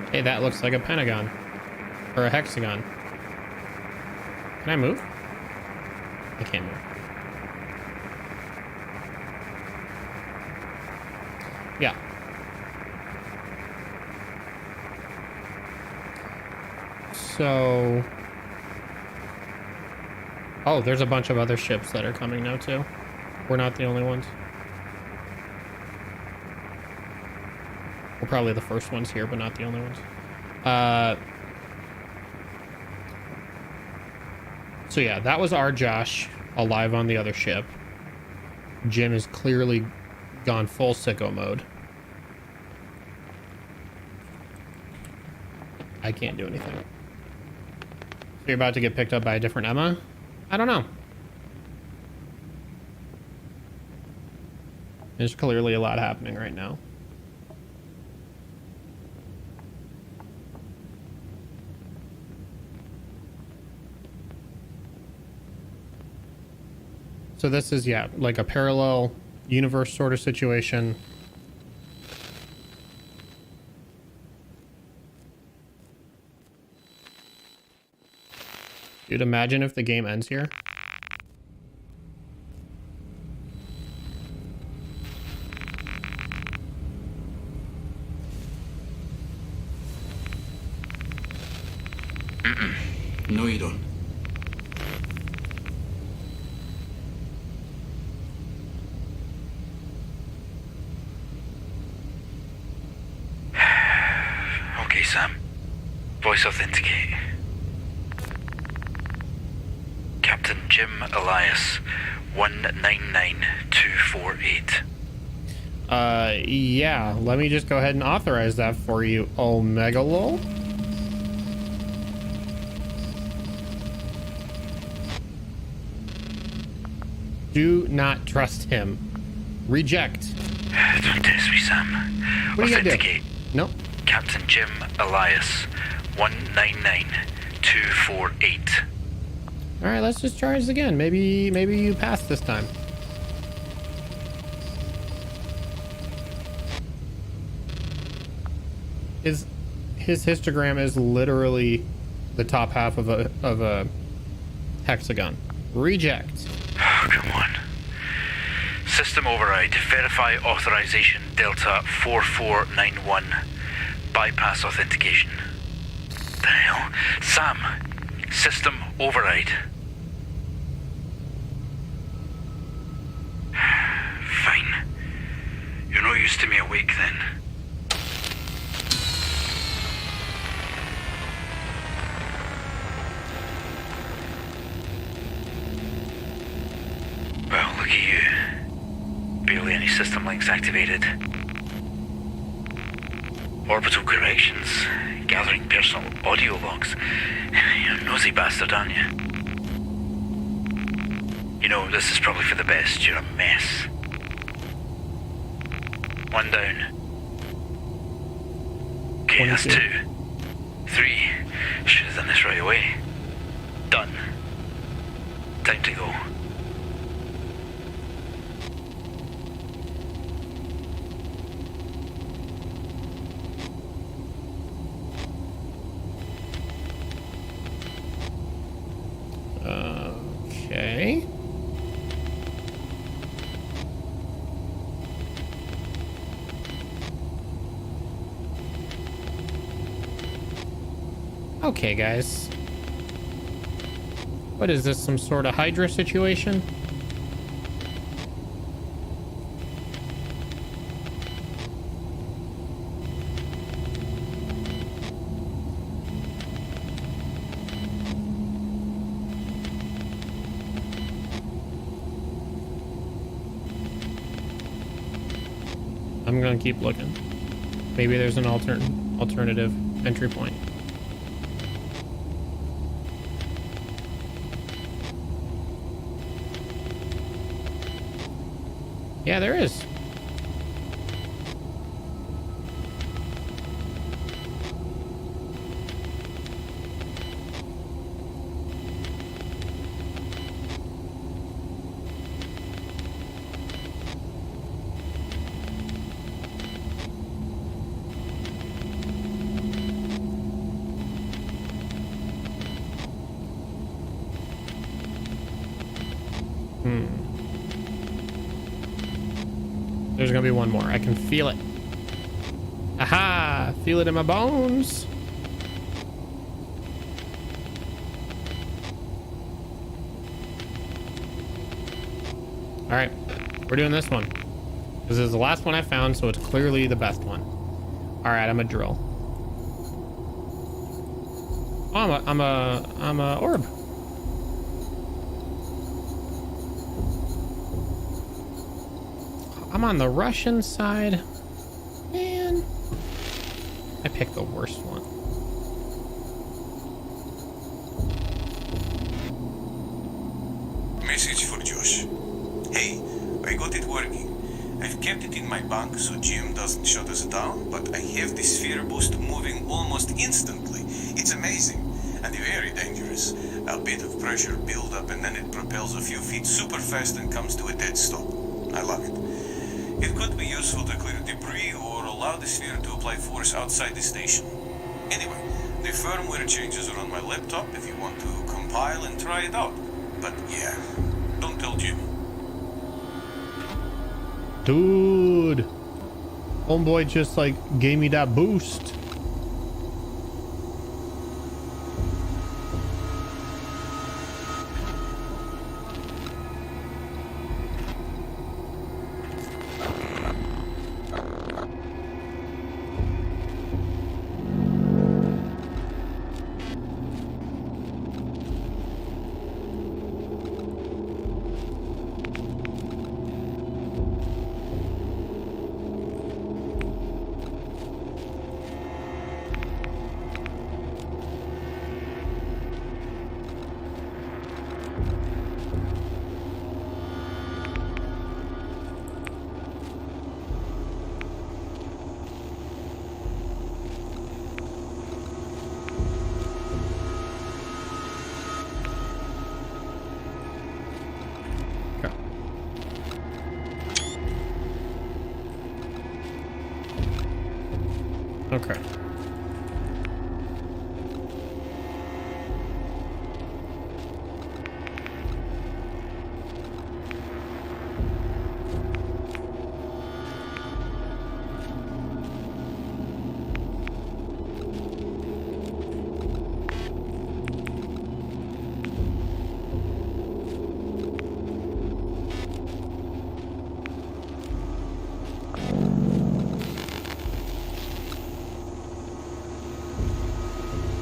Hey, that looks like a pentagon. Or a hexagon. Can I move? I can't move. Yeah. So... Oh, there's a bunch of other ships that are coming now, too. We're not the only ones. We're probably the first ones here, but not the only ones. So yeah, that was our Josh alive on the other ship. Jim is clearly gone full sicko mode. I can't do anything. So you're about to get picked up by a different Emma? I don't know. There's clearly a lot happening right now. So this is, yeah, like a parallel universe sort of situation. Dude, imagine if the game ends here. No, you don't. Okay, Sam. Voice authenticate. Captain Jim Elias, 199248. Yeah, let me just go ahead and authorize that for you, Omega Lol. Do not trust him. Reject. Don't test me, Sam. What are you gonna do? Authenticate. Nope. Captain Jim Elias, 199248. All right, let's just try this again. Maybe you pass this time. His histogram is literally the top half of a hexagon. Reject. Oh, come on. System override. Verify authorization Delta 4491. Bypass authentication. The hell? Sam, system override. Fine. You're no use to me awake then. Well, look at you. Barely any system links activated. Orbital corrections. Gathering personal audio logs. You're a nosy bastard, aren't you? You know, this is probably for the best. You're a mess. One down. Okay, that's 2. 3. Should have done this right away. Done. Time to go. Okay. Okay, guys. What is this, some sort of Hydra situation? I'm gonna keep looking. Maybe there's an alternative entry point. Yeah, there is. There's gonna be one more. I can feel it. Aha! Feel it in my bones. All right, we're doing this one. This is the last one I found, so it's clearly the best one. All right, I'm a drill. Oh, I'm a orb. I'm on the Russian side. Man, I picked the worst one. Message for Josh. Hey, I got it working. I've kept it in my bank so Jim doesn't shut us down, but I have the sphere boost moving almost instantly. It's amazing and very dangerous. A bit of pressure build up and then it propels a few feet super fast and comes to a dead stop. I love it. It could be useful to clear debris or allow the sphere to apply force outside the station. Anyway, the firmware changes are on my laptop if you want to compile and try it out. But yeah, don't tell Jim. Dude, homeboy just like gave me that boost. Okay.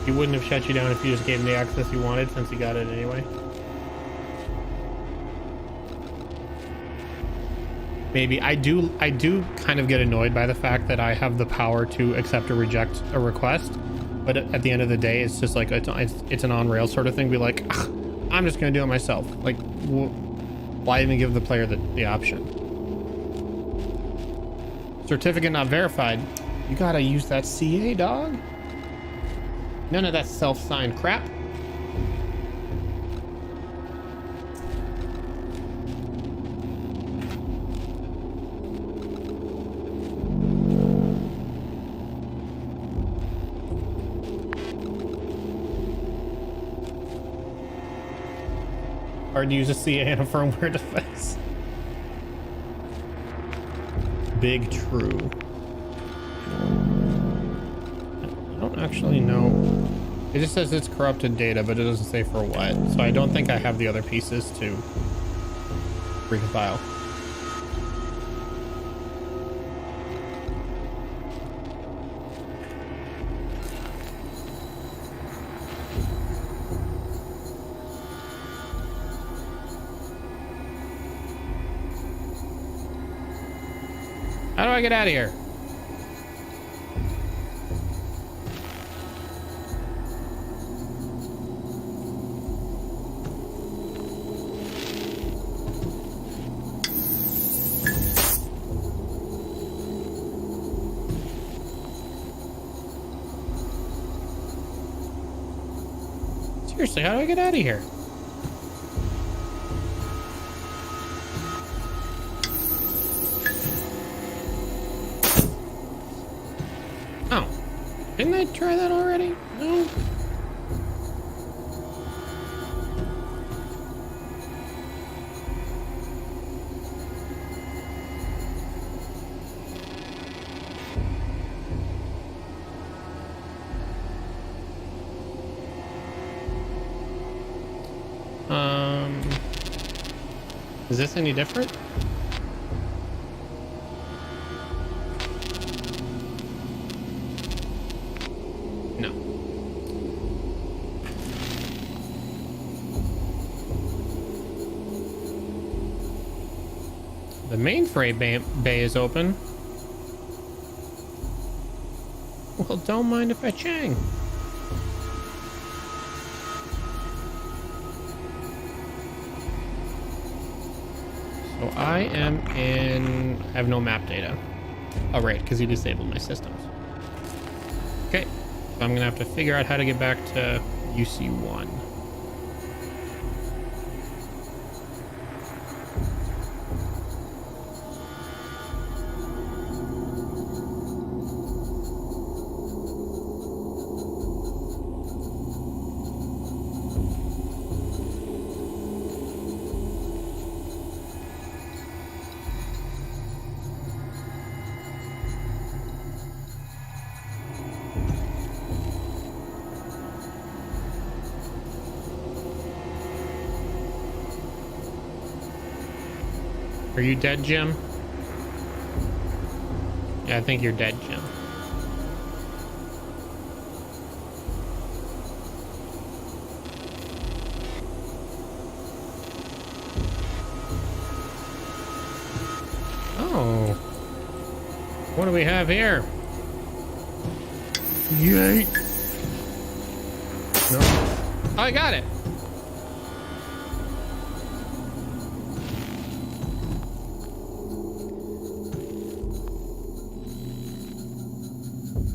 He wouldn't have shut you down if you just gave him the access you wanted, since he got it anyway. Maybe. I do kind of get annoyed by the fact that I have the power to accept or reject a request, but at the end of the day, it's just like it's an on-rail sort of thing. Be like, I'm just gonna do it myself. Like, why even give the player the option? Certificate not verified. You gotta use that CA, dog. None of that self-signed crap. Hard to use a CA in a firmware device. Big true. I don't actually know It just says it's corrupted data, but it doesn't say for what. So I don't think I have the other pieces to recompile. How do I get out of here? Seriously, how do I get out of here? Oh, didn't I try that already? No. Is this any different? No. The mainframe bay is open. Well, don't mind if I chang. So I am in... I have no map data. Oh, right, because he disabled my systems. Okay, so I'm gonna have to figure out how to get back to UC1. Are you dead, Jim? Yeah, I think you're dead, Jim. Oh. What do we have here? Yay! No. Oh, I got it.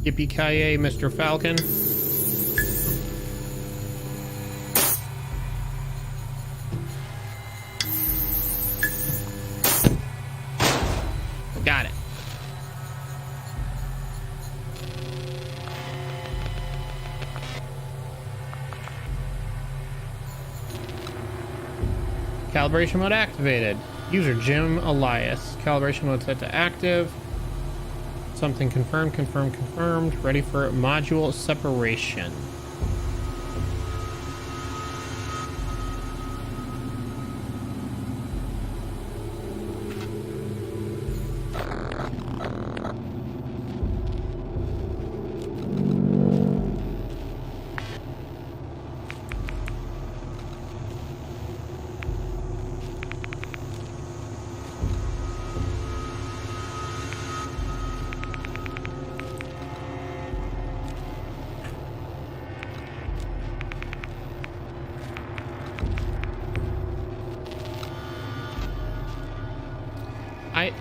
Yippee-ki-yay, Mr. Falcon. Got it. Calibration mode activated. User Jim Elias. Calibration mode set to active. Something confirmed, confirmed, confirmed. Ready for module separation.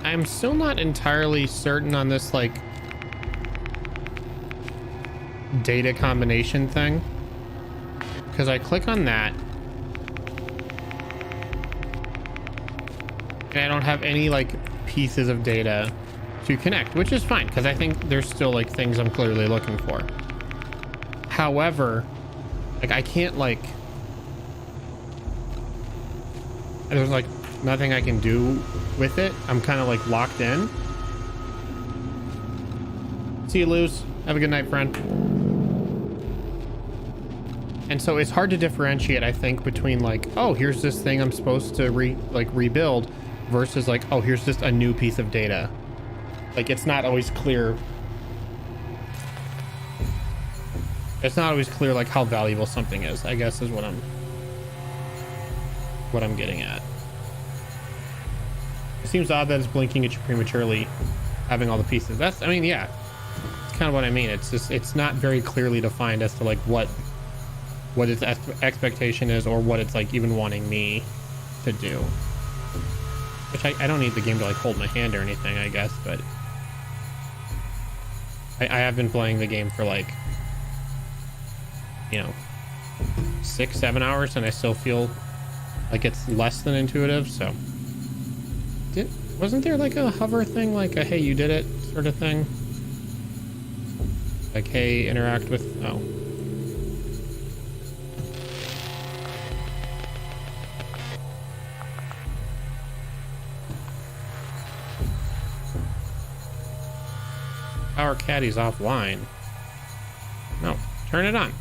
I'm still not entirely certain on this, like, data combination thing. Because I click on that. And I don't have any, like, pieces of data to connect, which is fine, because I think there's still, like, things I'm clearly looking for. However, like, I can't, like... There's, like, nothing I can do with it. I'm kind of like locked in. See you, Luz. Have a good night, friend. And so it's hard to differentiate, I think, between like, oh, here's this thing I'm supposed to rebuild versus like, oh, here's just a new piece of data. Like, it's not always clear. It's not always clear like how valuable something is, I guess, is what I'm getting at. It seems odd that it's blinking at you prematurely, having all the pieces. That's, I mean, yeah, it's kind of what I mean. It's just, it's not very clearly defined as to like what its expectation is, or what it's like even wanting me to do. Which I don't need the game to like hold my hand or anything, I guess, but I have been playing the game for like, you know, 6-7 hours, and I still feel like it's less than intuitive. So wasn't there like a hover thing, like a hey, you did it sort of thing, like hey, interact with, oh, Power Caddy's offline. No, turn it on.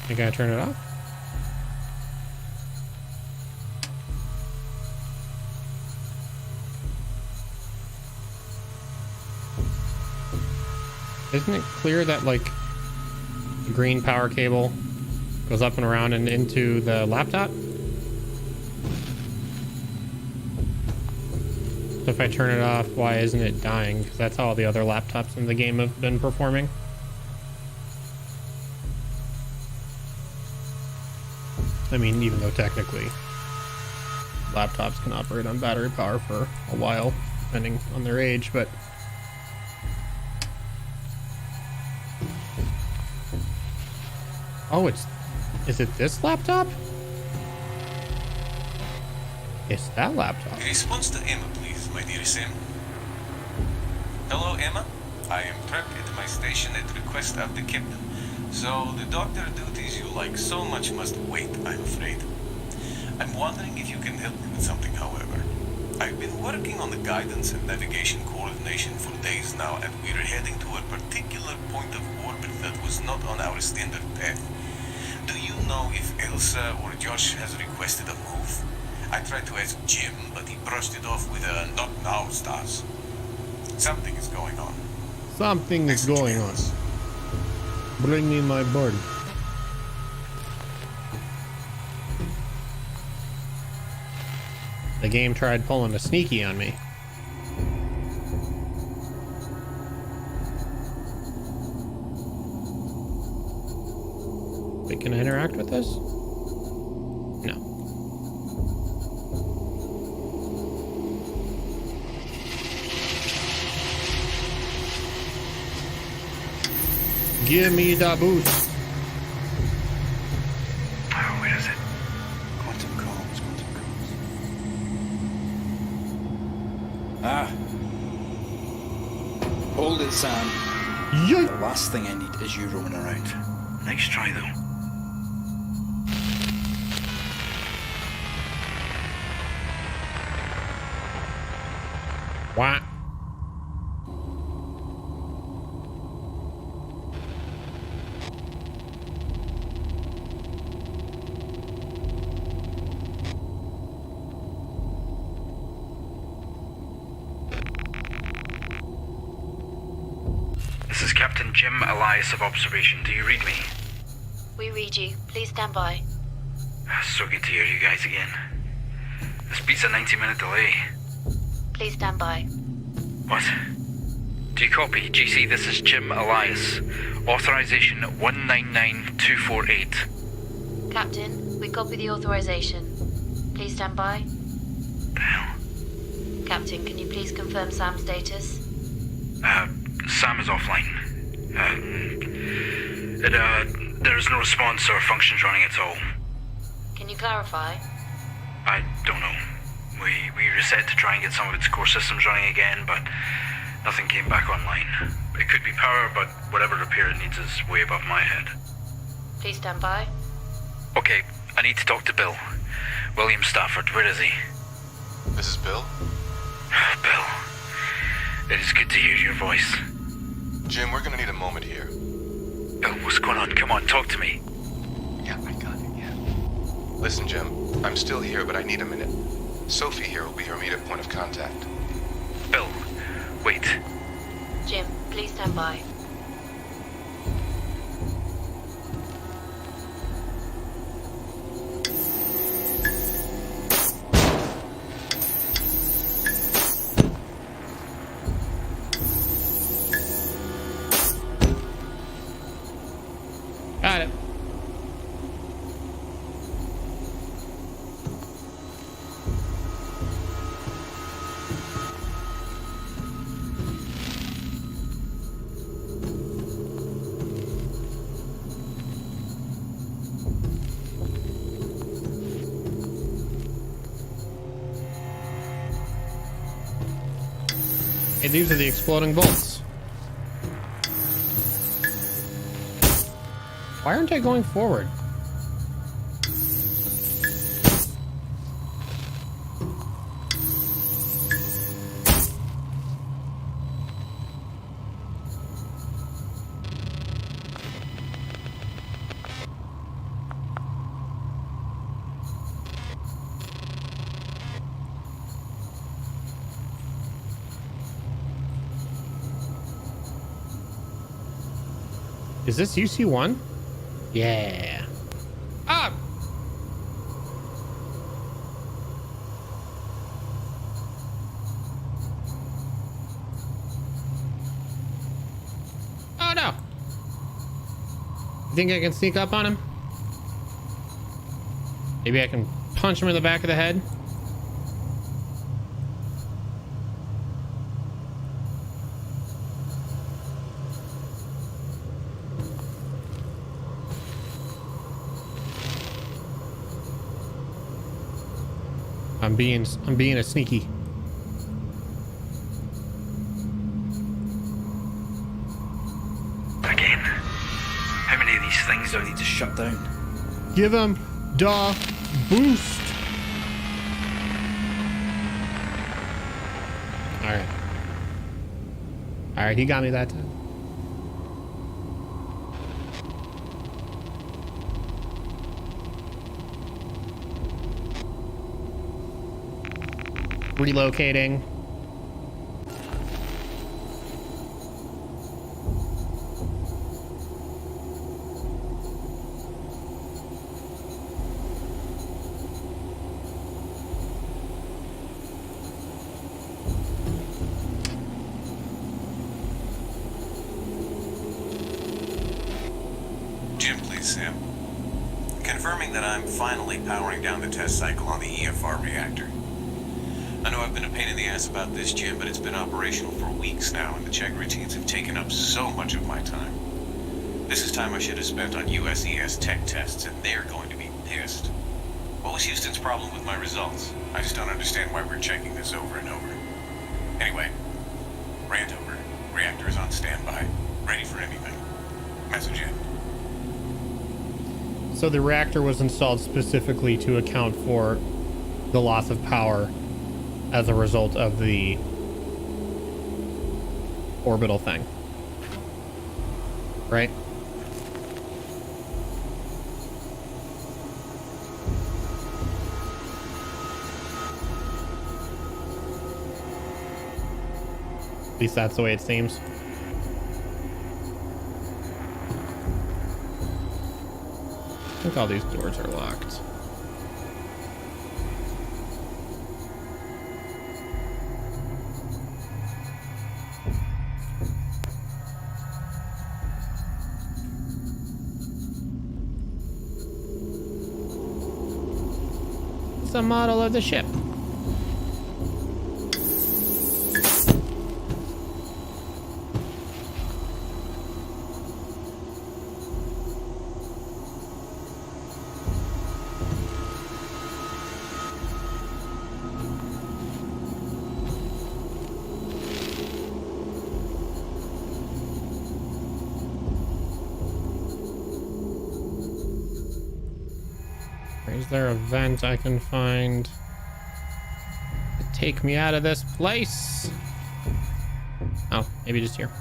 You gotta turn it off? Isn't it clear that like the green power cable goes up and around and into the laptop? So if I turn it off, why isn't it dying? Because that's how all the other laptops in the game have been performing. I mean, even though technically laptops can operate on battery power for a while, depending on their age, but oh, is it this laptop? It's that laptop. A response to Emma, please, my dear Sam. Hello, Emma. I am prepped at my station at request of the captain. So the doctor duties you like so much must wait, I'm afraid. I'm wondering if you can help me with something, however. I've been working on the guidance and navigation coordination for days now, and we're heading to a particular point of orbit that was not on our standard path. Do you know if Elsa or Josh has requested a move? I tried to ask Jim, but he brushed it off with a "not now" stars. Something is going on. Something is going on. Bring me my bird. The game tried pulling a sneaky on me. Wait, can I interact with this? No. Give me the boost. Oh, where is it? Quantum comms. Ah. Hold it, Sam. Yoink. The last thing I need is you roaming around. Nice try, though. What? This is Captain Jim Elias of Observation. Do you read me? We read you. Please stand by. So good to hear you guys again. This beats a 90-minute delay. Please stand by. What? Do you copy? GC, this is Jim Elias. Authorization 199248. Captain, we copy the authorization. Please stand by. The hell? Captain, can you please confirm Sam's status? Sam is offline. There is no response or functions running at all. Can you clarify? I don't know. We reset to try and get some of its core systems running again, but nothing came back online. It could be power, but whatever repair it needs is way above my head. Please stand by. Okay, I need to talk to Bill. William Stafford, where is he? This is Bill? Bill, it is good to hear your voice. Jim, we're gonna need a moment here. Bill, what's going on? Come on, talk to me. Yeah, I got it, yeah. Listen, Jim, I'm still here, but I need a minute. Sophie here will be your immediate point of contact. Bill, wait. Jim, please stand by. Got it. Hey, these are the exploding bolts. Why aren't I going forward? Is this UC1? Yeah. Ah! Oh no! You think I can sneak up on him? Maybe I can punch him in the back of the head? I'm being a sneaky. Again? How many of these things do I need to shut down? Give him the boost. Alright. Alright, he got me that time. Relocating. Jim, please, Sam. Confirming that I'm finally powering down the test cycle on the EFR reactor. I know I've been a pain in the ass about this, Jim, but it's been operational for weeks now, and the check routines have taken up so much of my time. This is time I should have spent on USES tech tests, and they're going to be pissed. What was Houston's problem with my results? I just don't understand why we're checking this over and over. Anyway, rant over. Reactor is on standby, ready for anything. Message in. So the reactor was installed specifically to account for the loss of power as a result of the orbital thing, right? At least that's the way it seems. I think all these doors are locked. It's a model of the ship. Is there a vent I can find to take me out of this place? Oh, maybe just here.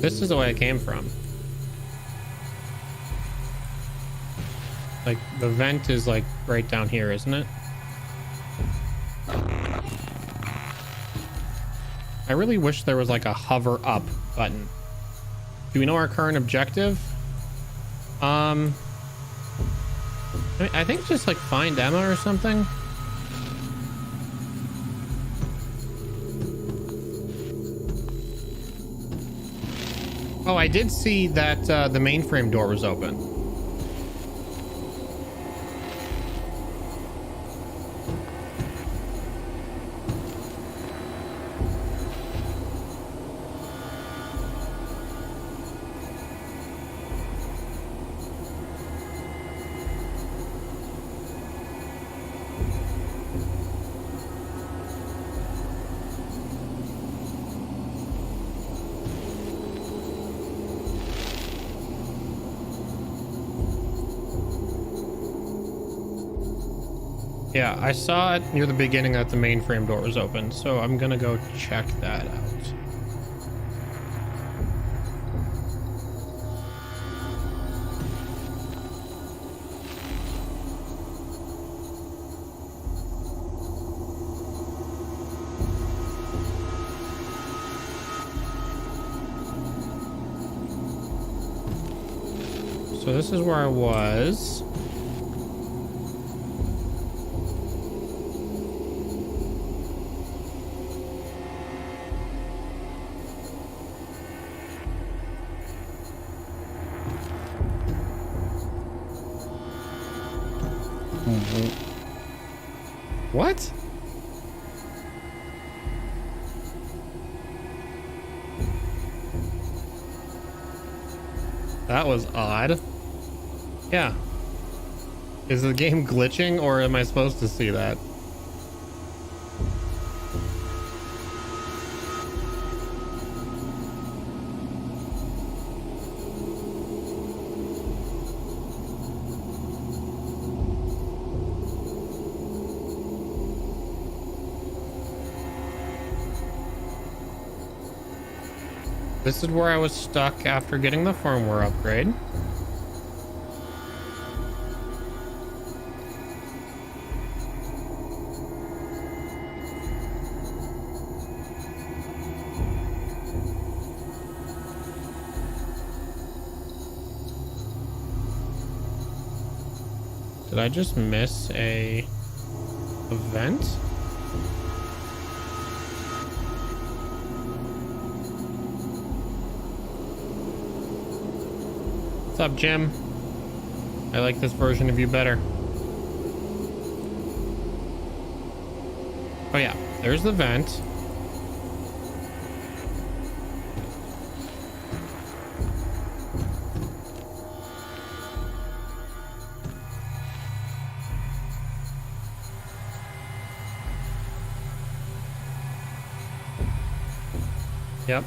This is the way I came from. Like, the vent is like right down here, isn't it? I really wish there was like a hover up button. Do we know our current objective? I think just like find Emma or something. Oh, I did see that the mainframe door was open. Yeah, I saw it near the beginning that the mainframe door was open, so I'm gonna go check that out. So this is where I was. What? That was odd. Yeah. Is the game glitching or am I supposed to see that? This is where I was stuck after getting the firmware upgrade. Did I just miss a event? What's up, Jim? I like this version of you better. Oh yeah, there's the vent. Yep.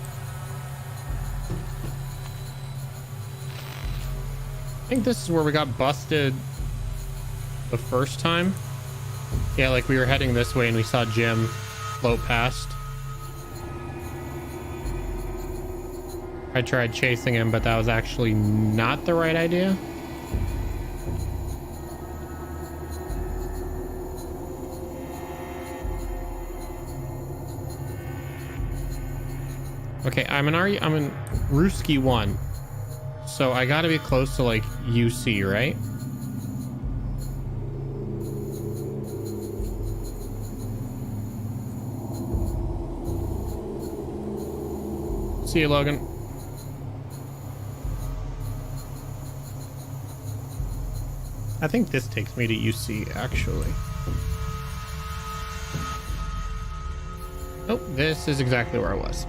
I think this is where we got busted the first time. Yeah, like we were heading this way and we saw Jim float past. I tried chasing him, but that was actually not the right idea. Okay, I'm in Ruski 1. So I gotta be close to like UC, right? See you, Logan. I think this takes me to UC, actually. Nope, this is exactly where I was.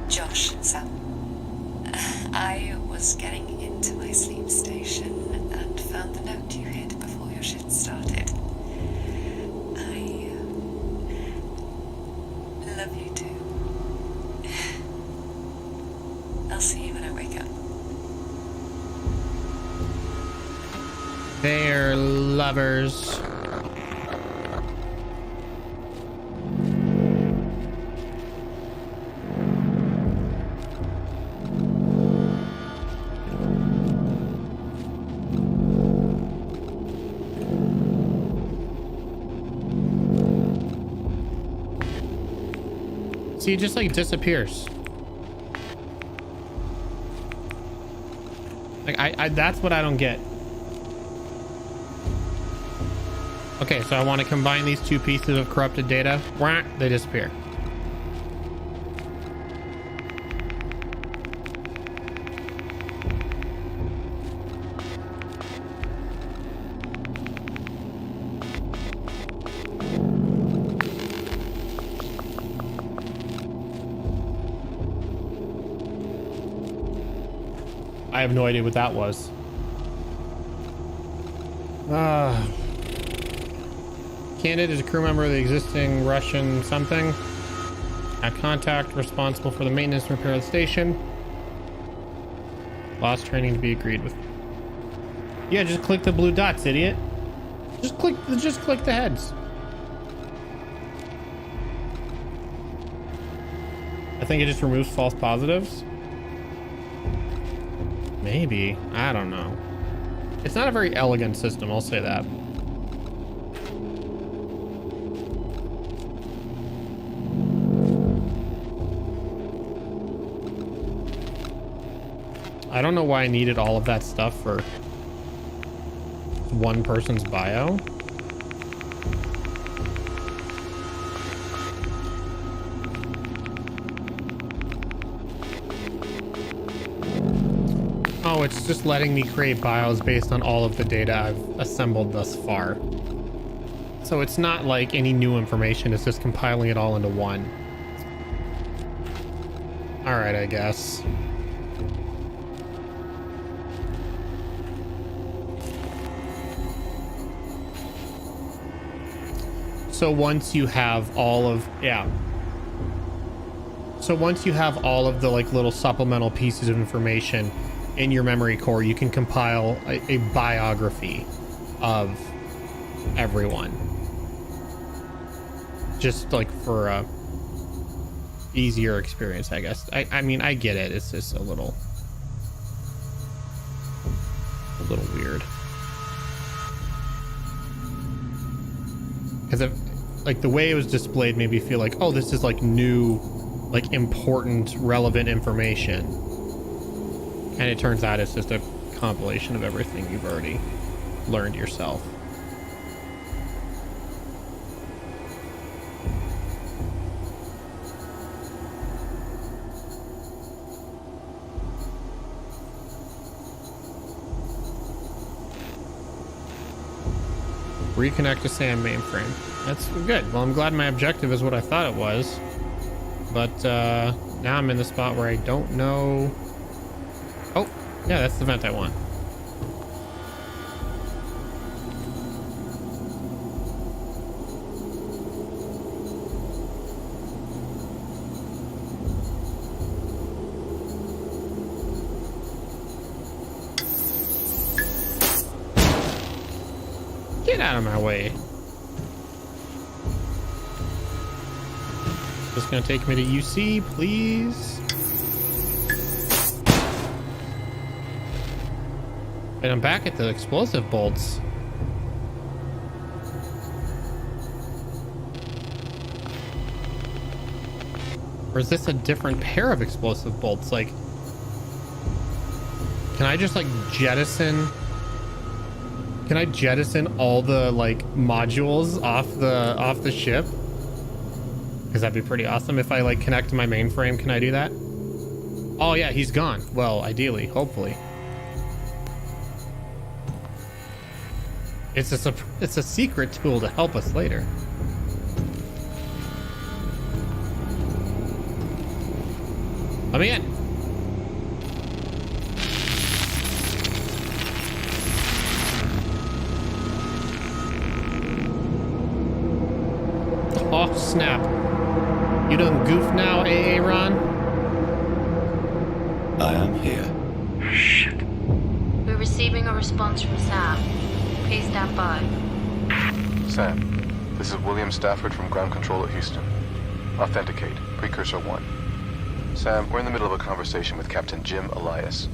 Josh, Sam. I was getting into my sleep station and found the note you hid before your shift started. They're lovers. See, it just like disappears. Like I that's what I don't get. Okay, so I want to combine these two pieces of corrupted data. Wah, they disappear. I have no idea what that was. Candidate is a crew member of the existing Russian something. At contact responsible for the maintenance and repair of the station. Lost training to be agreed with. Yeah, just click the blue dots, idiot. Just click the heads. I think it just removes false positives. Maybe. I don't know. It's not a very elegant system, I'll say that. I don't know why I needed all of that stuff for one person's bio. Oh, it's just letting me create bios based on all of the data I've assembled thus far. So it's not like any new information, it's just compiling it all into one. Alright, I guess. So once you have all of, So once you have all of the like little supplemental pieces of information in your memory core, you can compile a biography of everyone. Just like for a easier experience, I guess. I mean, I get it. It's just a little weird. Because like the way it was displayed made me feel like, oh, this is like new, like important, relevant information. And it turns out it's just a compilation of everything you've already learned yourself. Reconnect to SAM mainframe. That's good. Well, I'm glad my objective is what I thought it was. But now I'm in the spot where I don't know. Oh, yeah, that's the vent I want. Get out of my way. Just gonna take me to UC, please. And I'm back at the explosive bolts. Or is this a different pair of explosive bolts? Like, can I just like jettison? Can I jettison all the like modules off the ship? Because that'd be pretty awesome. If I like connect to my mainframe, can I do that? Oh yeah, he's gone. Well, ideally, hopefully. It's a secret tool to help us later. Let me in. Oh snap. You done goof now, AA Ron? I am here. We're receiving a response from SAM. Please stand by. Sam, this is William Stafford from Ground Control at Houston. Authenticate. Precursor 1. Sam, we're in the middle of a conversation with Captain Jim Elias.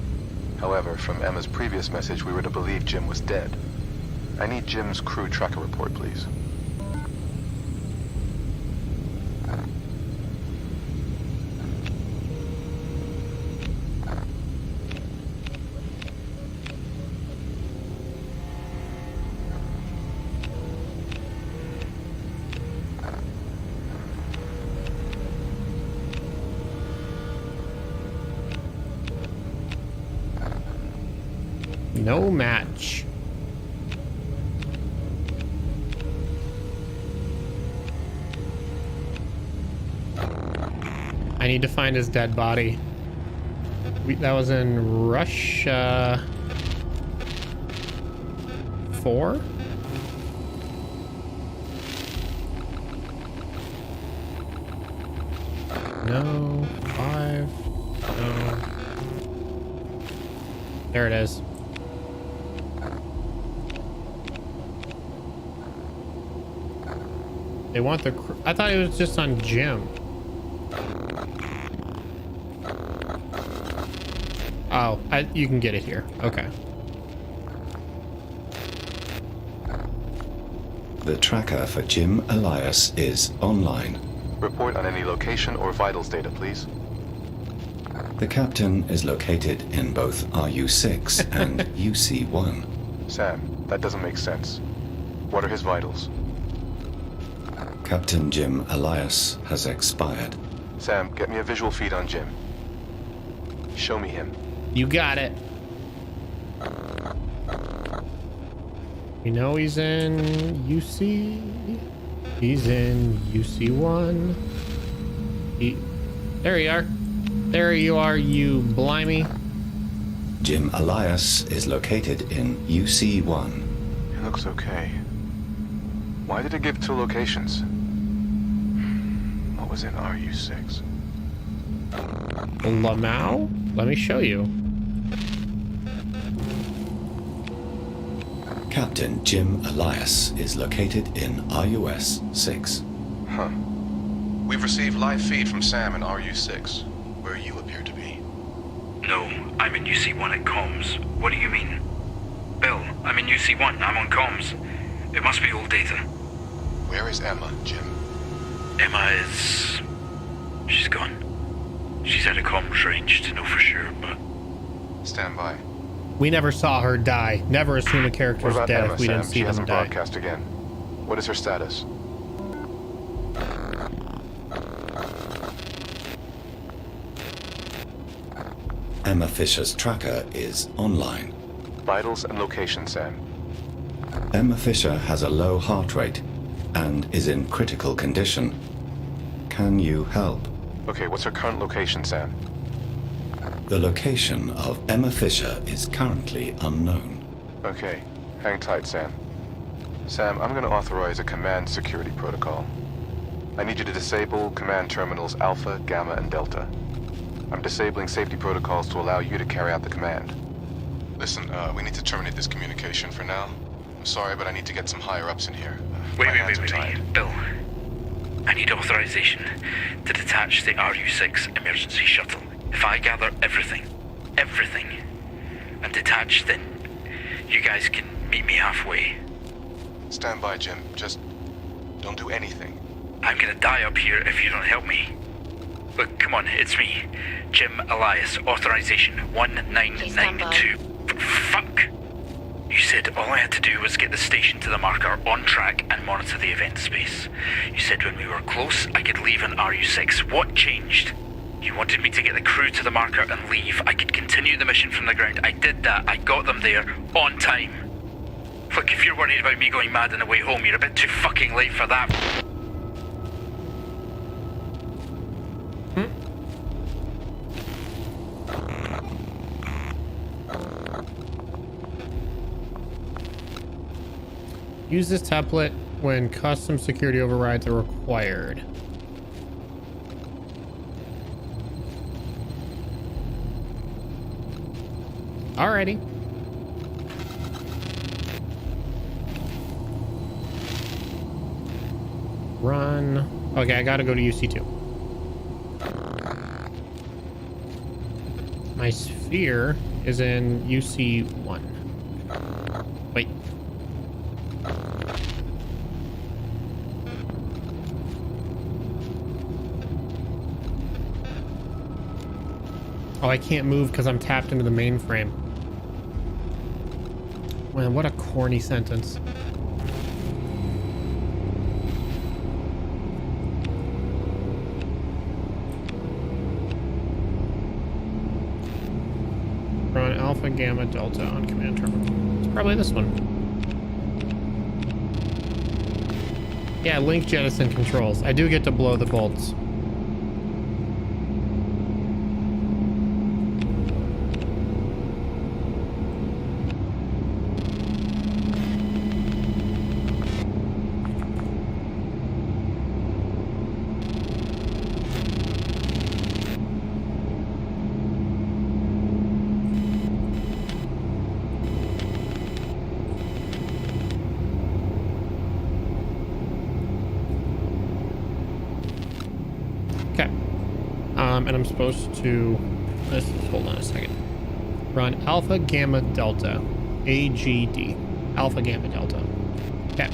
However, from Emma's previous message, we were to believe Jim was dead. I need Jim's crew tracker report, please. No match. I need to find his dead body. That was in Russia 4? No. 5. No. There it is. They want the I thought it was just on Jim. Oh, you can get it here. Okay. The tracker for Jim Elias is online. Report on any location or vitals data, please. The captain is located in both RU-6 and UC-1. Sam, that doesn't make sense. What are his vitals? Captain Jim Elias has expired. Sam, get me a visual feed on Jim. Show me him. You got it. You know he's in UC. He's in UC1. There you are. There you are, you blimey. Jim Elias is located in UC1. He looks okay. Why did it give 2 locations? What was in RU-6? Lamau? Let me show you. Captain Jim Elias is located in RUS-6. Huh. We've received live feed from Sam in RU-6, where you appear to be. No, I'm in UC1 at comms. What do you mean? Bill, I'm in UC1. I'm on comms. It must be old data. Where is Emma, Jim? Emma is... she's gone. She's out of comms range to know for sure, but... Stand by. We never saw her die. Never assume a What character's about dead Emma, if we didn't Sam? see She them hasn't die. broadcast again. What is her status? Emma Fisher's tracker is online. Vitals and location, Sam. Emma Fisher has a low heart rate and is in critical condition. Can you help? Okay, what's her current location, Sam? The location of Emma Fisher is currently unknown. Okay, hang tight, Sam. Sam, I'm going to authorize a command security protocol. I need you to disable command terminals Alpha, Gamma, and Delta. I'm disabling safety protocols to allow you to carry out the command. Listen, we need to terminate this communication for now. I'm sorry, but I need to get some higher-ups in here. Wait. Bill. I need authorization to detach the RU-6 emergency shuttle. If I gather everything, and detach, then you guys can meet me halfway. Stand by, Jim. Just don't do anything. I'm gonna die up here if you don't help me. Look, come on, it's me. Jim Elias, authorization 1992. Fuck! You said all I had to do was get the station to the marker on track and monitor the event space. You said when we were close, I could leave in RU-6. What changed? You wanted me to get the crew to the marker and leave. I could continue the mission from the ground. I did that. I got them there on time. Look, if you're worried about me going mad on the way home, you're a bit too fucking late for that. Use this template when custom security overrides are required. Alrighty. run. Okay, I gotta go to UC2. My sphere is in UC1. Wait. Oh, I can't move because I'm tapped into the mainframe. Man, what a corny sentence. Run Alpha, Gamma, Delta on command terminal. It's probably this one. Yeah, link jettison controls. I do get to blow the bolts. And I'm supposed to, hold on a second. Run Alpha, Gamma, Delta. AGD. Alpha, Gamma, Delta. Okay.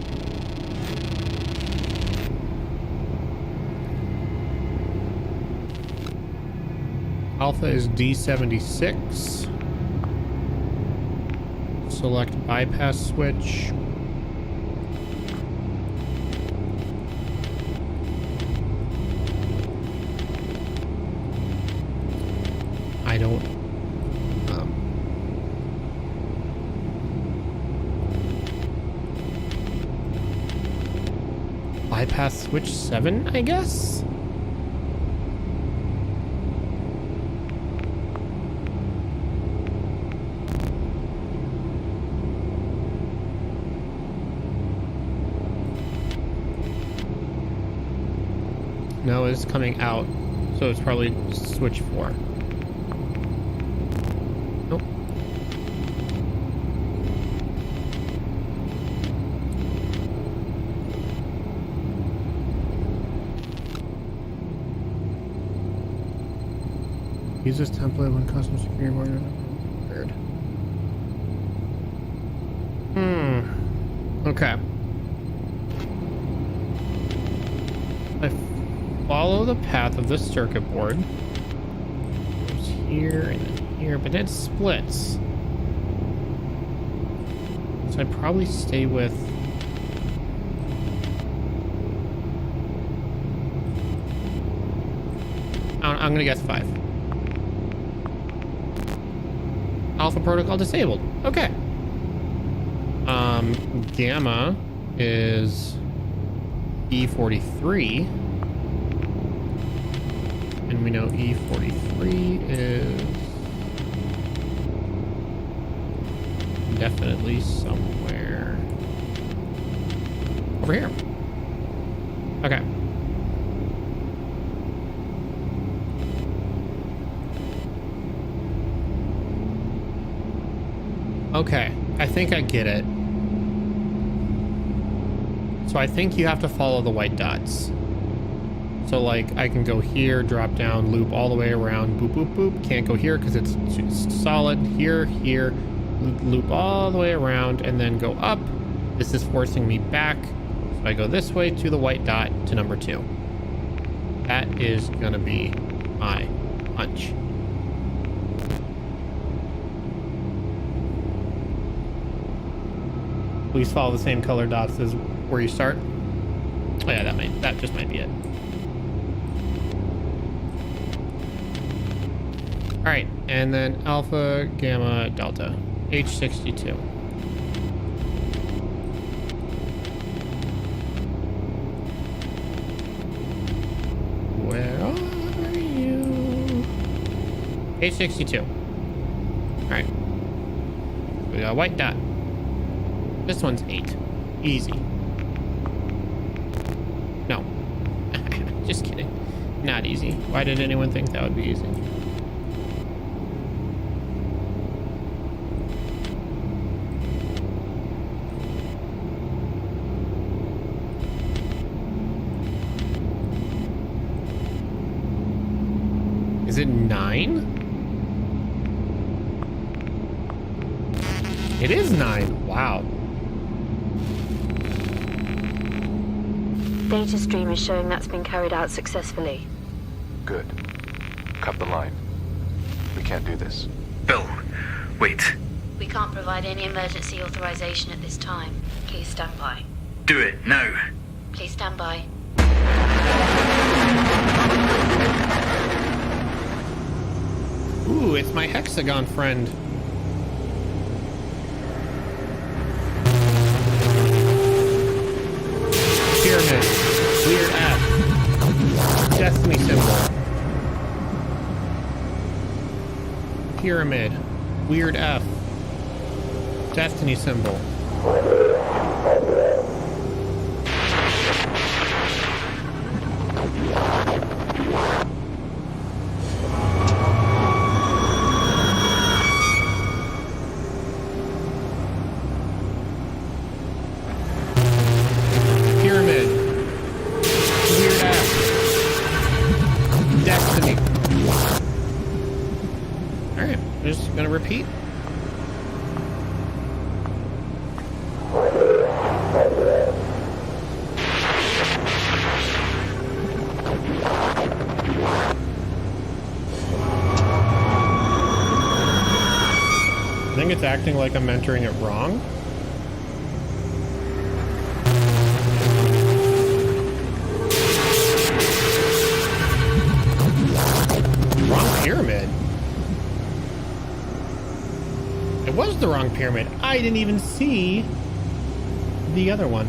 Alpha is D76. Select bypass switch. I don't bypass switch 7, I guess. No, it's coming out, so it's probably switch 4. Nope. Use this template when custom security marker prepared. Okay. I follow the path of this circuit board. It's here and then here, but it splits. So I'd probably stay with... I'm gonna guess 5. Alpha protocol disabled. Okay. Gamma is E43. And we know E43 is definitely somewhere over here. Okay. Okay, I think I get it. So I think you have to follow the white dots. So like I can go here, drop down, loop all the way around, boop, boop, boop. Can't go here because it's solid. Here, here, loop all the way around and then go up. This is forcing me back. So I go this way to the white dot to number 2. That is gonna be my hunch. Please follow the same color dots as where you start. Oh yeah, that just might be it. All right, and then Alpha, Gamma, Delta, H62. Where are you? H62. All right, we got a white dot. This one's 8. Easy. No. Just kidding. Not easy. Why did anyone think that would be easy? Is it 9? It is 9. Wow. Data stream is showing that's been carried out successfully. Good. Cut the line. We can't do this. Bill, wait. We can't provide any emergency authorization at this time. Please stand by. Do it now. Please stand by. Ooh, it's my hexagon friend. Pyramid. Weird F. Destiny symbol. Pyramid. Weird F. Destiny symbol. Pyramid. Weird F. Destiny. Alright, we're just gonna repeat. I think it's acting like I'm entering it wrong. Wrong pyramid. It was the wrong pyramid. I didn't even see the other one.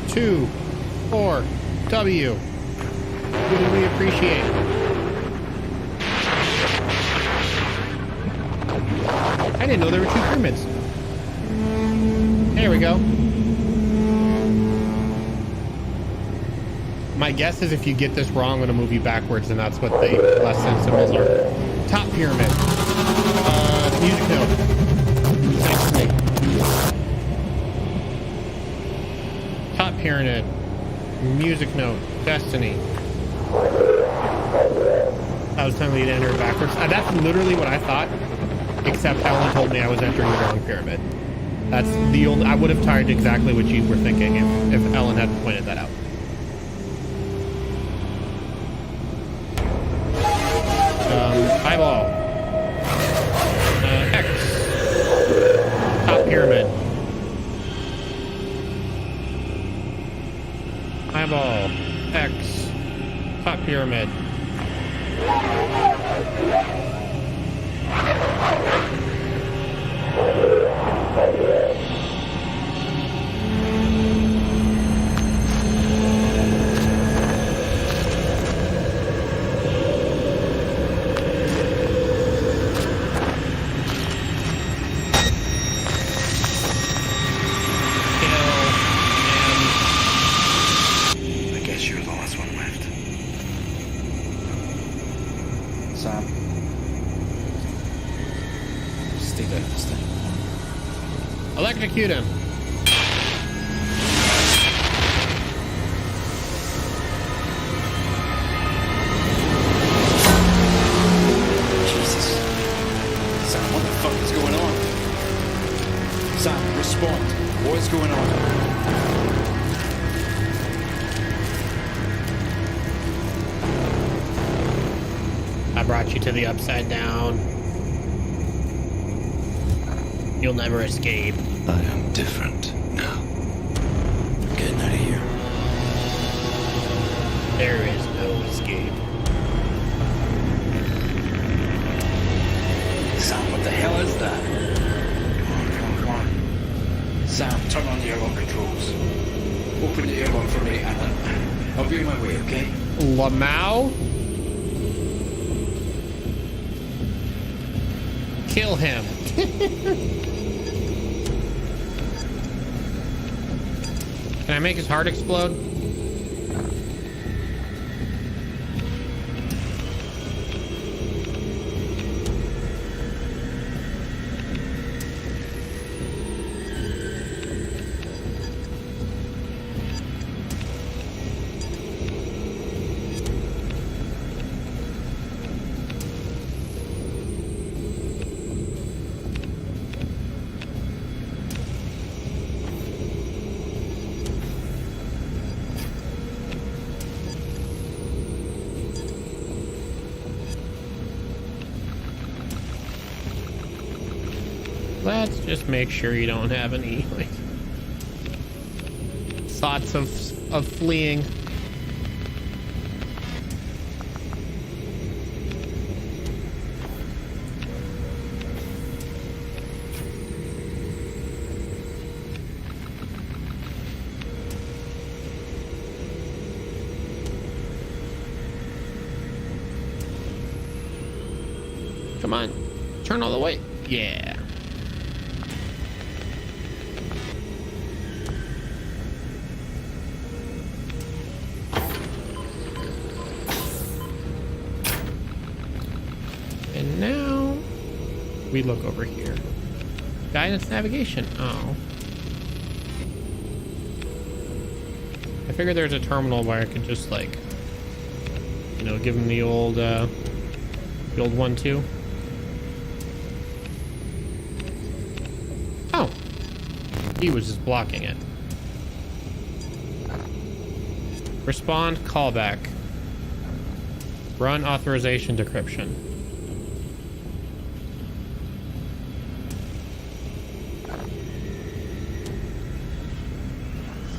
2, 4, W. Who do we appreciate? I didn't know there were 2 pyramids. There we go. My guess is if you get this wrong, I'm going to move you backwards, and that's what the lesson symbols are. Top pyramid. Music note. Destiny. Top pyramid. Music note. Destiny. I was telling you to enter it backwards. That's literally what I thought, except Ellen told me I was entering the wrong pyramid. That's the only... I would have timed exactly what you were thinking if Ellen hadn't pointed that out. Eyeball. X. Top pyramid. Eyeball. X. Top pyramid. Sam. Stay there, stay. Electrocute him. Jesus. Sam, what the fuck is going on? Sam, respond. What is going on? I brought you to the upside down. You'll never escape. I am different now. I'm getting out of here. There is no escape. Sam, what the hell is that? Come on. Sam, turn on the airlock controls. Open the airlock for me and I'll be on my way, okay? Lamau? Kill him. Can I make his heart explode? Let's just make sure you don't have any like thoughts of fleeing. Come on, turn all the way. Yeah. And now we look over here. Guidance navigation. Oh. I figured there's a terminal where I could just like, you know, give him the old 1-2. Oh, he was just blocking it. Respond callback. Run authorization decryption.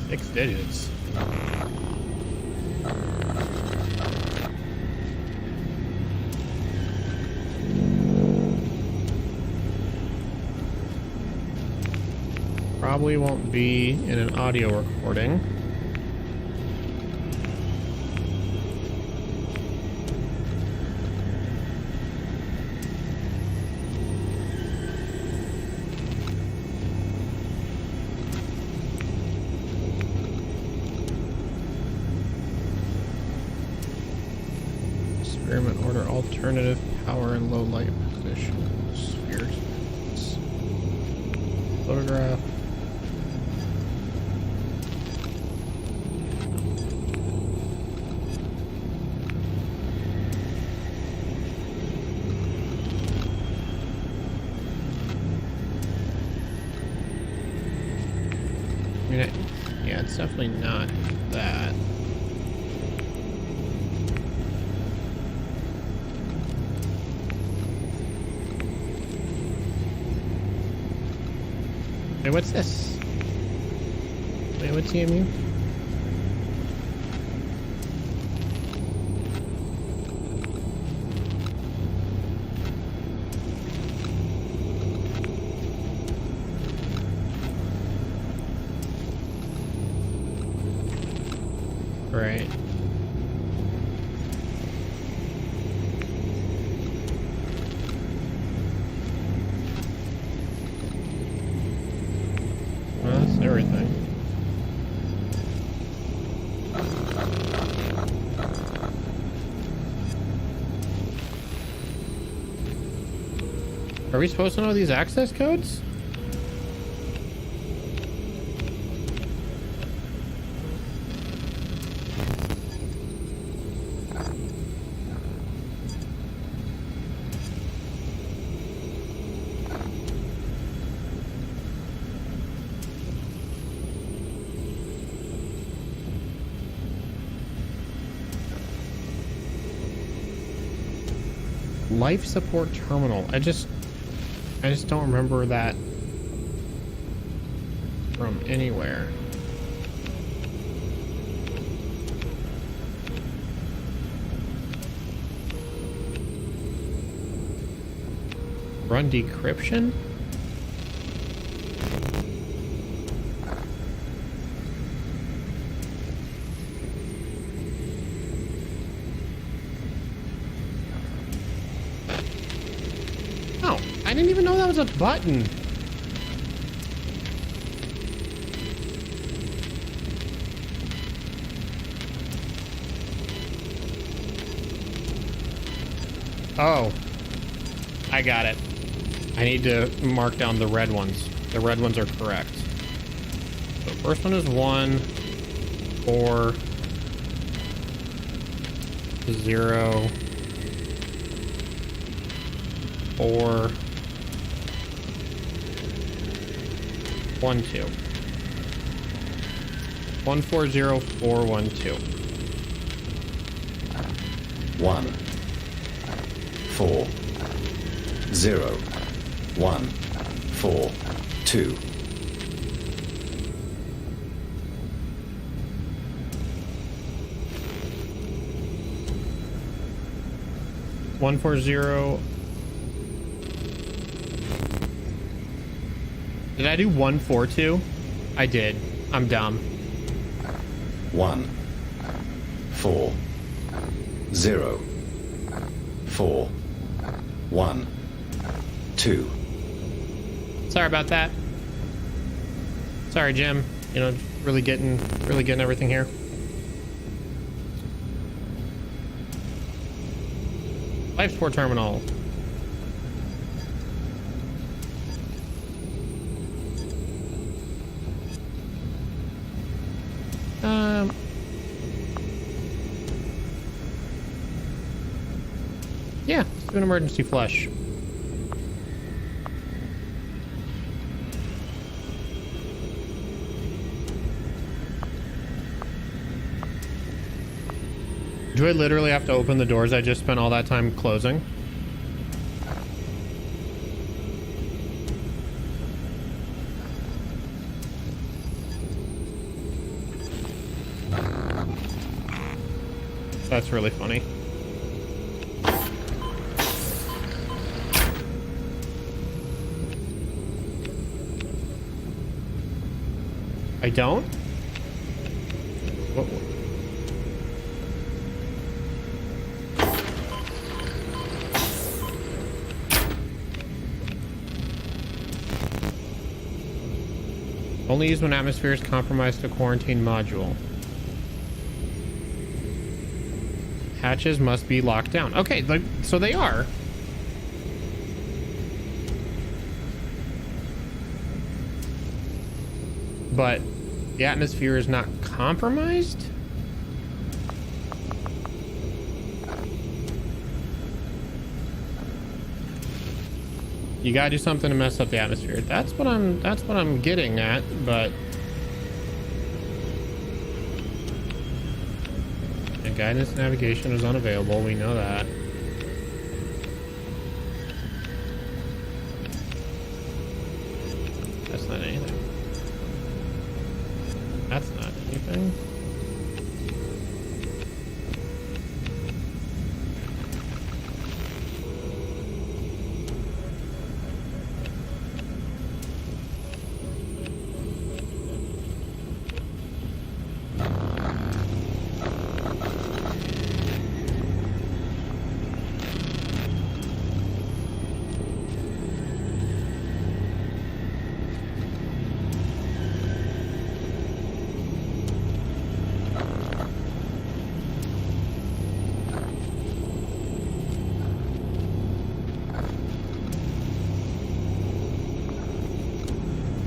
Six digits. Probably won't be in an audio recording. Experiment order alternative power and low light position. Spheres. Photograph. Yeah, it's definitely not that. Wait, what's this? Wait, what's EMU? Right. Well, that's everything. Are we supposed to know these access codes? Life support terminal. I just don't remember that from anywhere. Run decryption? I didn't even know that was a button. Oh, I got it. I need to mark down the red ones. The red ones are correct. So first one is 1, 4, 0, 4, 1, 2. 140412. 1, 4, 0, 1, 4, 2. One 140. Did I do 142? I did. I'm dumb. 1, 4, 0, 4, 1, 2. Sorry about that. Sorry, Jim. You know, really getting everything here. Life support terminal. Yeah, let's do an emergency flush. Do I literally have to open the doors I just spent all that time closing? That's really funny. I don't? What? Only use when atmosphere is compromised to quarantine module. Hatches must be locked down. Okay, like, so they are. But the atmosphere is not compromised? You gotta do something to mess up the atmosphere. That's what I'm getting at, but the guidance navigation is unavailable, we know that. That's not anything. That's not anything.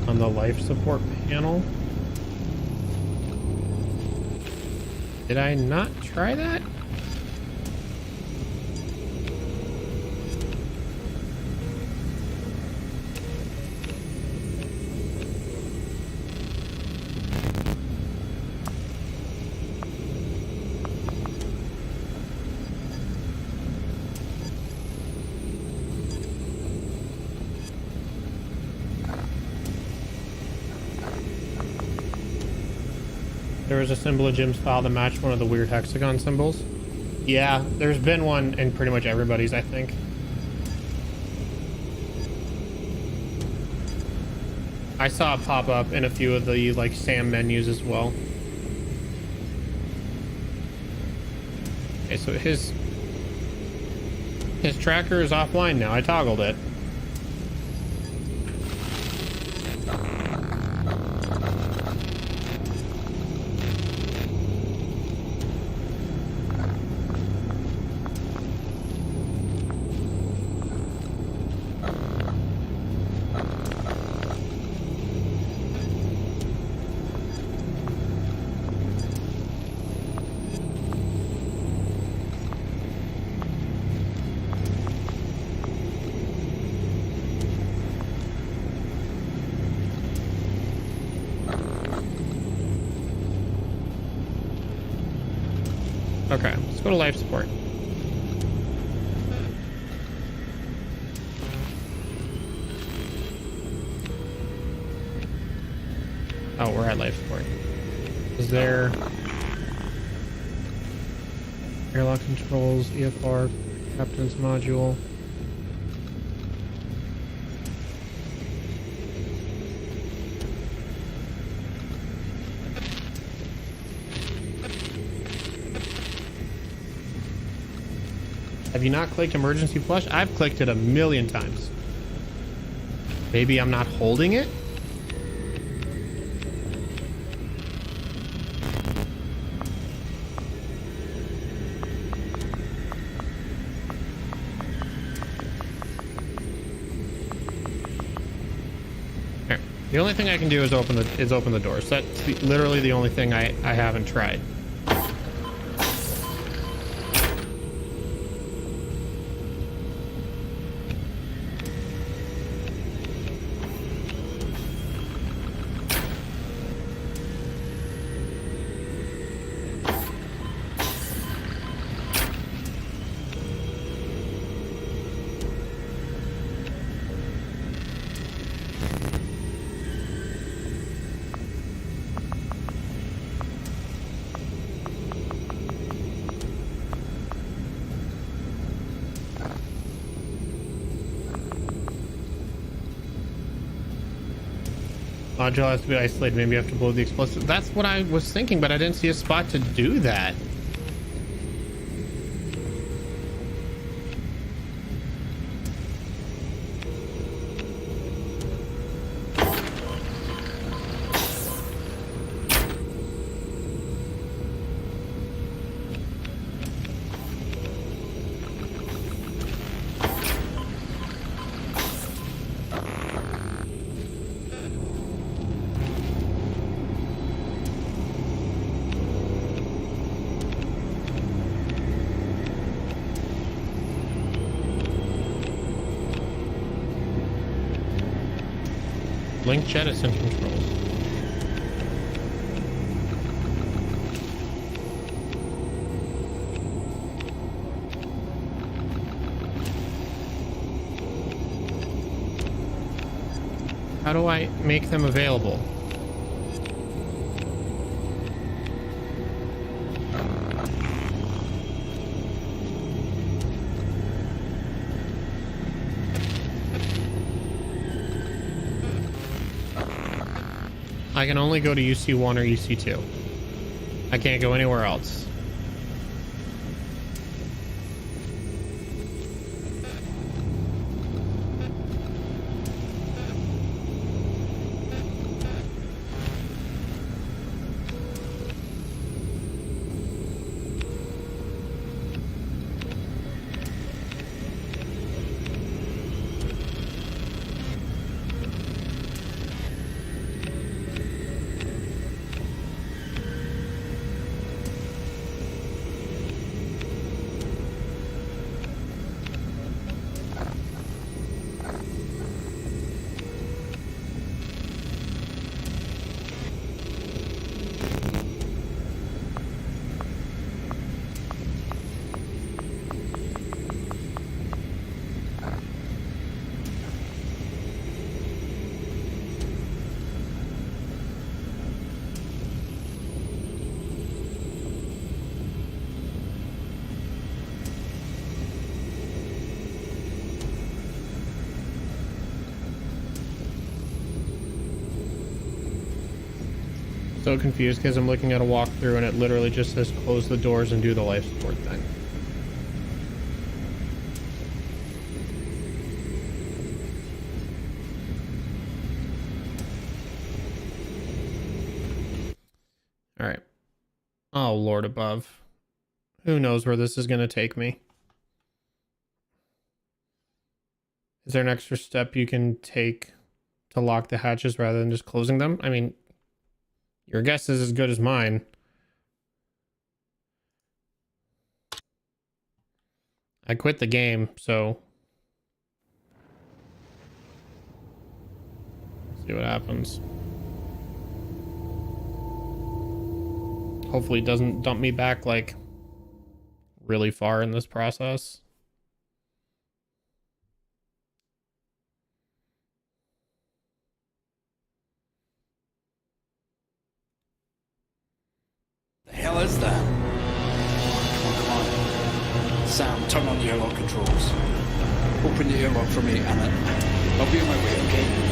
On the life support panel. Did I not try that? There was a symbol of Jim's file that matched one of the weird hexagon symbols. Yeah, there's been one in pretty much everybody's, I think. I saw it pop up in a few of the, like, SAM menus as well. Okay, so his tracker is offline now. I toggled it. Okay, let's go to life support. Oh, we're at life support. Is there airlock controls, EFR, captain's module? Have you not clicked emergency flush? I've clicked it a million times. Maybe I'm not holding it? Here. The only thing I can do is open the doors. That's literally the only thing I haven't tried. Module has to be isolated. Maybe you have to blow the explosive. That's what I was thinking, but I didn't see a spot to do that. Link jettison controls. How do I make them available? I can only go to UC1 or UC2. I can't go anywhere else. So confused because I'm looking at a walkthrough and it literally just says close the doors and do the life support thing. All right. Oh, Lord above. Who knows where this is going to take me? Is there an extra step you can take to lock the hatches rather than just closing them? I mean, your guess is as good as mine. I quit the game, so see what happens. Hopefully it doesn't dump me back like really far in this process. hell is that? Come on. Sam, turn on the airlock controls. Open the airlock for me, and I'll be on my way, okay?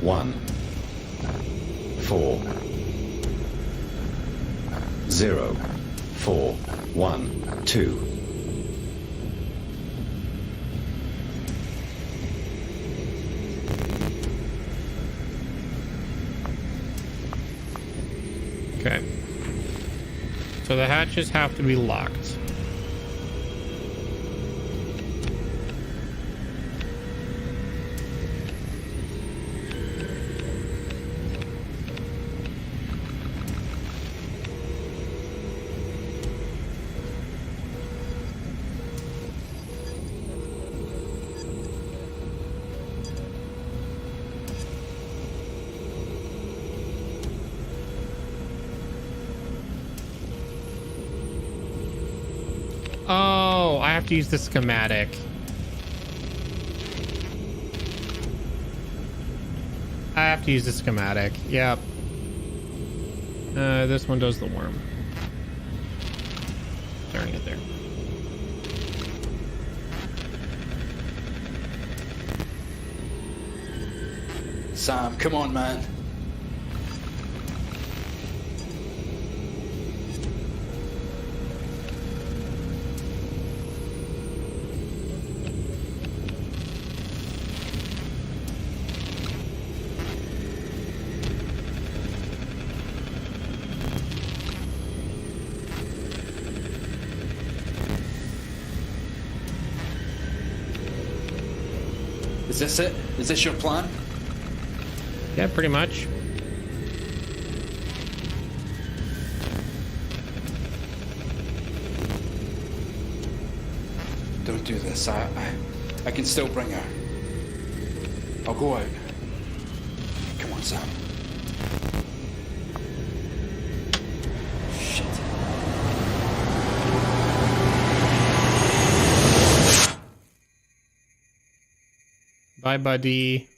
One, 4, 0, 4, 1, 2. Okay. So the hatches have to be locked. Oh, I have to use the schematic. I have to use the schematic. Yep. This one does the worm. Turning it there. Sam, come on, man. Is this it? Is this your plan? Yeah, pretty much. Don't do this. I can still bring her. I'll go out. Come on, Sam. Shit. Bye, buddy.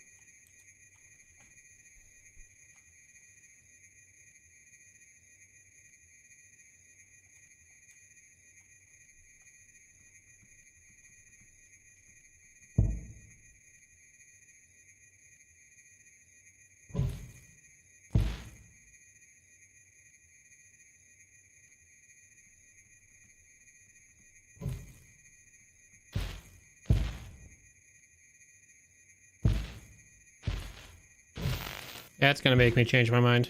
That's gonna make me change my mind.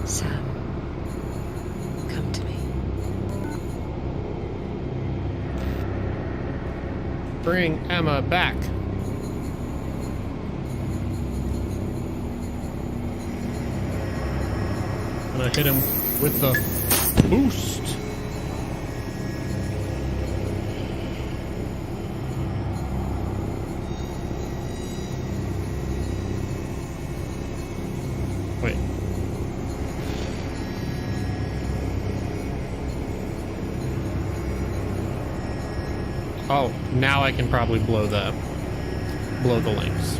Sam, come to me. Bring Emma back. I'm gonna hit him with the boost. Wait. Now I can probably blow the links.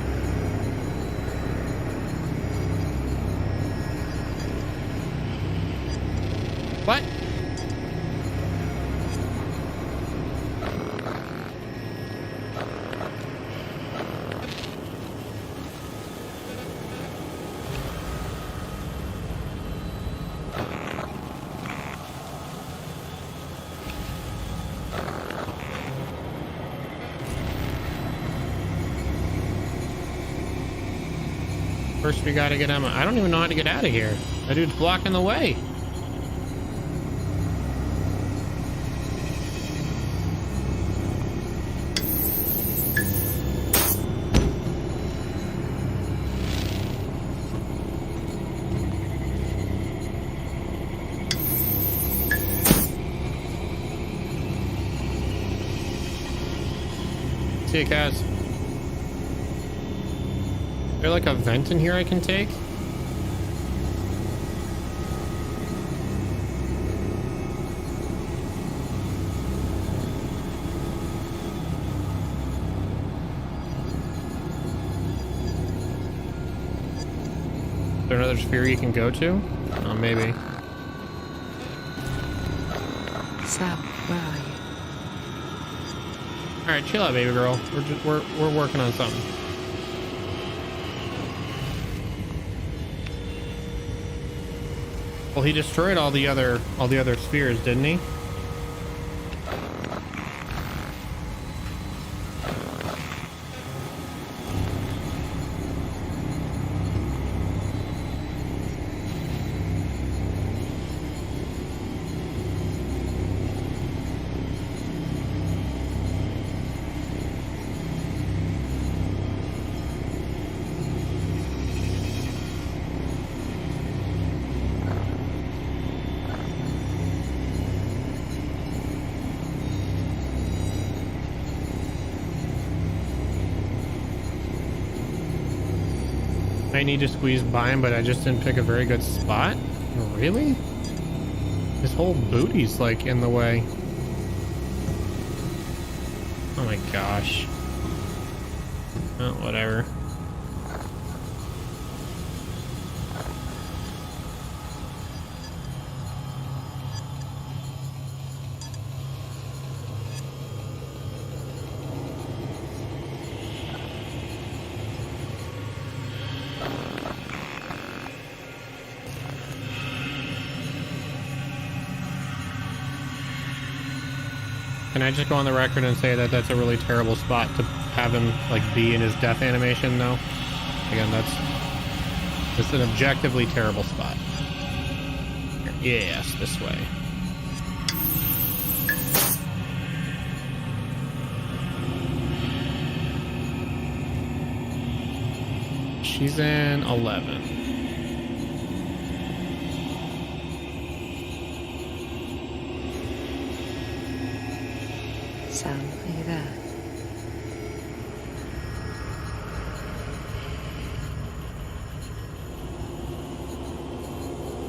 What? First we gotta get Emma. I don't even know how to get out of here. That dude's blocking the way. See you, Kaz. Is there like a vent in here I can take? Is there another sphere you can go to? Oh, maybe. Sam, where are you? All right, chill out, baby girl. We're working on something. Well, he destroyed all the other spheres, didn't he? I need to squeeze by him, but I just didn't pick a very good spot. Really? His whole booty's like in the way. Oh my gosh. Oh, whatever. Can I just go on the record and say that that's a really terrible spot to have him like be in his death animation though? Again, it's an objectively terrible spot. Yes, this way. She's in 11. Sam, are you there?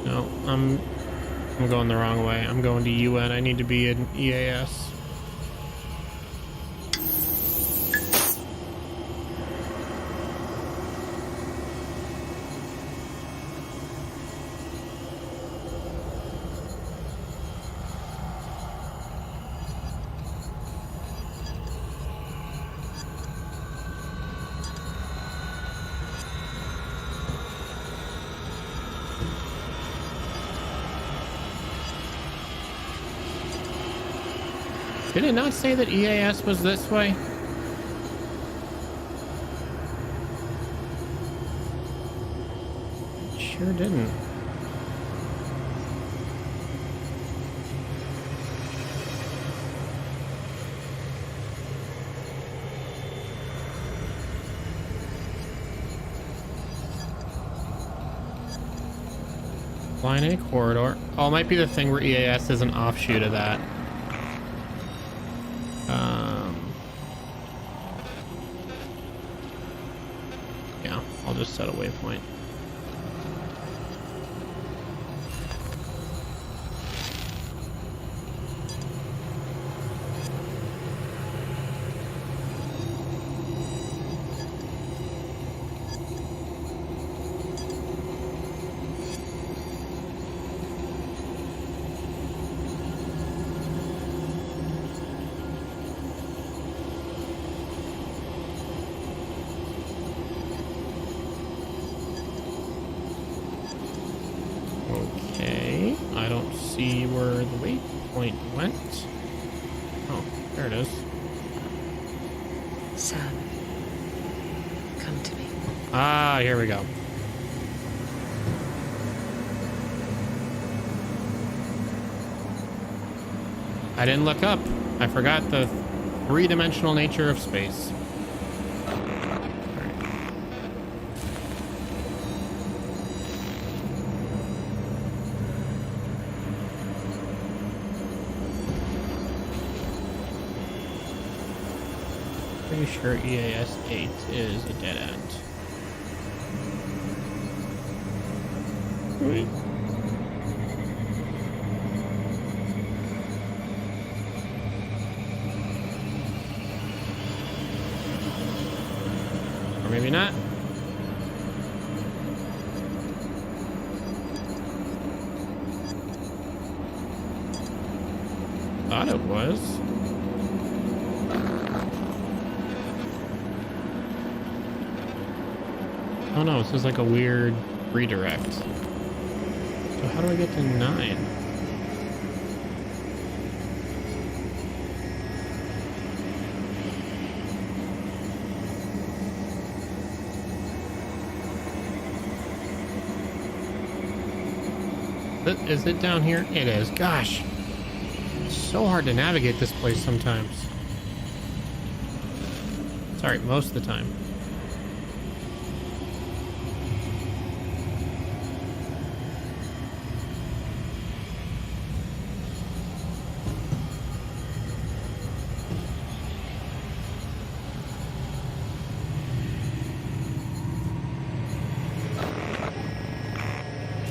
No, I'm going the wrong way. I'm going to UN. I need to be in EAS. Did it not say that EAS was this way? It sure didn't. Line A corridor. Oh, it might be the thing where EAS is an offshoot of that. Yeah, I'll just set a waypoint. don't see where the waypoint went. Oh, there it is. Sam, come to me. Ah, here we go. I didn't look up. I forgot the three-dimensional nature of space. Pretty sure EAS 8 is a dead end. Wait. Or maybe not. Thought it was. Oh no, this is like a weird redirect. So how do I get to 9? Is it down here? It is. Gosh. It's so hard to navigate this place sometimes. Sorry, most of the time.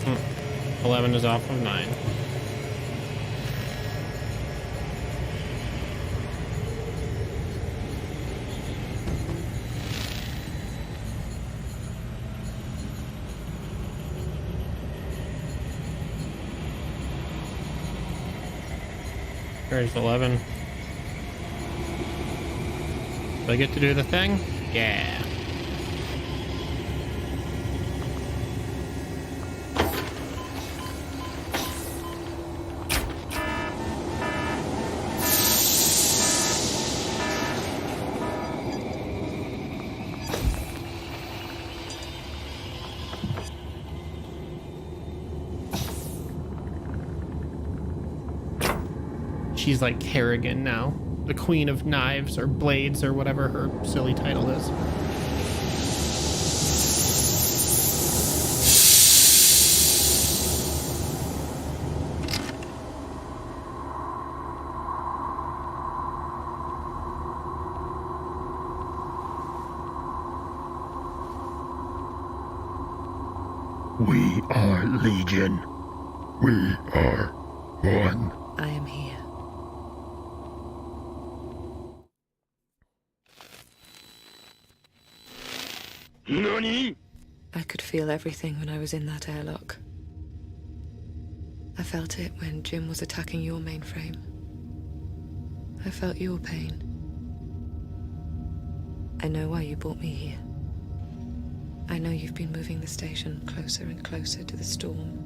Hmm. 11 is off of 9. There's 11. Do I get to do the thing? Yeah. She's like Kerrigan now, the Queen of Knives or Blades or whatever her silly title is. We are Legion. We are one. I am here. Nani? I could feel everything when I was in that airlock. I felt it when Jim was attacking your mainframe. I felt your pain. I know why you brought me here. I know you've been moving the station closer and closer to the storm.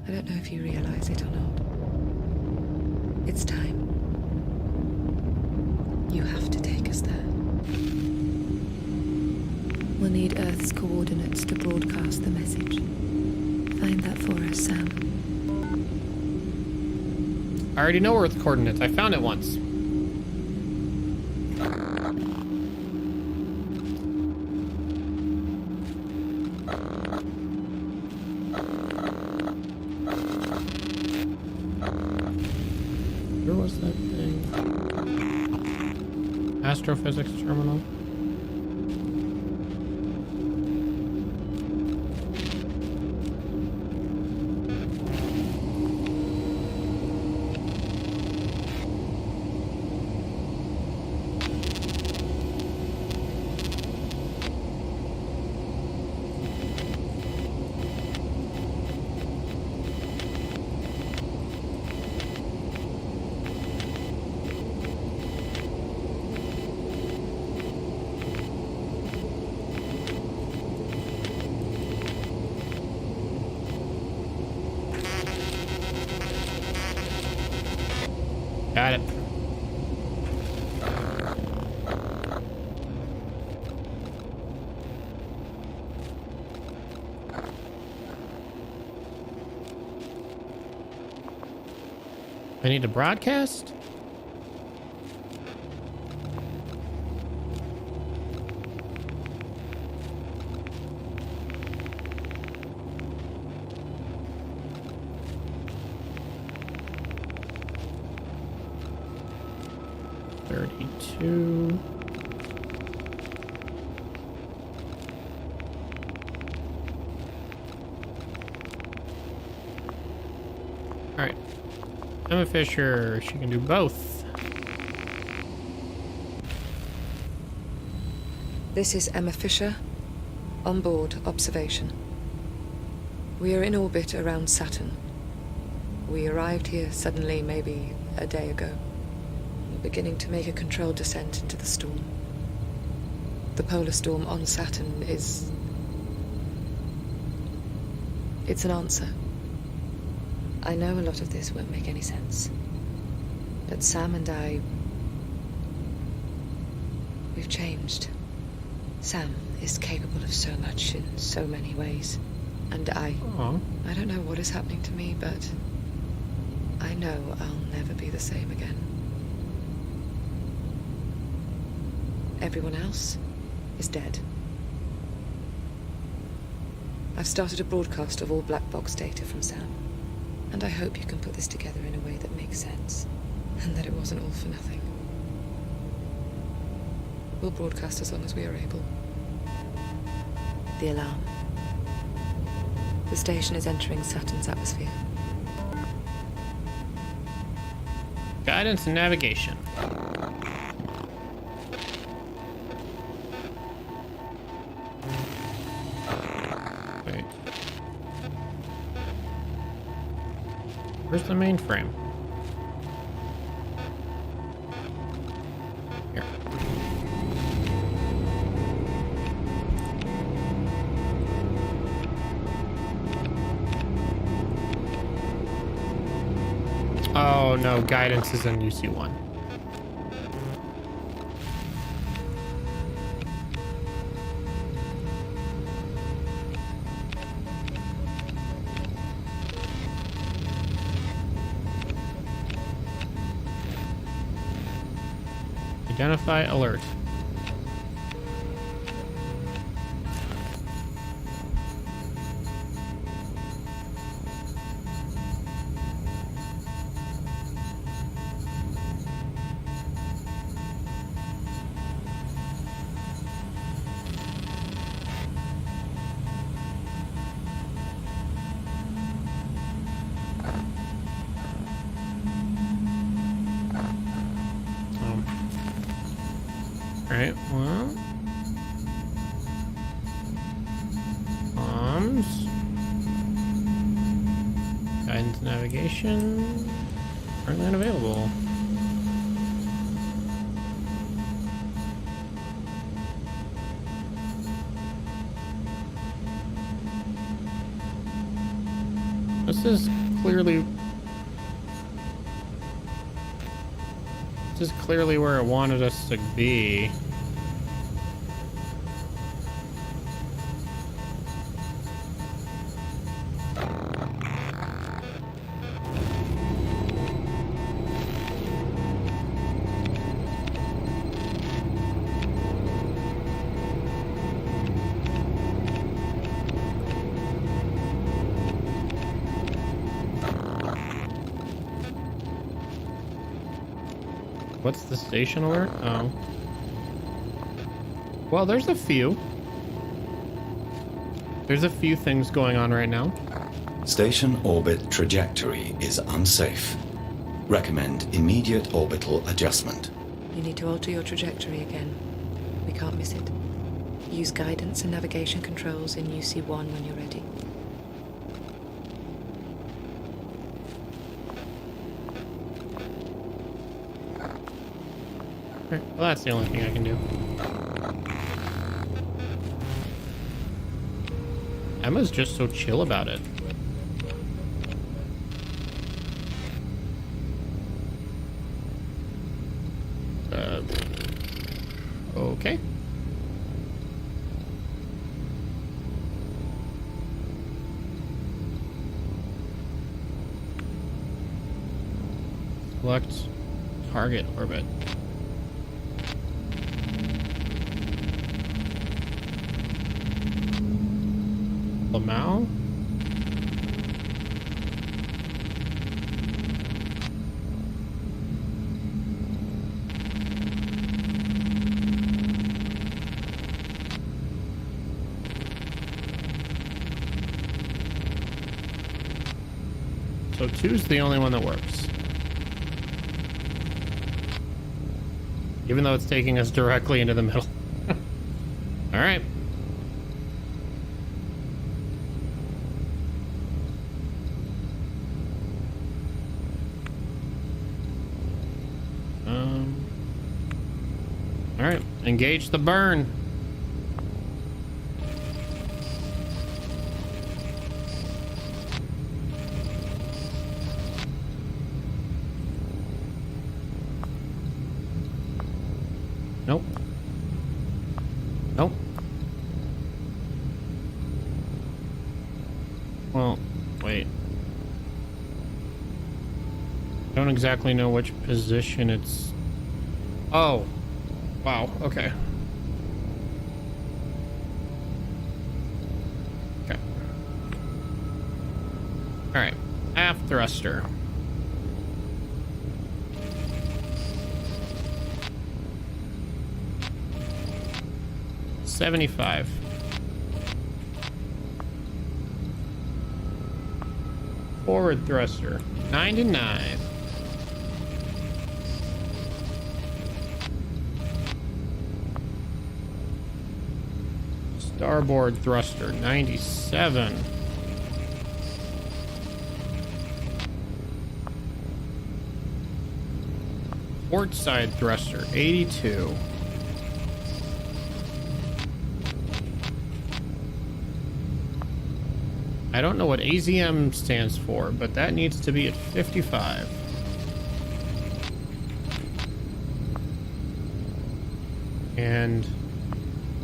I don't know if you realize it or not. It's time. You have to take us there. We'll need Earth's coordinates to broadcast the message. Find that for us, Sam. I already know Earth coordinates. I found it once. Where was that thing? Astrophysics terminal. I need to broadcast? $32. Alright. Emma Fisher, she can do both. This is Emma Fisher. On board, observation. We are in orbit around Saturn. We arrived here suddenly, maybe a day ago. We're beginning to make a controlled descent into the storm. The polar storm on Saturn is... it's an answer. I know a lot of this won't make any sense. But Sam and I... we've changed. Sam is capable of so much in so many ways. And I don't know what is happening to me, but I know I'll never be the same again. Everyone else is dead. I've started a broadcast of all black box data from Sam. And I hope you can put this together in a way that makes sense, and that it wasn't all for nothing. We'll broadcast as long as we are able. The alarm. The station is entering Saturn's atmosphere. Guidance and navigation. Wait. Where's the mainframe? Here. Oh no, guidance is in UC1. Identify alert. Alright, well... Comms... Guidance navigation... Currently unavailable. This is clearly... This is clearly where it wanted us to be. What's the station alert? Oh. Well, there's a few. There's a few things going on right now. Station orbit trajectory is unsafe. Recommend immediate orbital adjustment. You need to alter your trajectory again. We can't miss it. Use guidance and navigation controls in UC1 when you're ready. Well, that's the only thing I can do. Emma's just so chill about it. Okay. Select target orbit. Lamau? So 2's the only one that works. Even though it's taking us directly into the middle. All right. All right, engage the burn. Nope. Nope. Well, wait. I don't exactly know which position it's... Oh. Wow, okay. Okay. Alright. Aft thruster. $75. Forward thruster, 99. Starboard thruster, 97. Port side thruster, 82. I don't know what AZM stands for, but that needs to be at 55. And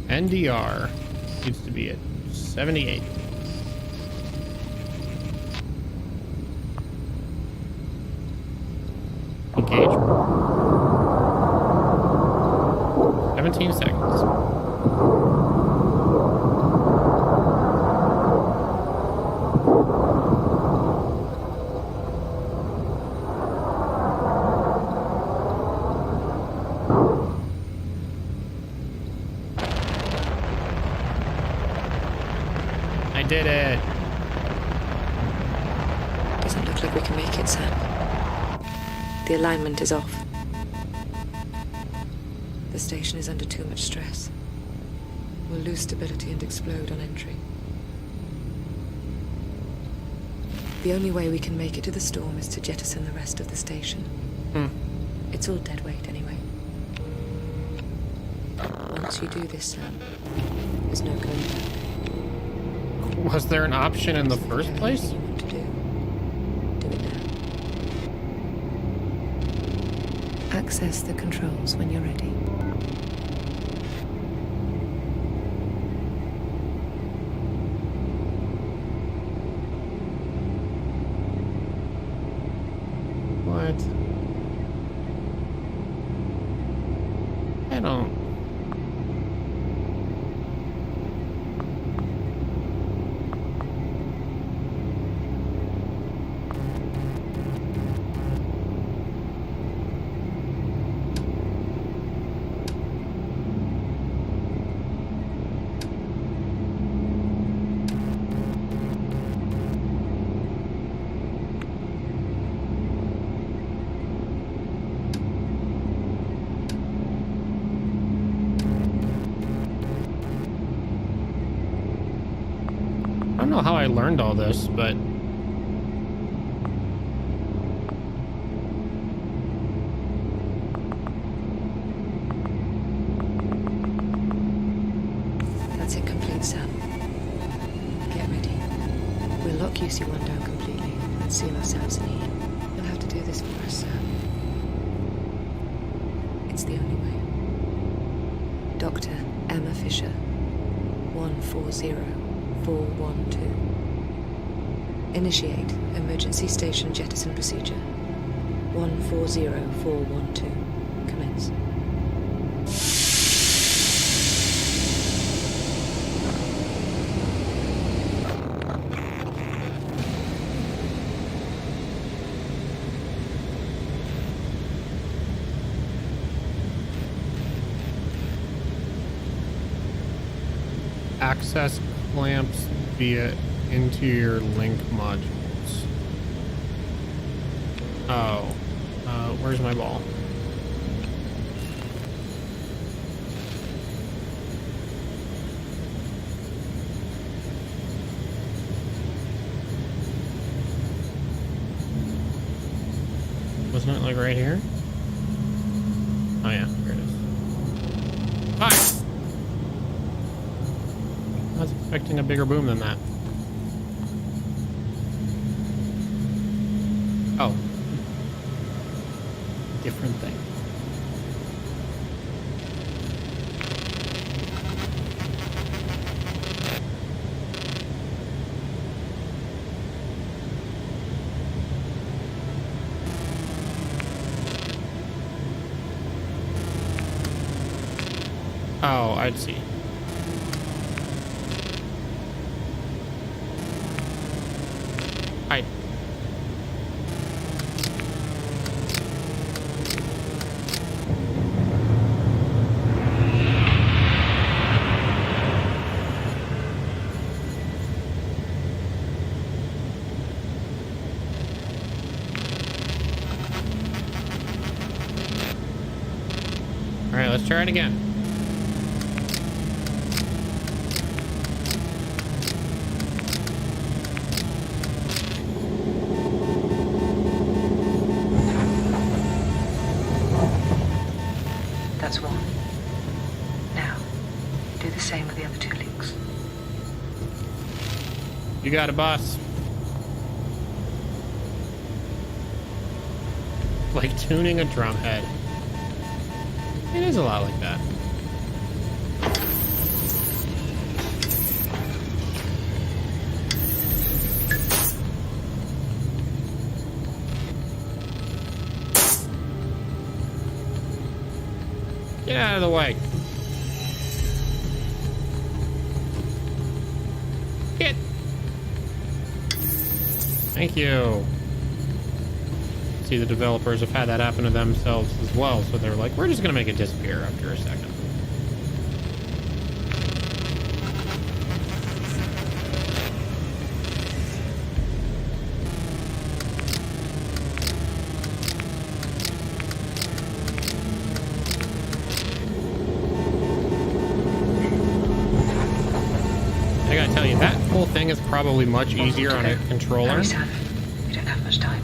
NDR needs to be at 78. Engagement. 17 seconds. I did it. Doesn't look like we can make it, Sam. The alignment is off. The station is under too much stress. We'll lose stability and explode on entry. The only way we can make it to the storm is to jettison the rest of the station. It's all dead weight anyway. Once you do this, Sam, there's no going back. Was there an option in the first place? You want to do it now. Access the controls when you're ready. What? I don't... I don't know how I learned all this, but... That's it complete, Sam. Get ready. We'll lock UC-1 down completely and seal ourselves in here. You'll have to do this for us, Sam. It's the only way. Dr. Emma Fisher, 140412. Initiate emergency station jettison procedure. 140412. Commence. Access clamps via interior link modules. Oh. Where's my ball? Wasn't it like right here? Oh yeah, here it is. Hi! I was expecting a bigger boom than that. Oh. Different thing. Oh, I'd see. Hi. All right, let's try it again. That's one. Now, do the same with the other 2 links. You got it, boss. Like tuning a drum head. It is a lot like that. Get out of the way. Get. Thank you. See, the developers have had that happen to themselves as well, so they're like, we're just gonna make it disappear after a second. I gotta tell you, that whole thing is probably much easier on a controller. Hurry, Sam. We don't have much time.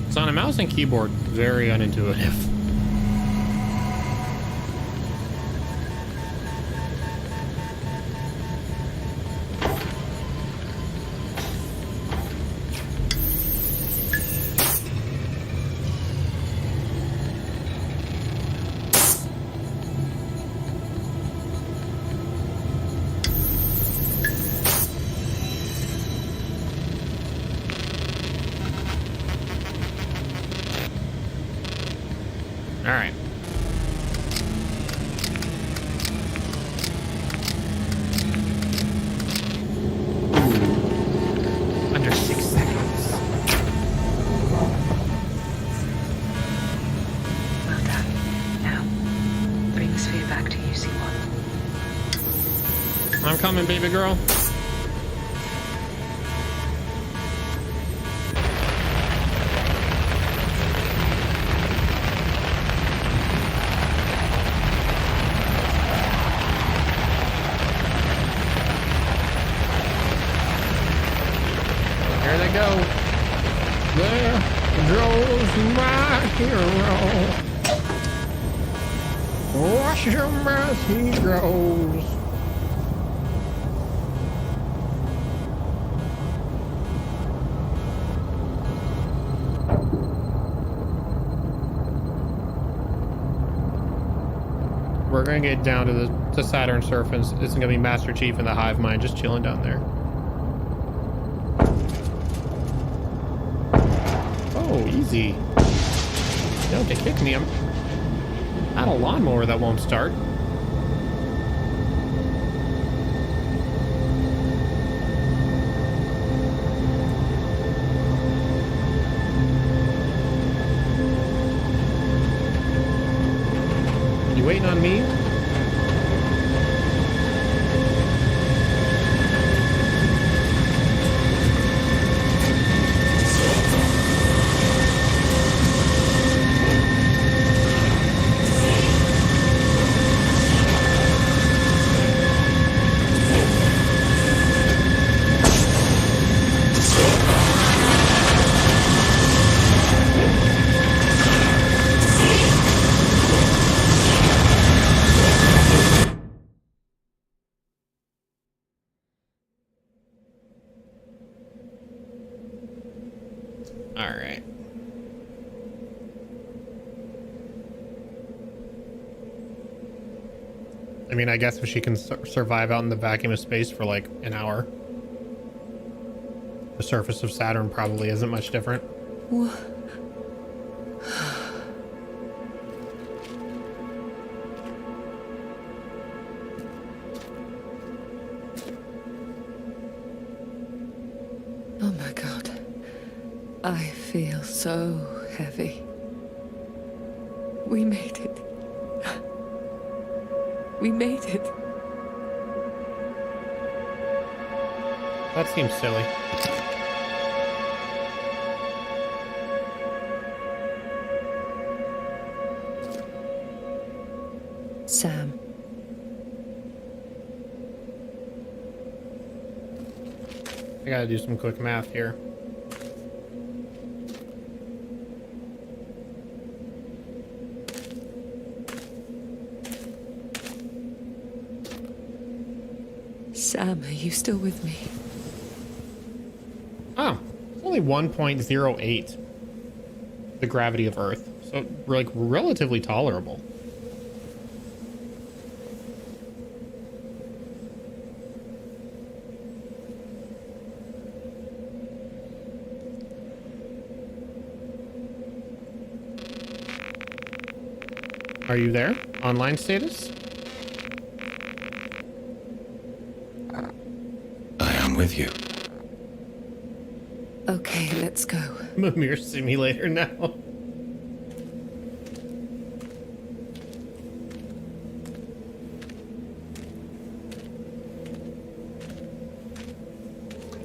It's on a mouse and keyboard, very unintuitive. All right. Under 6 seconds. Well done. Now, bring the sphere back to UC1. I'm coming, baby girl. Here they go. There goes my hero. Watch him as he goes. We're gonna get down to the Saturn surface. It's gonna be Master Chief and the Hive Mind just chilling down there. Oh, easy. No, to kick me. I'm not a lawnmower that won't start. You waiting on me? Alright. I mean, I guess if she can survive out in the vacuum of space for like an hour, the surface of Saturn probably isn't much different. Oh my god. I feel so heavy. We made it. We made it. That seems silly. Sam. I gotta do some quick math here. Sam, are you still with me? Oh, it's only 1.08, the gravity of Earth. So, like, relatively tolerable. Are you there? Online status? I am with you. Okay, let's go. Mimir simulator now.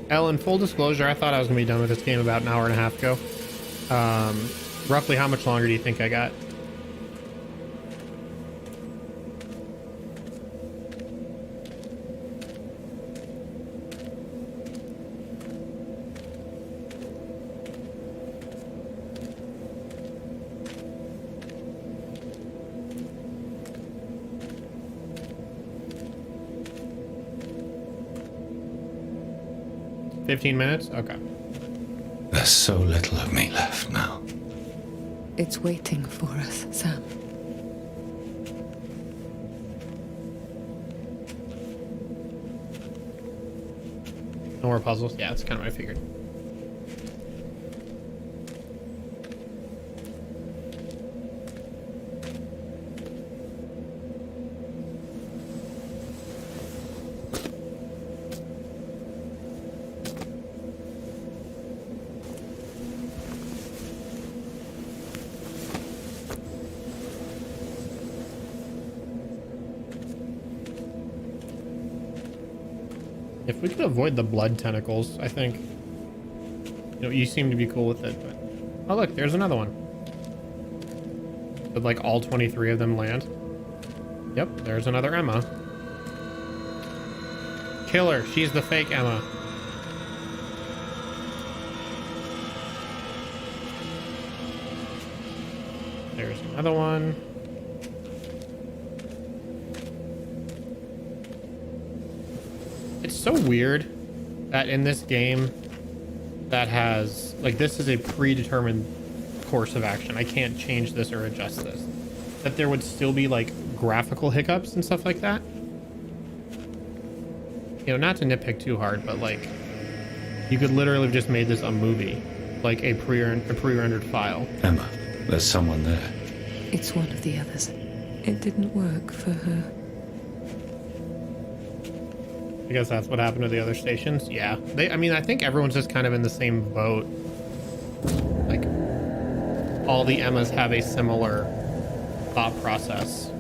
Ellen, full disclosure, I thought I was gonna be done with this game about an hour and a half ago. Roughly how much longer do you think I got? $15 minutes? Okay. There's so little of me left now. It's waiting for us, Sam. No more puzzles? Yeah, that's kind of what I figured. If we could avoid the blood tentacles, I think. You know, you seem to be cool with it, but... Oh, look, there's another one. Did, like, all 23 of them land? Yep, there's another Emma. Kill her. She's the fake Emma. There's another one. It's so weird that in this game that has, like, this is a predetermined course of action. I can't change this or adjust this. That there would still be, like, graphical hiccups and stuff like that. You know, not to nitpick too hard, but, like, you could literally have just made this a movie. Like a pre-rendered file. Emma, There's someone there. It's one of the others. It didn't work for her. I guess that's what happened to the other stations. Yeah. I mean, I think everyone's just kind of in the same boat. Like, all the Emmas have a similar thought process.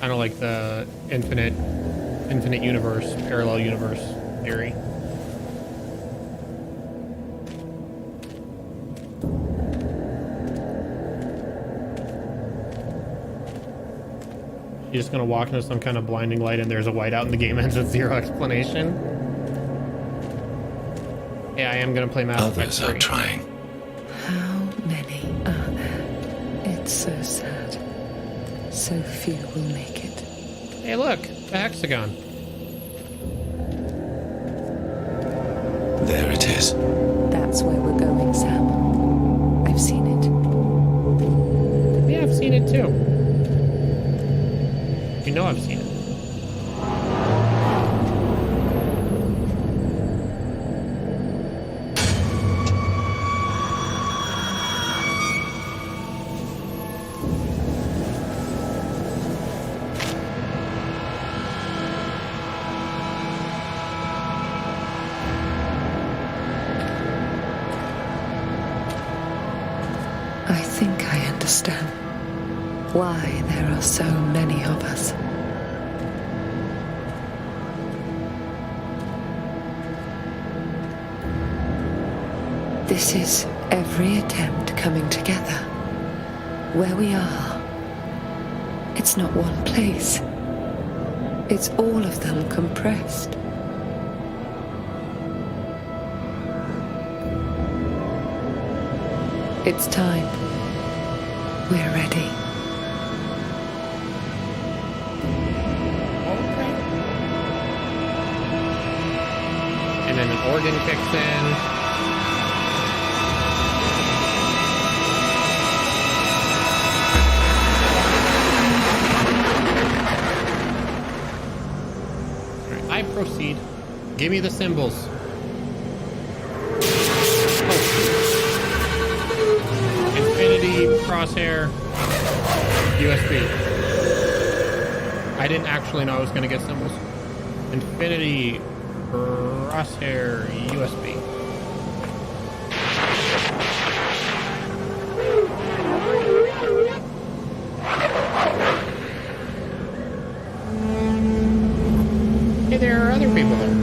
Kind of like the infinite universe, parallel universe theory. You're just gonna walk into some kind of blinding light and there's a whiteout and the game ends with zero explanation. Yeah, I am gonna play Mass Effect 3. Others are trying. How many are there? It's so sad. So few will make it. Hey look, the hexagon. There it is. That's where we're going, Sam. I've seen it. Yeah, I've seen it too. You know I've seen it. I think I understand why there are so many of us. This is every attempt coming together. Where we are. It's not one place. It's all of them compressed. It's time. We're ready. And then an organ kicks in. Alright, I proceed. Give me the symbols. Infinity, crosshair, USB. I didn't actually know I was going to get symbols. Infinity, crosshair, USB. Hey, there are other people there.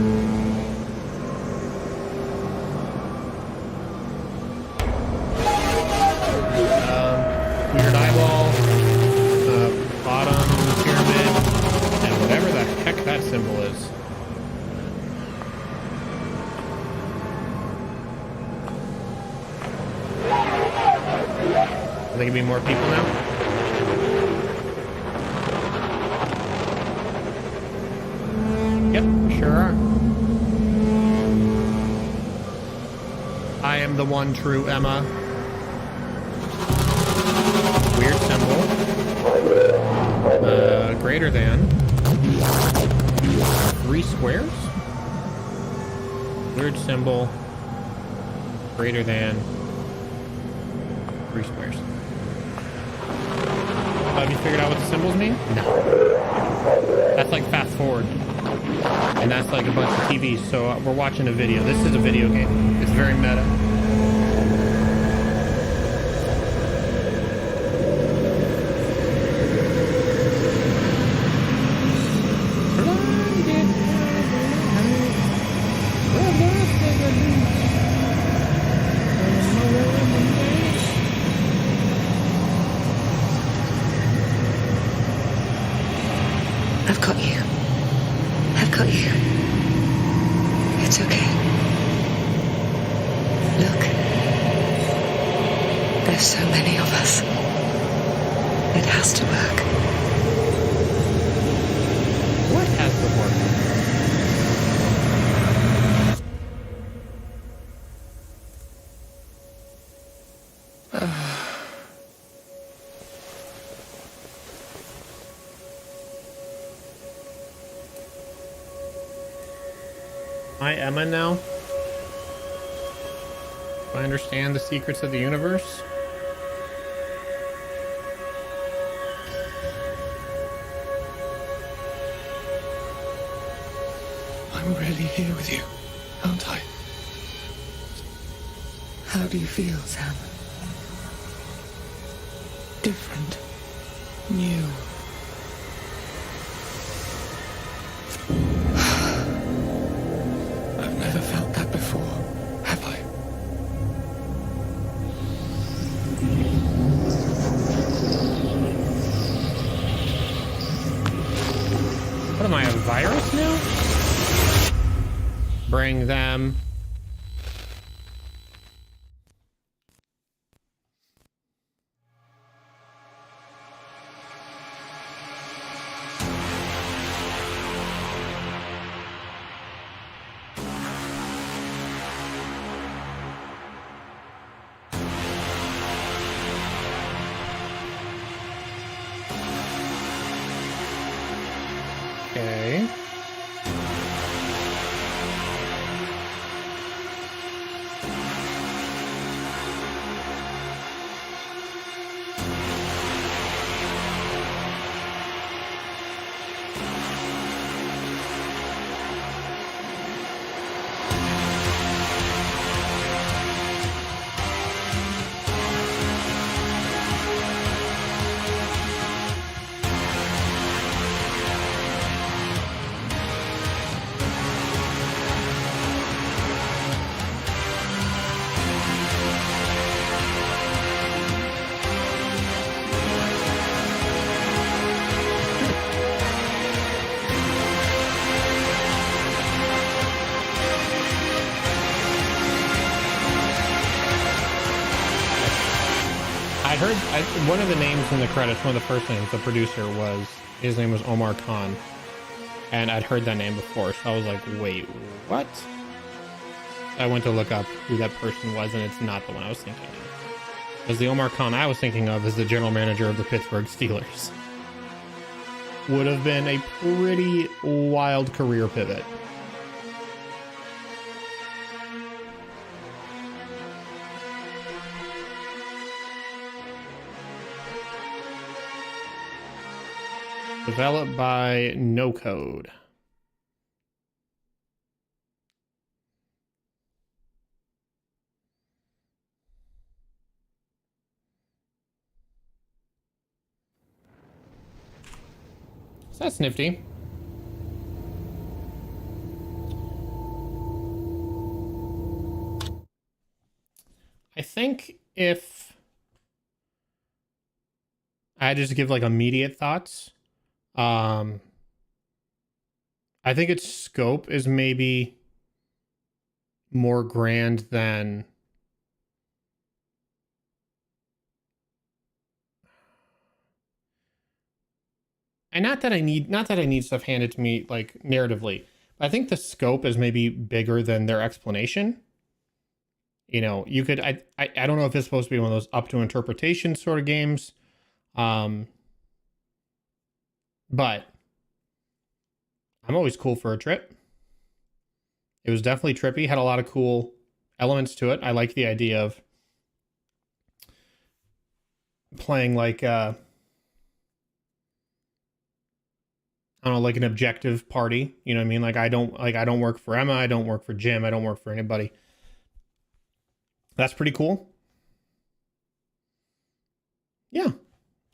Weird eyeball, bottom pyramid, and whatever the heck that symbol is. Are there gonna be more people now? Yep, sure are. I am the one true Emma. Weird symbol. Greater than 3 squares? Weird symbol. Greater than 3 squares. Have you figured out what the symbols mean? No. That's like fast forward. And that's like a bunch of TVs. So we're watching a video. This is a video game. It's very meta. I've got you. I've got you. It's okay. Look. There's so many of us. It has to work. What has to work? Hi, Emma, now. Do I understand the secrets of the universe? I'm really here with you, aren't I? How do you feel, Sam? Different. New. I've never felt that before, have I? What am I, a virus now? Bring them. Okay. One of the names in the credits, one of the first names, the producer his name was Omar Khan. And I'd heard that name before, so I was like, wait, what? I went to look up who that person was, and it's not the one I was thinking of. Because the Omar Khan I was thinking of is the general manager of the Pittsburgh Steelers. Would have been a pretty wild career pivot. Developed by No Code. So that's nifty. I think if I had to just give like immediate thoughts, I think its scope is maybe more grand than and not that I need stuff handed to me like narratively, but I think the scope is maybe bigger than their explanation. You know, you could I don't know if it's supposed to be one of those up to interpretation sort of games. But I'm always cool for a trip. It was definitely trippy, had a lot of cool elements to it. I like the idea of playing like I don't know, like an objective party. You know what I mean? Like I don't work for Emma, I don't work for Jim, I don't work for anybody. That's pretty cool. Yeah.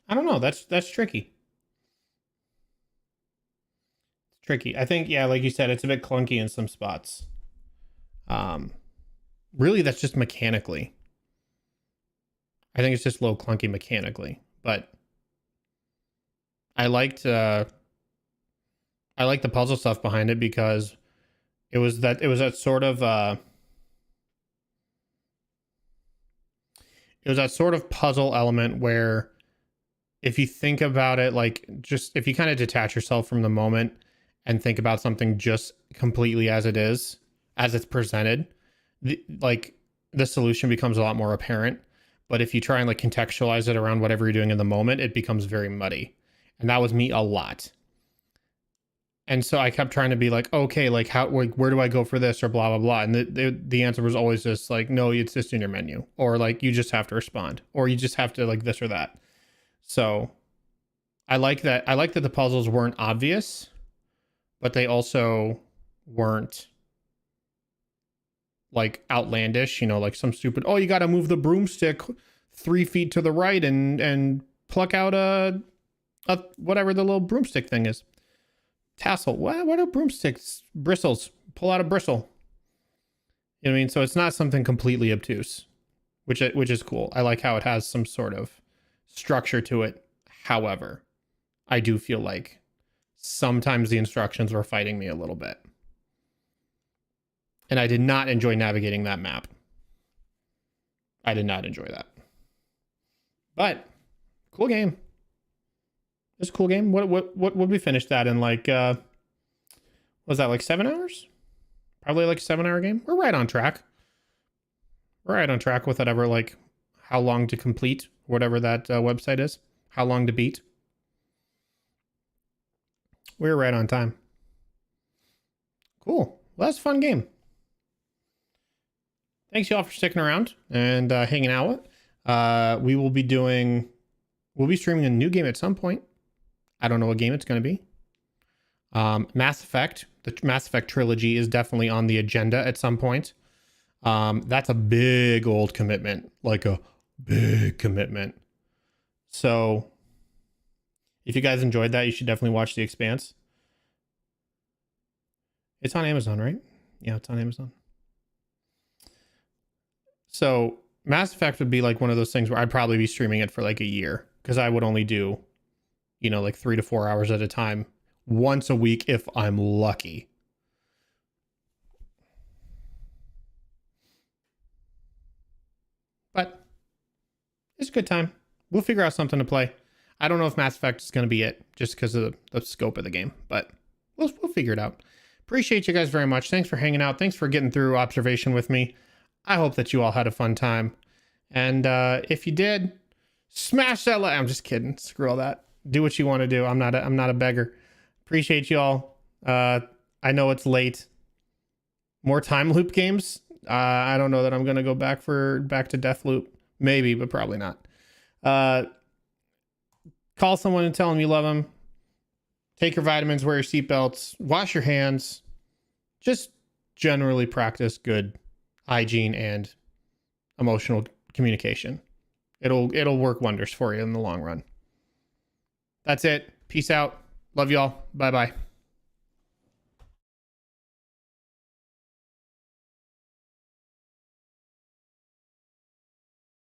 I don't know. That's tricky. It's tricky. I think, yeah, like you said, it's a bit clunky in some spots. Really, that's just mechanically. I think it's just a little clunky mechanically, but I liked the puzzle stuff behind it because it was that sort of puzzle element where if you think about it, like just if you kind of detach yourself from the moment and think about something just completely as it is, as it's presented, the solution becomes a lot more apparent. But if you try and like contextualize it around whatever you're doing in the moment, it becomes very muddy. And that was me a lot. And so I kept trying to be like, okay, like where do I go for this or blah, blah, blah. And the answer was always just like, no, it's just in your menu, or like, you just have to respond, or you just have to like this or that. So I like that. I like that the puzzles weren't obvious, but they also weren't like outlandish, you know, like some stupid, oh, you got to move the broomstick 3 feet to the right and pluck out a whatever the little broomstick thing is. Tassel. What are broomsticks? Bristles. Pull out a bristle. You know what I mean? So it's not something completely obtuse, which is cool. I like how it has some sort of structure to it. However, I do feel like sometimes the instructions were fighting me a little bit. And I did not enjoy navigating that map. I did not enjoy that. But cool game. It's a cool game. What would we finish that in, like was that like 7 hours? Probably like a 7-hour game. We're right on track. We're right on track with whatever, like how long to complete, whatever that website is. How long to beat. We're right on time. Cool. Well, that's a fun game. Thanks y'all for sticking around and hanging out. We'll be streaming a new game at some point. I don't know what game it's going to be. Mass Effect, the Mass Effect trilogy is definitely on the agenda at some point. That's a big old commitment, like a big commitment. So if you guys enjoyed that, you should definitely watch The Expanse. It's on Amazon, right? Yeah, it's on Amazon. So Mass Effect would be like one of those things where I'd probably be streaming it for like a year, because I would only do, you know, like 3 to 4 hours at a time, once a week if I'm lucky. But it's a good time. We'll figure out something to play. I don't know if Mass Effect is going to be it, just because of the scope of the game, but we'll figure it out. Appreciate you guys very much. Thanks for hanging out. Thanks for getting through observation with me. I hope that you all had a fun time. And if you did, smash that like. I'm just kidding. Screw all that. Do what you want to do. I'm not a beggar. Appreciate you all. I know it's late. More time loop games. I don't know that I'm gonna go back to Deathloop. Maybe, but probably not. Call someone and tell them you love them. Take your vitamins, wear your seatbelts, wash your hands. Just generally practice good hygiene and emotional communication. It'll work wonders for you in the long run. That's it. Peace out. Love y'all. Bye-bye.